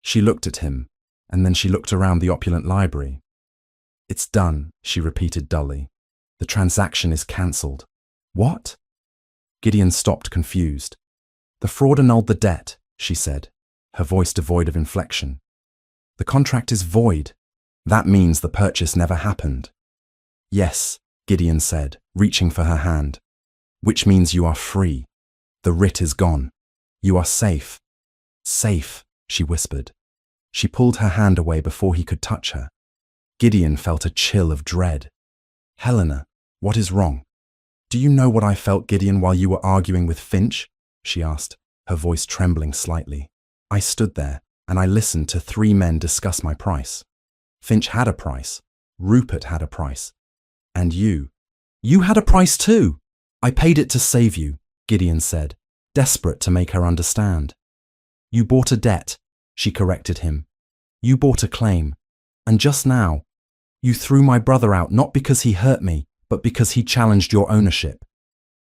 She looked at him, and then she looked around the opulent library. It's done, she repeated dully. The transaction is cancelled. What? Gideon stopped, confused. The fraud annulled the debt, she said, her voice devoid of inflection. The contract is void. That means the purchase never happened. Yes, Gideon said, reaching for her hand. Which means you are free. The writ is gone. You are safe. Safe, she whispered. She pulled her hand away before he could touch her. Gideon felt a chill of dread. Helena, what is wrong? Do you know what I felt, Gideon, while you were arguing with Finch? She asked, her voice trembling slightly. I stood there, and I listened to 3 men discuss my price. Finch had a price. Rupert had a price. And you. You had a price too. I paid it to save you, Gideon said, desperate to make her understand. You bought a debt, she corrected him. You bought a claim. And just now, you threw my brother out not because he hurt me, but because he challenged your ownership.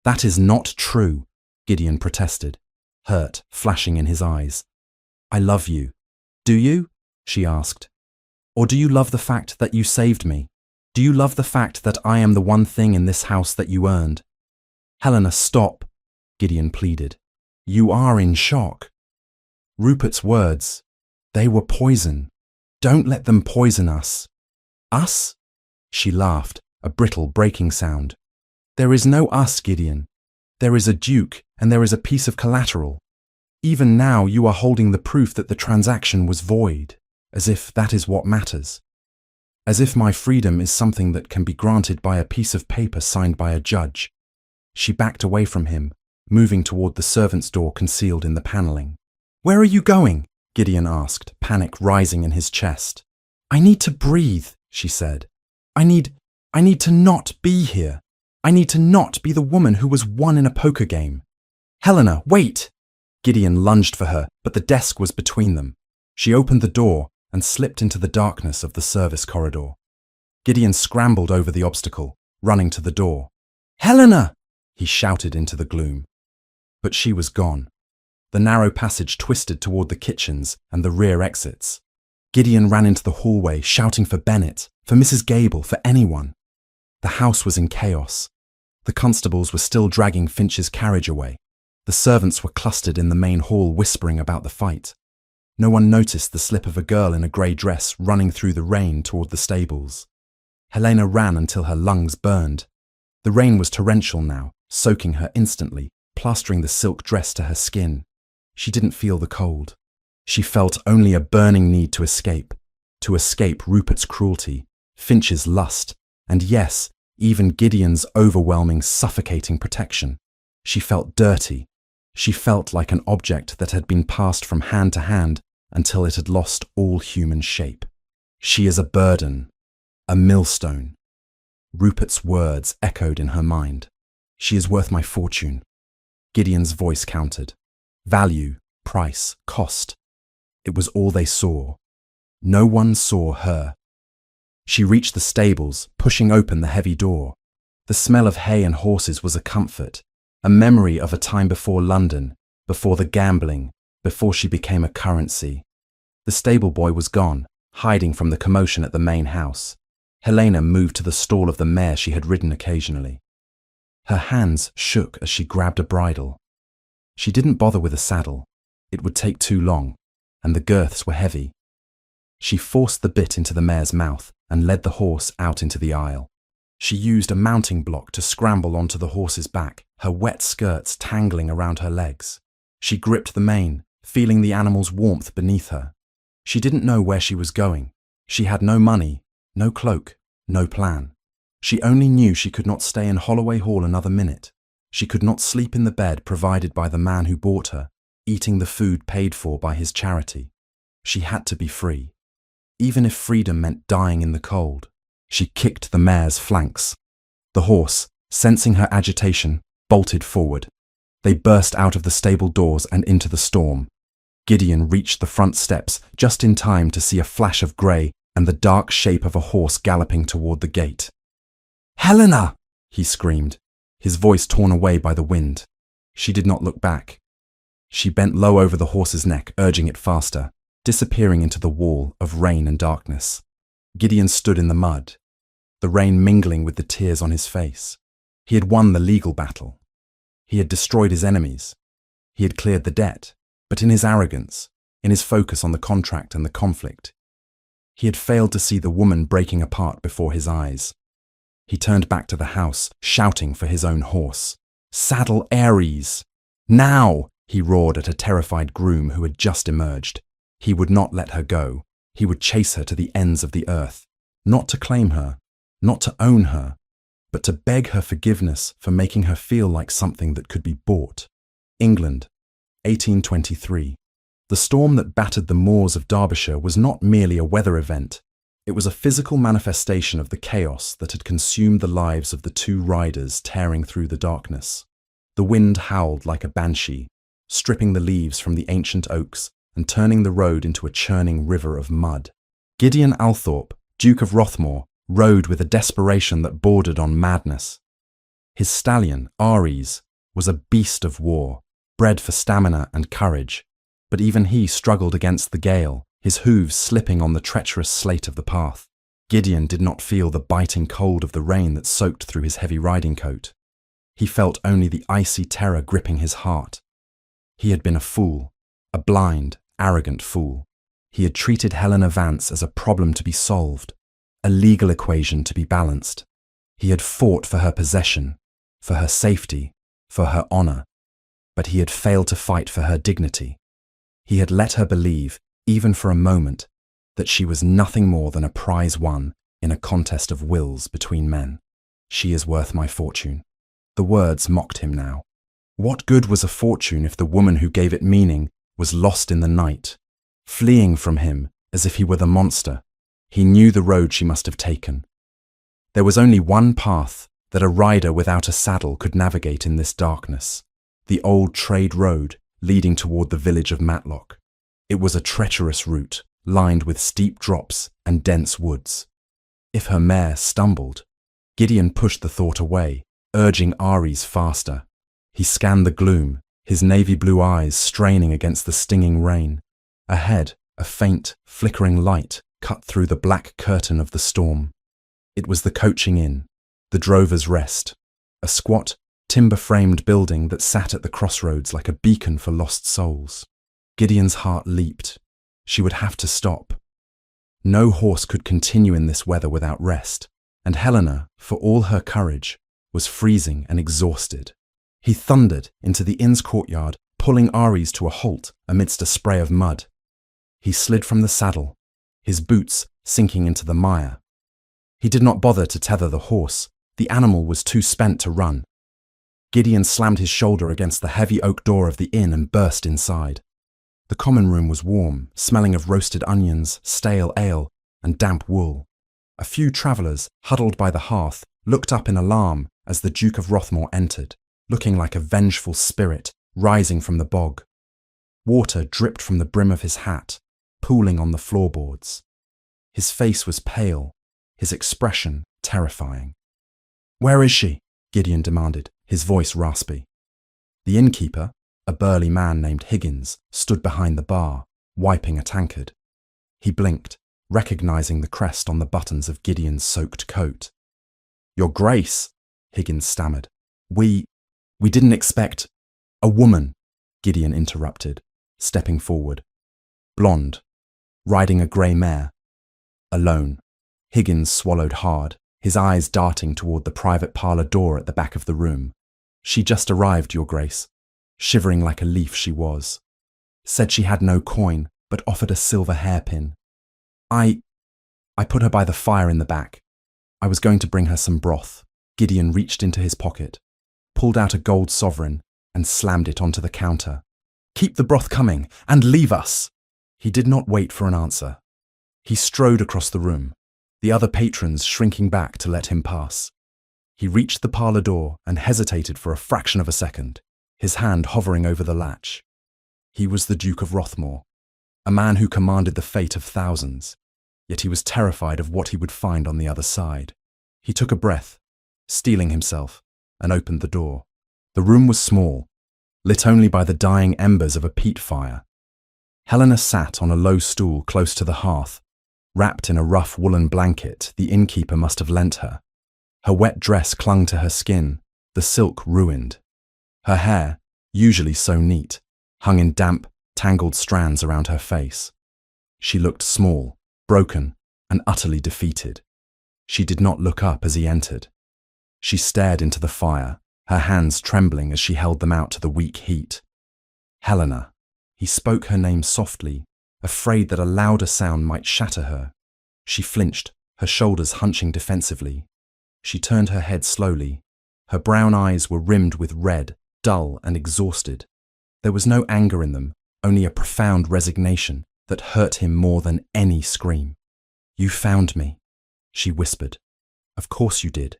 That is not true, Gideon protested, hurt flashing in his eyes. I love you. Do you? She asked. Or do you love the fact that you saved me? Do you love the fact that I am the one thing in this house that you earned? Helena, stop, Gideon pleaded. You are in shock. Rupert's words, they were poison. Don't let them poison us. Us? She laughed, a brittle breaking sound. There is no us, Gideon. There is a duke and there is a piece of collateral. Even now you are holding the proof that the transaction was void, as if that is what matters. As if my freedom is something that can be granted by a piece of paper signed by a judge. She backed away from him, moving toward the servant's door concealed in the paneling. Where are you going? Gideon asked, panic rising in his chest. I need to breathe, she said. I need to not be here. I need to not be the woman who was won in a poker game. Helena, wait! Gideon lunged for her, but the desk was between them. She opened the door and slipped into the darkness of the service corridor. Gideon scrambled over the obstacle, running to the door. Helena! He shouted into the gloom. But she was gone. The narrow passage twisted toward the kitchens and the rear exits. Gideon ran into the hallway, shouting for Bennett, for Mrs. Gable, for anyone. The house was in chaos. The constables were still dragging Finch's carriage away. The servants were clustered in the main hall whispering about the fight. No one noticed the slip of a girl in a grey dress running through the rain toward the stables. Helena ran until her lungs burned. The rain was torrential now, soaking her instantly, plastering the silk dress to her skin. She didn't feel the cold. She felt only a burning need to escape Rupert's cruelty, Finch's lust, and yes, even Gideon's overwhelming, suffocating protection. She felt dirty. She felt like an object that had been passed from hand to hand until it had lost all human shape. She is a burden, a millstone. Rupert's words echoed in her mind. She is worth my fortune. Gideon's voice countered. Value, price, cost. It was all they saw. No one saw her. She reached the stables, pushing open the heavy door. The smell of hay and horses was a comfort, a memory of a time before London, before the gambling, before she became a currency. The stable boy was gone, hiding from the commotion at the main house. Helena moved to the stall of the mare she had ridden occasionally. Her hands shook as she grabbed a bridle. She didn't bother with a saddle. It would take too long, and the girths were heavy. She forced the bit into the mare's mouth and led the horse out into the aisle. She used a mounting block to scramble onto the horse's back, her wet skirts tangling around her legs. She gripped the mane, feeling the animal's warmth beneath her. She didn't know where she was going. She had no money, no cloak, no plan. She only knew she could not stay in Holloway Hall another minute. She could not sleep in the bed provided by the man who bought her, eating the food paid for by his charity. She had to be free. Even if freedom meant dying in the cold. She kicked the mare's flanks. The horse, sensing her agitation, bolted forward. They burst out of the stable doors and into the storm. Gideon reached the front steps just in time to see a flash of grey and the dark shape of a horse galloping toward the gate. "Helena!" he screamed, his voice torn away by the wind. She did not look back. She bent low over the horse's neck, urging it faster, disappearing into the wall of rain and darkness. Gideon stood in the mud, the rain mingling with the tears on his face. He had won the legal battle. He had destroyed his enemies. He had cleared the debt, but in his arrogance, in his focus on the contract and the conflict, he had failed to see the woman breaking apart before his eyes. He turned back to the house, shouting for his own horse. "Saddle Ares! Now!" he roared at a terrified groom who had just emerged. He would not let her go. He would chase her to the ends of the earth, not to claim her, not to own her, but to beg her forgiveness for making her feel like something that could be bought. England, 1823. The storm that battered the moors of Derbyshire was not merely a weather event. It was a physical manifestation of the chaos that had consumed the lives of the two riders tearing through the darkness. The wind howled like a banshee, stripping the leaves from the ancient oaks and turning the road into a churning river of mud. Gideon Althorpe, Duke of Rothmore, rode with a desperation that bordered on madness. His stallion, Ares, was a beast of war, bred for stamina and courage, but even he struggled against the gale, his hooves slipping on the treacherous slate of the path. Gideon did not feel the biting cold of the rain that soaked through his heavy riding coat. He felt only the icy terror gripping his heart. He had been a fool, a blind, arrogant fool. He had treated Helena Vance as a problem to be solved, a legal equation to be balanced. He had fought for her possession, for her safety, for her honor, but he had failed to fight for her dignity. He had let her believe, even for a moment, that she was nothing more than a prize won in a contest of wills between men. "She is worth my fortune." The words mocked him now. What good was a fortune if the woman who gave it meaning was lost in the night, fleeing from him as if he were the monster? He knew the road she must have taken. There was only one path that a rider without a saddle could navigate in this darkness, the old trade road leading toward the village of Matlock. It was a treacherous route, lined with steep drops and dense woods. If her mare stumbled, Gideon pushed the thought away, urging Ares faster. He scanned the gloom, his navy blue eyes straining against the stinging rain. Ahead, a faint, flickering light cut through the black curtain of the storm. It was the coaching inn, the drover's rest, a squat, timber-framed building that sat at the crossroads like a beacon for lost souls. Gideon's heart leaped. She would have to stop. No horse could continue in this weather without rest, and Helena, for all her courage, was freezing and exhausted. He thundered into the inn's courtyard, pulling Ares to a halt amidst a spray of mud. He slid from the saddle, his boots sinking into the mire. He did not bother to tether the horse. The animal was too spent to run. Gideon slammed his shoulder against the heavy oak door of the inn and burst inside. The common room was warm, smelling of roasted onions, stale ale, and damp wool. A few travellers, huddled by the hearth, looked up in alarm as the Duke of Rothmore entered, looking like a vengeful spirit rising from the bog. Water dripped from the brim of his hat, pooling on the floorboards. His face was pale, his expression terrifying. "Where is she?" Gideon demanded, his voice raspy. The innkeeper, a burly man named Higgins, stood behind the bar, wiping a tankard. He blinked, recognizing the crest on the buttons of Gideon's soaked coat. "Your Grace," Higgins stammered. We didn't expect—" "A woman," Gideon interrupted, stepping forward. "Blonde, riding a grey mare. Alone." Higgins swallowed hard, his eyes darting toward the private parlour door at the back of the room. "She just arrived, Your Grace. Shivering like a leaf she was. Said she had no coin, but offered a silver hairpin. I put her by the fire in the back. I was going to bring her some broth." Gideon reached into his pocket, pulled out a gold sovereign, and slammed it onto the counter. "Keep the broth coming, and leave us!" He did not wait for an answer. He strode across the room, the other patrons shrinking back to let him pass. He reached the parlour door and hesitated for a fraction of a second, his hand hovering over the latch. He was the Duke of Rothmore, a man who commanded the fate of thousands, yet he was terrified of what he would find on the other side. He took a breath, steeling himself, and opened the door. The room was small, lit only by the dying embers of a peat fire. Helena sat on a low stool close to the hearth, wrapped in a rough woolen blanket the innkeeper must have lent her. Her wet dress clung to her skin, the silk ruined. Her hair, usually so neat, hung in damp, tangled strands around her face. She looked small, broken, and utterly defeated. She did not look up as he entered. She stared into the fire, her hands trembling as she held them out to the weak heat. "Helena." He spoke her name softly, afraid that a louder sound might shatter her. She flinched, her shoulders hunching defensively. She turned her head slowly. Her brown eyes were rimmed with red, dull and exhausted. There was no anger in them, only a profound resignation that hurt him more than any scream. "You found me," she whispered. "Of course you did.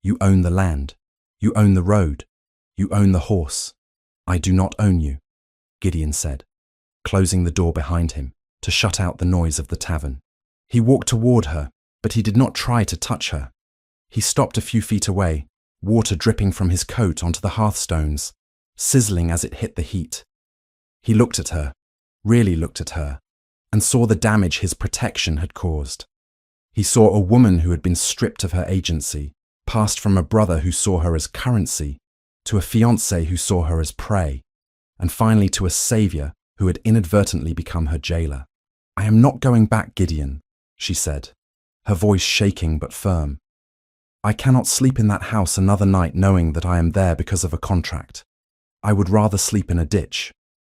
You own the land. You own the road. You own the horse. I do not own you," Gideon said, closing the door behind him to shut out the noise of the tavern. He walked toward her, but he did not try to touch her. He stopped a few feet away, water dripping from his coat onto the hearthstones, sizzling as it hit the heat. He looked at her, really looked at her, and saw the damage his protection had caused. He saw a woman who had been stripped of her agency, passed from a brother who saw her as currency, to a fiancé who saw her as prey, and finally to a savior who had inadvertently become her jailer. "I am not going back, Gideon," she said, her voice shaking but firm. "I cannot sleep in that house another night knowing that I am there because of a contract. I would rather sleep in a ditch."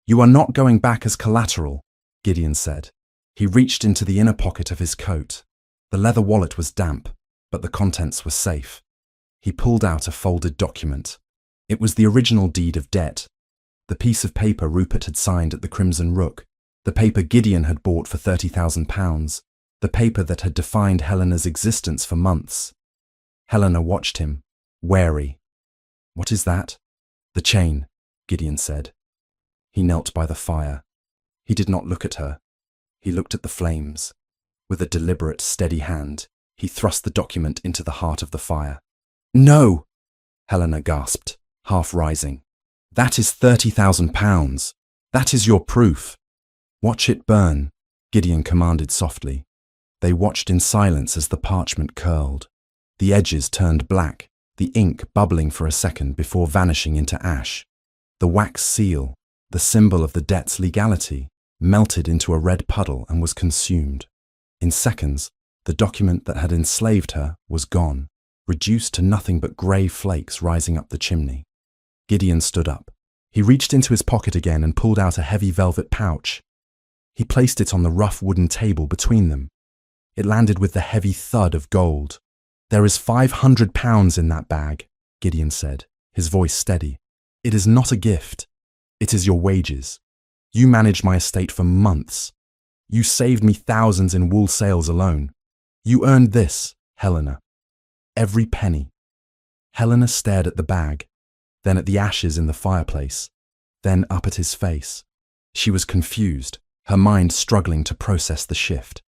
"You are not going back as collateral," Gideon said. He reached into the inner pocket of his coat. The leather wallet was damp, but the contents were safe. He pulled out a folded document. It was the original deed of debt, the piece of paper Rupert had signed at the Crimson Rook, the paper Gideon had bought for £30,000, the paper that had defined Helena's existence for months. Helena watched him, wary. "What is that?" "The chain," Gideon said. He knelt by the fire. He did not look at her. He looked at the flames. With a deliberate, steady hand, he thrust the document into the heart of the fire. "No!" Helena gasped, half rising. "That is £30,000. That is your proof." "Watch it burn," Gideon commanded softly. They watched in silence as the parchment curled. The edges turned black, the ink bubbling for a second before vanishing into ash. The wax seal, the symbol of the debt's legality, melted into a red puddle and was consumed. In seconds, the document that had enslaved her was gone, reduced to nothing but grey flakes rising up the chimney. Gideon stood up. He reached into his pocket again and pulled out a heavy velvet pouch. He placed it on the rough wooden table between them. It landed with the heavy thud of gold. "There is £500 in that bag," Gideon said, his voice steady. "It is not a gift. It is your wages. You managed my estate for months. You saved me thousands in wool sales alone. You earned this, Helena. Every penny." Helena stared at the bag, then at the ashes in the fireplace, then up at his face. She was confused, her mind struggling to process the shift.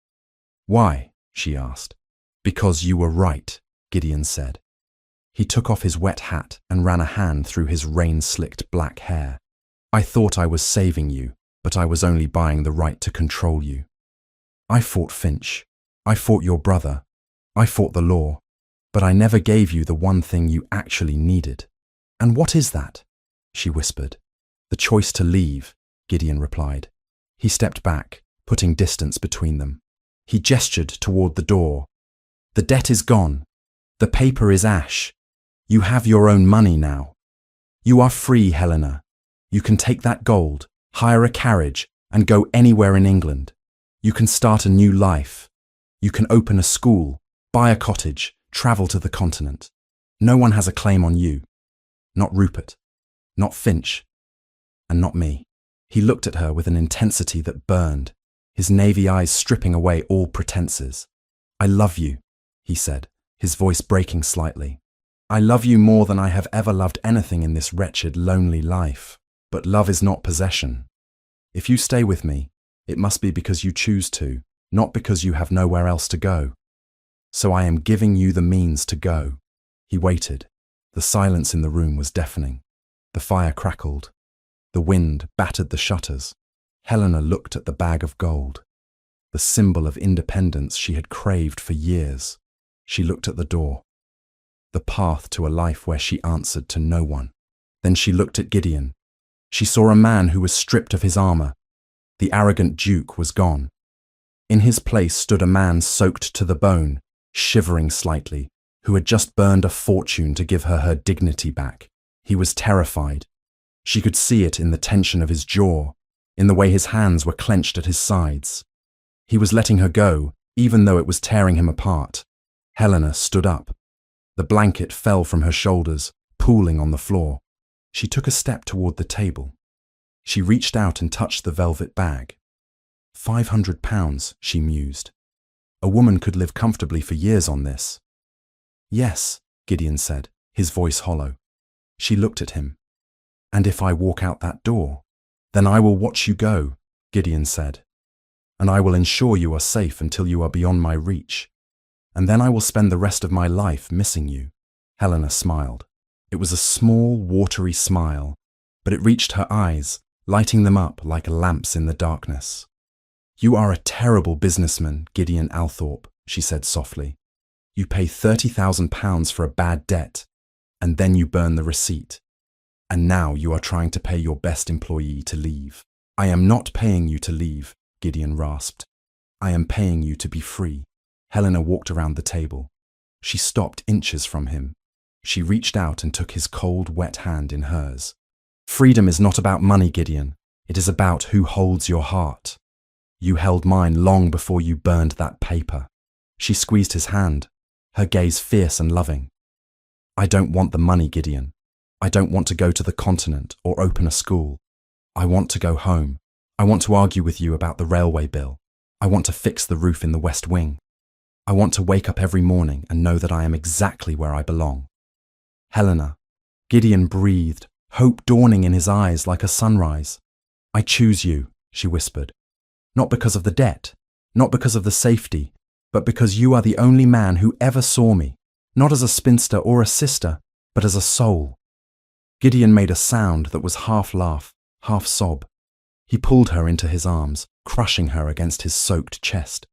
Why? She asked. Because you were right, Gideon said. He took off his wet hat and ran a hand through his rain-slicked black hair. I thought I was saving you, but I was only buying the right to control you. I fought Finch. I fought your brother. I fought the law. But I never gave you the one thing you actually needed. And what is that? She whispered. The choice to leave, Gideon replied. He stepped back, putting distance between them. He gestured toward the door. The debt is gone. The paper is ash. You have your own money now. You are free, Helena. You can take that gold, hire a carriage, and go anywhere in England. You can start a new life. You can open a school, buy a cottage, travel to the continent. No one has a claim on you. Not Rupert, not Finch, and not me. He looked at her with an intensity that burned, his navy eyes stripping away all pretenses. I love you, he said, his voice breaking slightly. I love you more than I have ever loved anything in this wretched, lonely life. But love is not possession. If you stay with me, it must be because you choose to, not because you have nowhere else to go. So I am giving you the means to go. He waited. The silence in the room was deafening. The fire crackled. The wind battered the shutters. Helena looked at the bag of gold, the symbol of independence she had craved for years. She looked at the door, the path to a life where she answered to no one. Then she looked at Gideon. She saw a man who was stripped of his armor. The arrogant duke was gone. In his place stood a man soaked to the bone, shivering slightly, who had just burned a fortune to give her her dignity back. He was terrified. She could see it in the tension of his jaw, in the way his hands were clenched at his sides. He was letting her go, even though it was tearing him apart. Helena stood up. The blanket fell from her shoulders, pooling on the floor. She took a step toward the table. She reached out and touched the velvet bag. £500, she mused. A woman could live comfortably for years on this. Yes, Gideon said, his voice hollow. She looked at him. And if I walk out that door, then I will watch you go, Gideon said. And I will ensure you are safe until you are beyond my reach. And then I will spend the rest of my life missing you. Helena smiled. It was a small, watery smile, but it reached her eyes, lighting them up like lamps in the darkness. You are a terrible businessman, Gideon Althorpe, she said softly. You pay £30,000 for a bad debt, and then you burn the receipt. And now you are trying to pay your best employee to leave. I am not paying you to leave, Gideon rasped. I am paying you to be free. Helena walked around the table. She stopped inches from him. She reached out and took his cold, wet hand in hers. Freedom is not about money, Gideon. It is about who holds your heart. You held mine long before you burned that paper. She squeezed his hand, her gaze fierce and loving. I don't want the money, Gideon. I don't want to go to the continent or open a school. I want to go home. I want to argue with you about the railway bill. I want to fix the roof in the West Wing. I want to wake up every morning and know that I am exactly where I belong. Helena. Gideon breathed, hope dawning in his eyes like a sunrise. I choose you, she whispered. Not because of the debt, not because of the safety, but because you are the only man who ever saw me, not as a spinster or a sister, but as a soul. Gideon made a sound that was half laugh, half sob. He pulled her into his arms, crushing her against his soaked chest.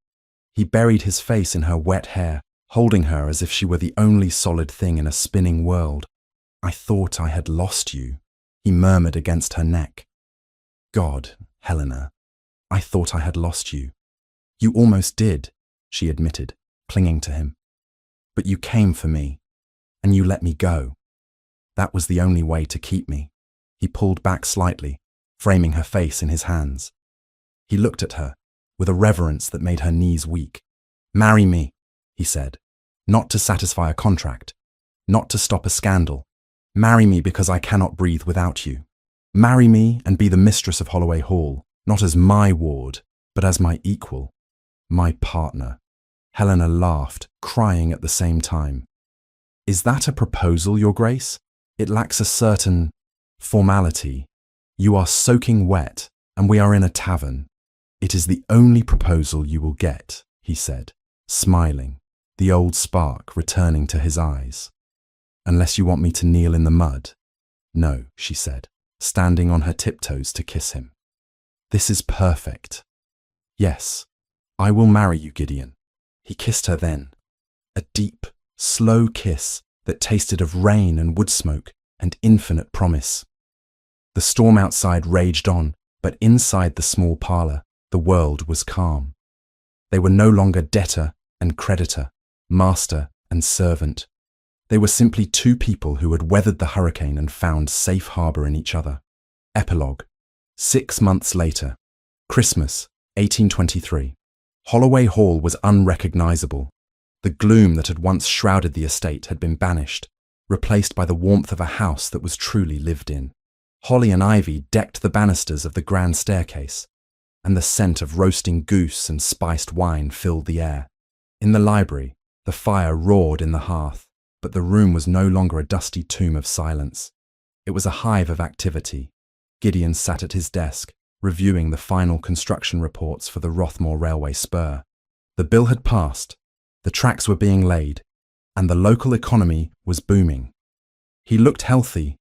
He buried his face in her wet hair, holding her as if she were the only solid thing in a spinning world. I thought I had lost you, he murmured against her neck. God, Helena, I thought I had lost you. You almost did, she admitted, clinging to him. But you came for me, and you let me go. That was the only way to keep me. He pulled back slightly, framing her face in his hands. He looked at her, with a reverence that made her knees weak. Marry me, he said, not to satisfy a contract, not to stop a scandal. Marry me because I cannot breathe without you. Marry me and be the mistress of Holloway Hall, not as my ward, but as my equal, my partner. Helena laughed, crying at the same time. Is that a proposal, Your Grace? It lacks a certain formality. You are soaking wet, and we are in a tavern. It is the only proposal you will get. he said, smiling, the old spark returning to his eyes. Unless you want me to kneel in the mud. No, she said, standing on her tiptoes to kiss him. This is perfect. Yes, I will marry you, Gideon. He kissed her then. A deep, slow kiss that tasted of rain and wood smoke and infinite promise. The storm outside raged on, but inside the small parlour, the world was calm. They were no longer debtor and creditor, master and servant. They were simply two people who had weathered the hurricane and found safe harbour in each other. Epilogue. 6 months later. Christmas, 1823. Holloway Hall was unrecognisable. The gloom that had once shrouded the estate had been banished, replaced by the warmth of a house that was truly lived in. Holly and ivy decked the banisters of the grand staircase, and the scent of roasting goose and spiced wine filled the air. In the library, the fire roared in the hearth, but the room was no longer a dusty tomb of silence. It was a hive of activity. Gideon sat at his desk, reviewing the final construction reports for the Rothmore Railway spur. The bill had passed, the tracks were being laid, and the local economy was booming. He looked healthy,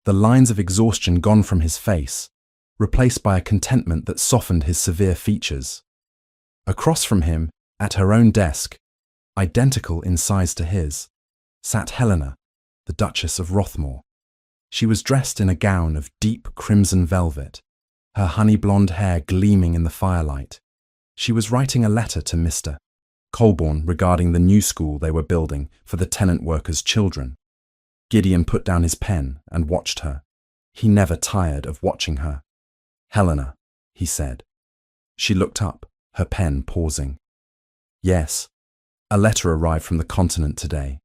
the lines of exhaustion gone from his face, replaced by a contentment that softened his severe features. Across from him, at her own desk, identical in size to his, sat Helena, the Duchess of Rothmore. She was dressed in a gown of deep crimson velvet, her honey-blonde hair gleaming in the firelight. She was writing a letter to Mr. Colborne regarding the new school they were building for the tenant workers' children. Gideon put down his pen and watched her. He never tired of watching her. "Helena," he said. She looked up, her pen pausing. "Yes, a letter arrived from the continent today,"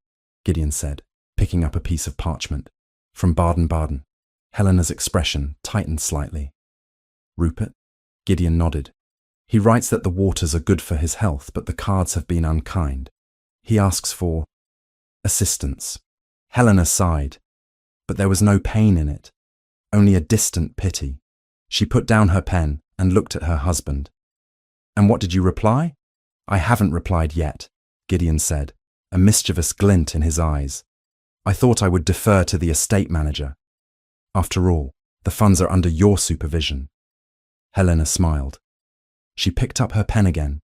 Gideon said, picking up a piece of parchment. "From Baden-Baden." Helena's expression tightened slightly. "Rupert?" Gideon nodded. "He writes that the waters are good for his health, but the cards have been unkind. He asks for assistance." Helena sighed, but there was no pain in it, only a distant pity. She put down her pen and looked at her husband. "And what did you reply?" "I haven't replied yet," Gideon said, a mischievous glint in his eyes. "I thought I would defer to the estate manager. After all, the funds are under your supervision." Helena smiled. She picked up her pen again.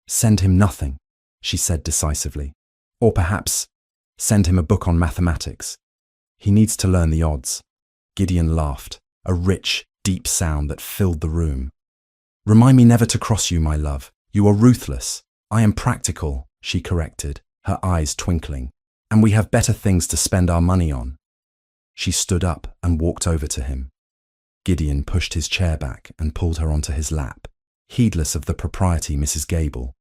"Send him nothing," she said decisively. "Or perhaps send him a book on mathematics. He needs to learn the odds." Gideon laughed, a rich, deep sound that filled the room. "Remind me never to cross you, my love. You are ruthless. I am practical," she corrected, her eyes twinkling. "And we have better things to spend our money on." She stood up and walked over to him. Gideon pushed his chair back and pulled her onto his lap, heedless of the propriety Mrs. Gable,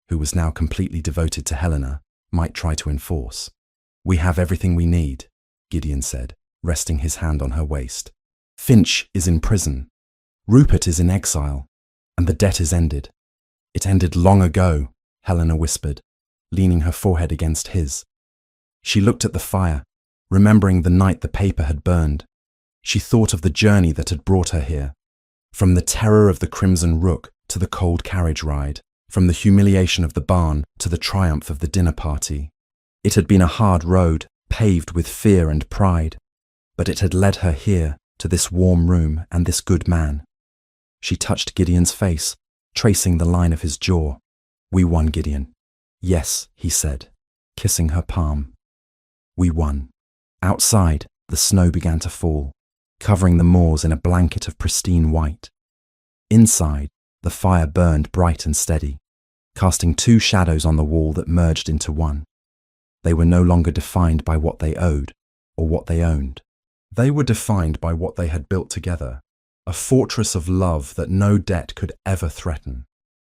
who was now completely devoted to Helena, might try to enforce. "We have everything we need," Gideon said, resting his hand on her waist. "Finch is in prison. Rupert is in exile, and the debt is ended." "It ended long ago," Helena whispered, leaning her forehead against his. She looked at the fire, remembering the night the paper had burned. She thought of the journey that had brought her here, from the terror of the Crimson Rook to the cold carriage ride, from the humiliation of the barn to the triumph of the dinner party. It had been a hard road, paved with fear and pride, but it had led her here, to this warm room and this good man. She touched Gideon's face, tracing the line of his jaw. "We won, Gideon." "Yes," he said, kissing her palm. "We won." Outside, the snow began to fall, covering the moors in a blanket of pristine white. Inside, the fire burned bright and steady, casting two shadows on the wall that merged into one. They were no longer defined by what they owed or what they owned. They were defined by what they had built together, a fortress of love that no debt could ever threaten.